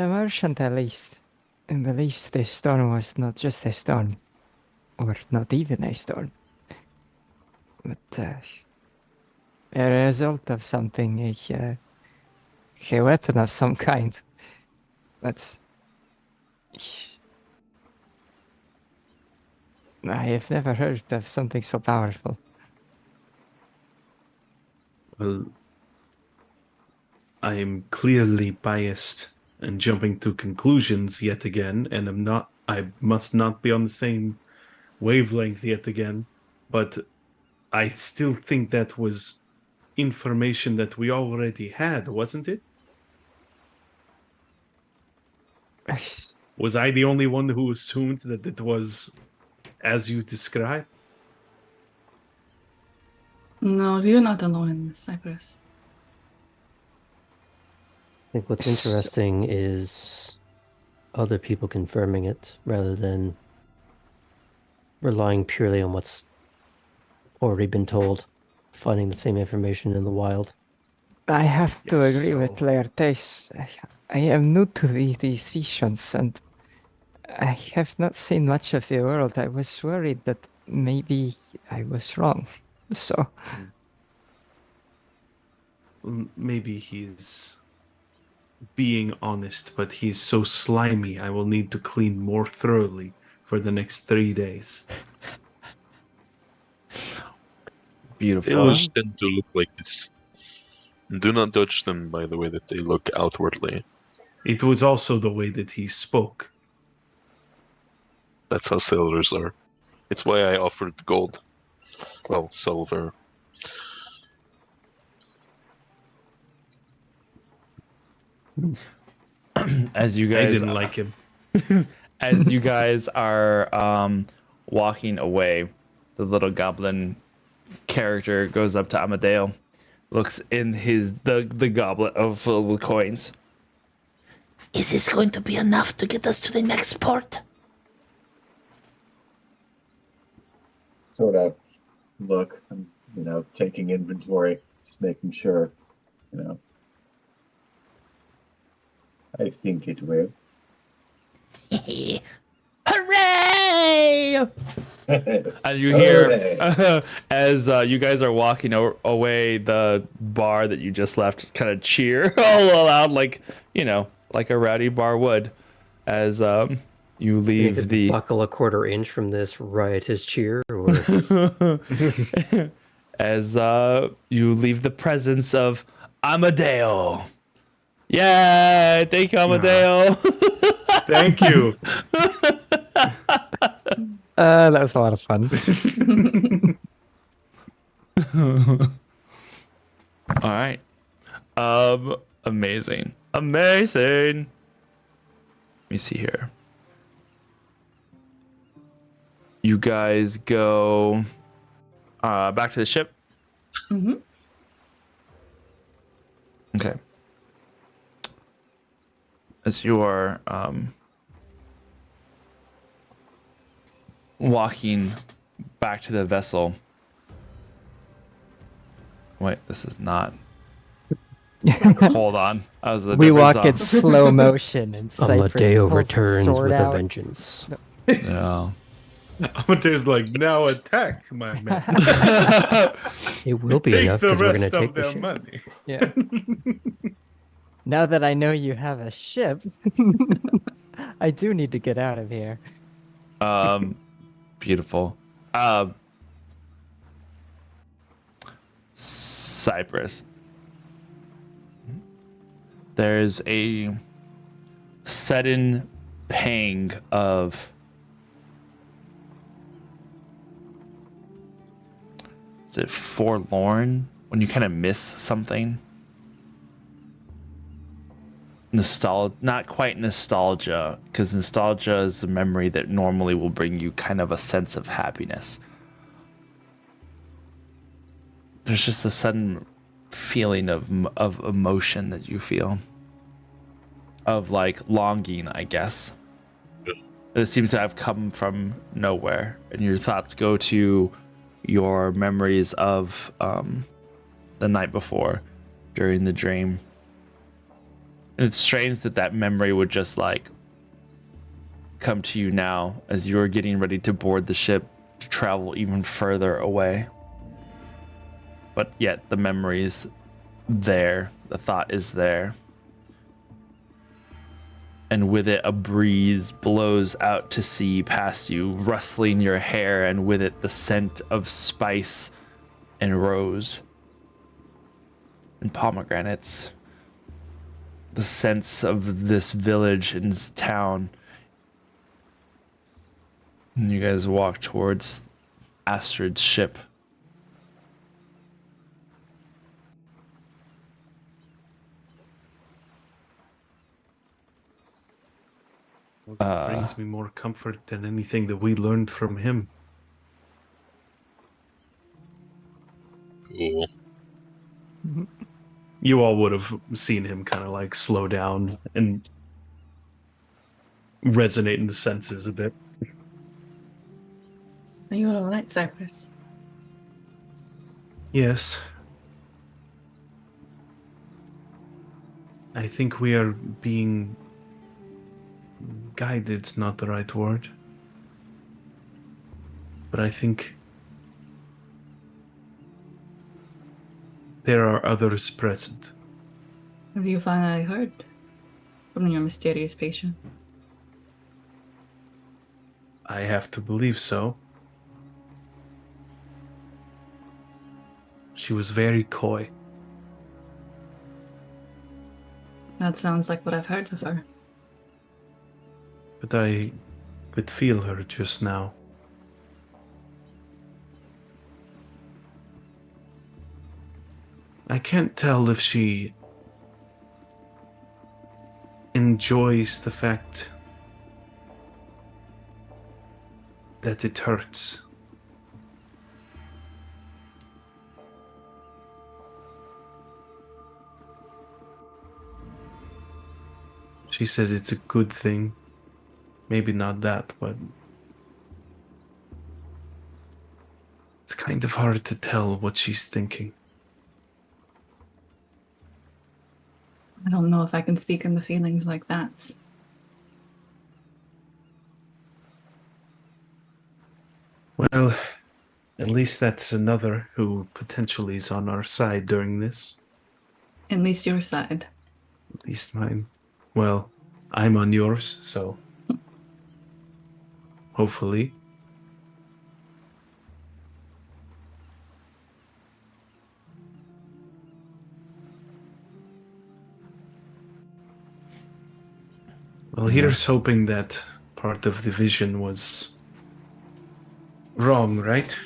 merchant at least believes the stone was not just a stone, or not even a stone, but a result of something, a weapon of some kind. But I have never heard of something so powerful. Well, I am clearly biased and jumping to conclusions yet again, and I must not be on the same wavelength yet again, but I still think that was information that we already had, wasn't it? Was I the only one who assumed that it was as you described? No, you're not alone in this, Cypress. I think what's interesting is other people confirming it rather than relying purely on what's already been told, finding the same information in the wild. I have to Yes, agree with so- Laertes. I am new to these visions, and I have not seen much of the world. I was worried that maybe I was wrong. So, Maybe he's being honest, but he's so slimy. I will need to clean more thoroughly for the next 3 days. Beautiful. Sailors tend to look like this. Do not judge them by the way that they look outwardly. It was also the way that he spoke. That's how sailors are. It's why I offered gold. Well, silver. As you I guys didn't like him. as you guys are walking away, the little goblin character goes up to Amadeo, looks in the goblet of filled with coins. Is this going to be enough to get us to the next port? Sort of look, and taking inventory, just making sure, I think it will. Hooray! And you hear, as you guys are walking away, the bar that you just left kind of cheer all loud, like a rowdy bar would, as you You leave could the. buckle a quarter inch from this riotous cheer, or As you leave the presence of Amadeo. Yeah, thank you, Amadeo. Thank you. that was a lot of fun. All right. Amazing. Let me see here. You guys go back to the ship. Mm-hmm. Okay. As you are walking back to the vessel. Wait, this is not. Hold on. I was We walk in zone. slow motion, and Cypress Amadeo pulls his returns sword with a out. vengeance. Yeah. Amadeus like, now attack, my man. It will be Take enough the because we're going rest to of take the their ship. money. Yeah. Now that I know you have a ship, I do need to get out of here. Beautiful. Cypress. There's a sudden pang of. Is it forlorn when you kind of miss something? Not quite nostalgia, because nostalgia is a memory that normally will bring you kind of a sense of happiness. there's just a sudden feeling of emotion that you feel, of like longing, I guess. It seems to have come from nowhere, and your thoughts go to your memories of the night before during the dream. And it's strange that that memory would just like come to you now as you're getting ready to board the ship to travel even further away. But yet the memory is there, the thought is there. And with it, a breeze blows out to sea past you, rustling your hair, and with it, the scent of spice and rose and pomegranates. The sense of this village and this town. And you guys walk towards Astrid's ship. That brings me more comfort than anything that we learned from him. Cool. You all would have seen him kind of like slow down and resonate in the senses a bit. Are you all right, Cypress? Yes. I think we are being guided's not the right word. But I think there are others present. Have you finally heard from your mysterious patient? I have to believe so. She was very coy. That sounds like what I've heard of her. But I could feel her just now. I can't tell if she enjoys the fact that it hurts. She says it's a good thing. Maybe not that, but it's kind of hard to tell what she's thinking. I don't know if I can speak in the feelings like that. Well, at least that's another who potentially is on our side during this. At least your side. At least mine. Well, I'm on yours, so hopefully. Well, here's hoping that part of the vision was wrong, right?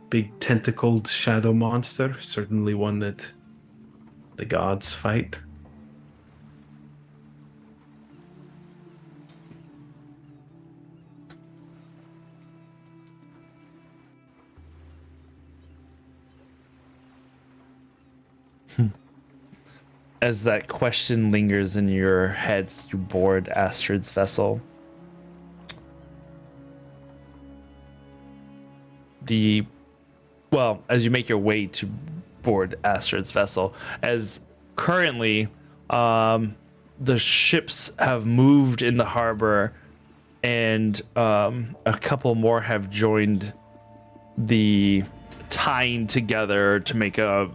Big tentacled shadow monster, certainly one that the gods fight. As that question lingers in your head, you board Astrid's vessel. As you make your way to board Astrid's vessel, as currently the ships have moved in the harbor and a couple more have joined the tying together to make a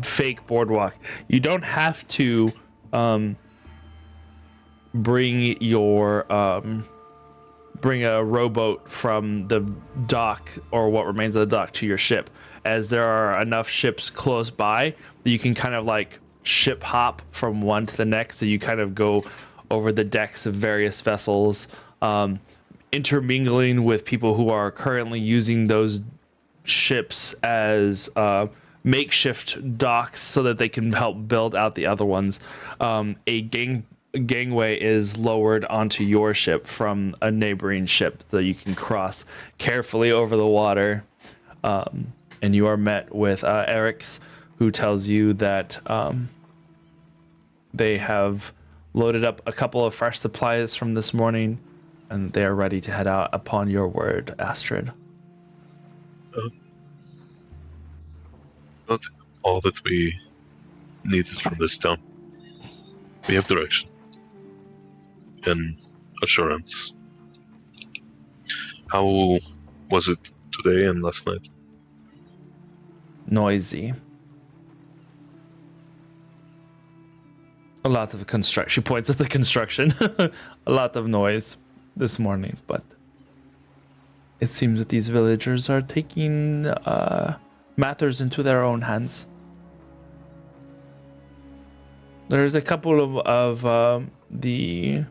fake boardwalk. You don't have to bring a rowboat from the dock or what remains of the dock to your ship, as there are enough ships close by that you can kind of like ship hop from one to the next. So you kind of go over the decks of various vessels, intermingling with people who are currently using those ships as makeshift docks so that they can help build out the other ones. A gangway is lowered onto your ship from a neighboring ship so you can cross carefully over the water. and you are met with Eric's, who tells you that they have loaded up a couple of fresh supplies from this morning, and they are ready to head out upon your word, Astrid. Not all that we needed from this town. We have direction and assurance. How was it today and last night? Noisy. A lot of construction. She points at the construction. A lot of noise this morning, but it seems that these villagers are taking matters into their own hands. There's a couple of the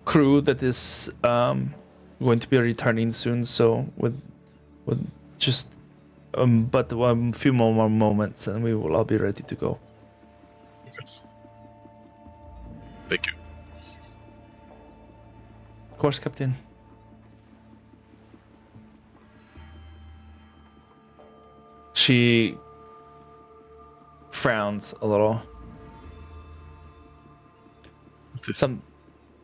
crew that is going to be returning soon, so with just but a few more moments and we will all be ready to go. Okay. Thank you. Of course, Captain. She frowns a little.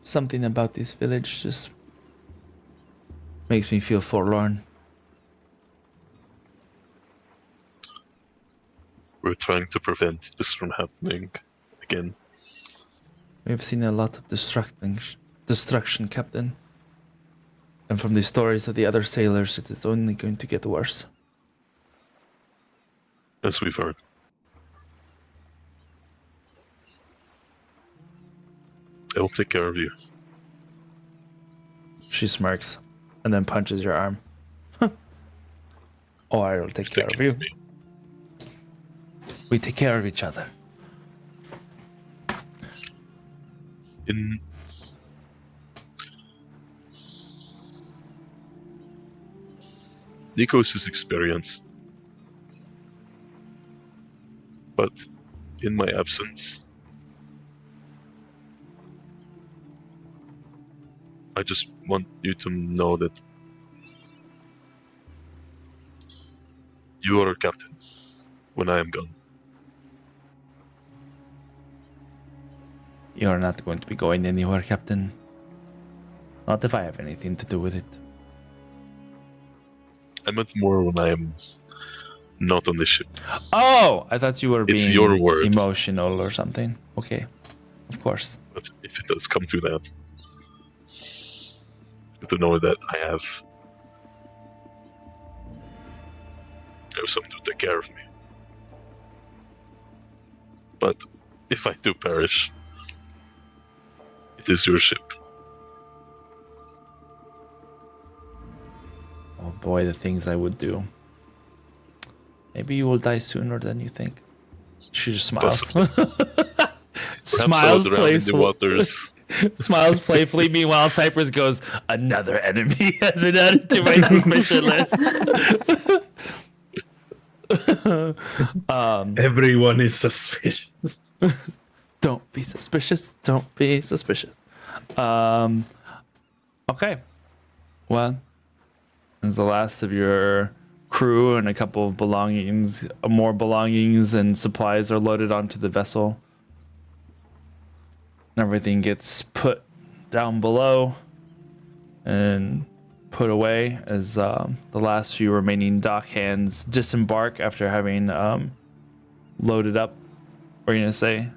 Something about this village just makes me feel forlorn. We're trying to prevent this from happening again. We've seen a lot of destruction, Captain. And from the stories of the other sailors, it is only going to get worse. As we've heard. I will take care of you. She smirks and then punches your arm. Oh, I will take care of you. We take care of each other. In Nikos is experienced, but in my absence, I just want you to know that you are our captain when I am gone. You are not going to be going anywhere, Captain. Not if I have anything to do with it. I meant more when I am not on the ship. Oh, I thought you were It's being your word. emotional or something. Okay, of course. But if it does come to that, to know that I have someone to take care of me. But if I do perish, it is your ship. Oh boy, the things I would do. Maybe you will die sooner than you think. She just smiles. Smiles playfully. Smiles playfully. Meanwhile, Cypress goes, "Another enemy has been added to my suspicion list." Everyone is suspicious. Don't be suspicious. Don't be suspicious. Okay. Well, as the last of your crew and a couple of more belongings and supplies are loaded onto the vessel, everything gets put down below and put away as the last few remaining dock hands disembark after having loaded up. What are you going to say,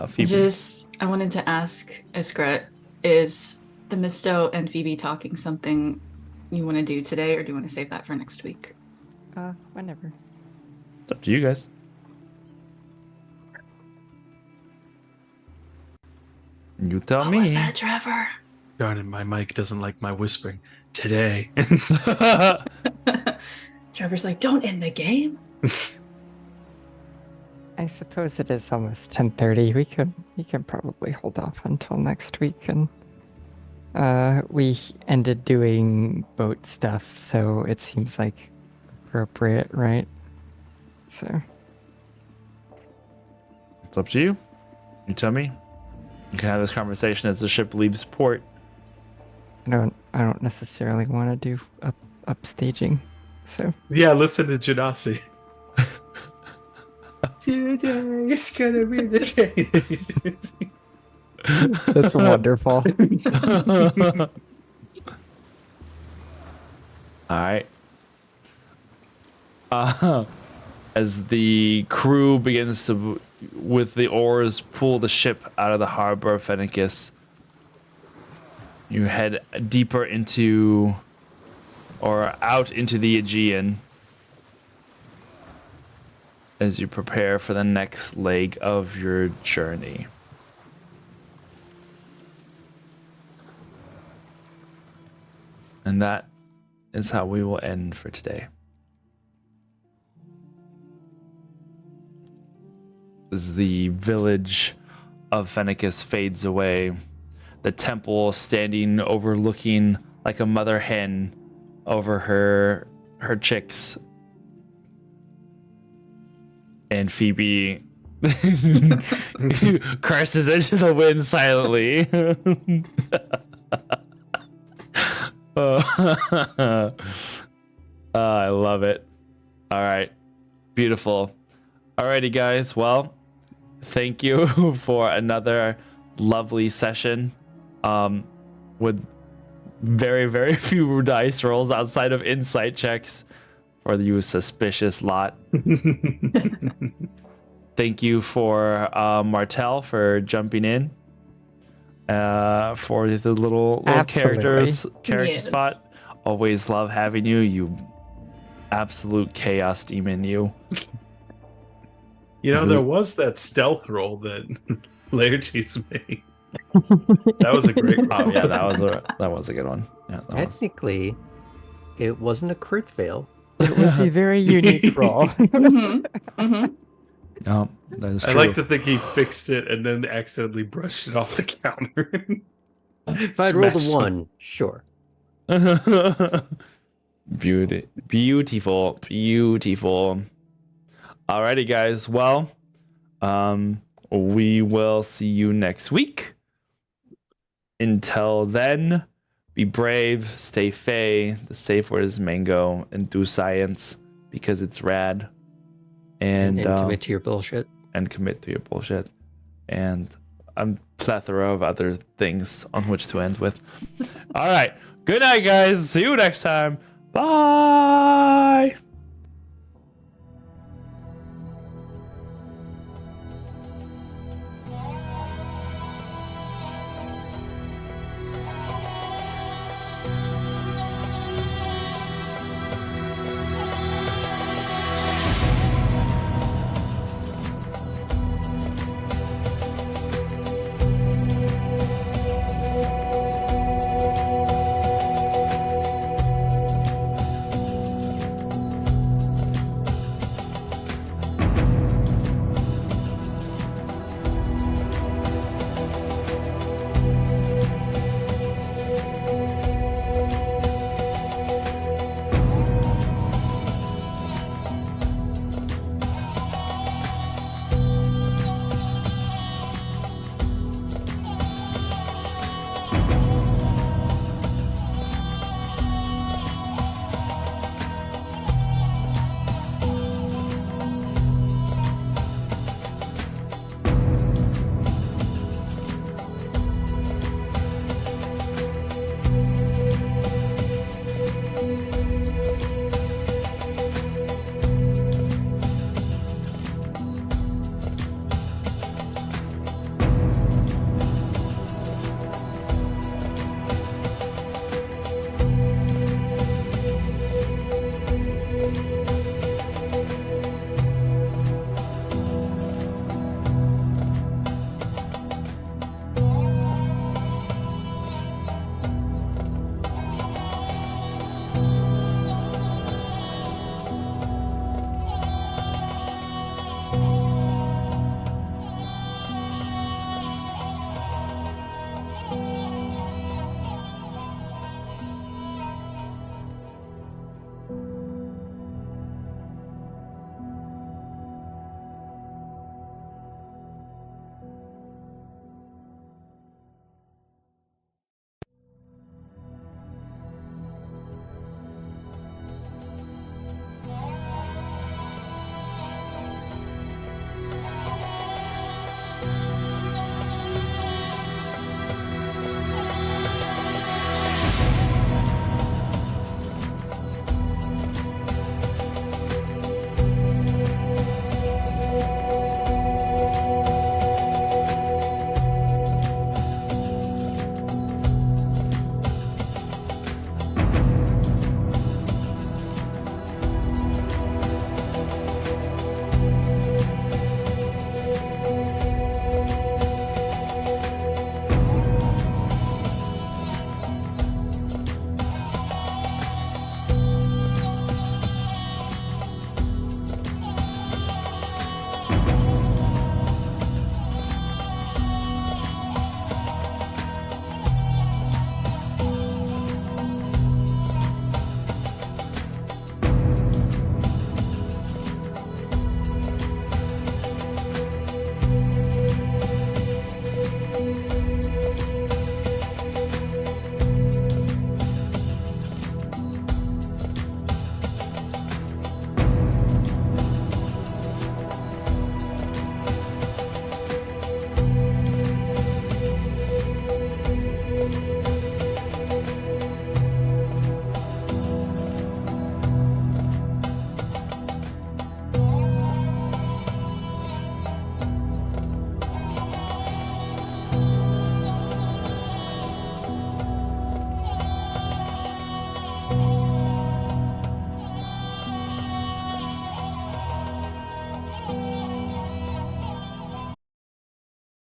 Phoebe? I wanted to ask Iskra, is Themisto and Phoebe talking something you want to do today, or do you want to save that for next week? Whenever. It's up to you guys. You tell me. What was that, Trevor? Darn it, my mic doesn't like my whispering. Today. Trevor's like, don't end the game. I suppose it is almost 10:30. We can probably hold off until next week, and we ended doing boat stuff, so it seems like appropriate, right? So it's up to you. You tell me. You can have this conversation as the ship leaves port. I don't necessarily want to do upstaging. So Yeah, listen to Janasi. Today is gonna be the day. that's wonderful. All right. As the crew begins to, with the oars, pull the ship out of the harbor of Phenicus, you head deeper into, or out into the Aegean, as you prepare for the next leg of your journey. And that is how we will end for today. As the village of Phenicus fades away, the temple standing overlooking like a mother hen over her chicks, and Phoebe curses into the wind silently. I love it. All right. Beautiful. Alrighty, guys. Well, thank you for another lovely session. With very, very few dice rolls outside of insight checks for you suspicious lot. Thank you for Martel for jumping in. For the little Absolutely. character Yes. spot. Always love having you. You absolute chaos demon, you. You know, there was that stealth roll that Laertes made. That was a great roll. Oh yeah, that was a good one. Yeah, that was. Technically, it wasn't a crit fail. It was a very unique role. Oh, that is true. I like to think he fixed it and then accidentally brushed it off the counter. If I'd rolled a 1, sure. Beautiful. Alrighty, guys. Well, we will see you next week. Until then, be brave, stay fey. The safe word is mango, and do science because it's rad. And commit to your bullshit. And commit to your bullshit. And a plethora of other things on which to end with. All right. Good night, guys. See you next time. Bye.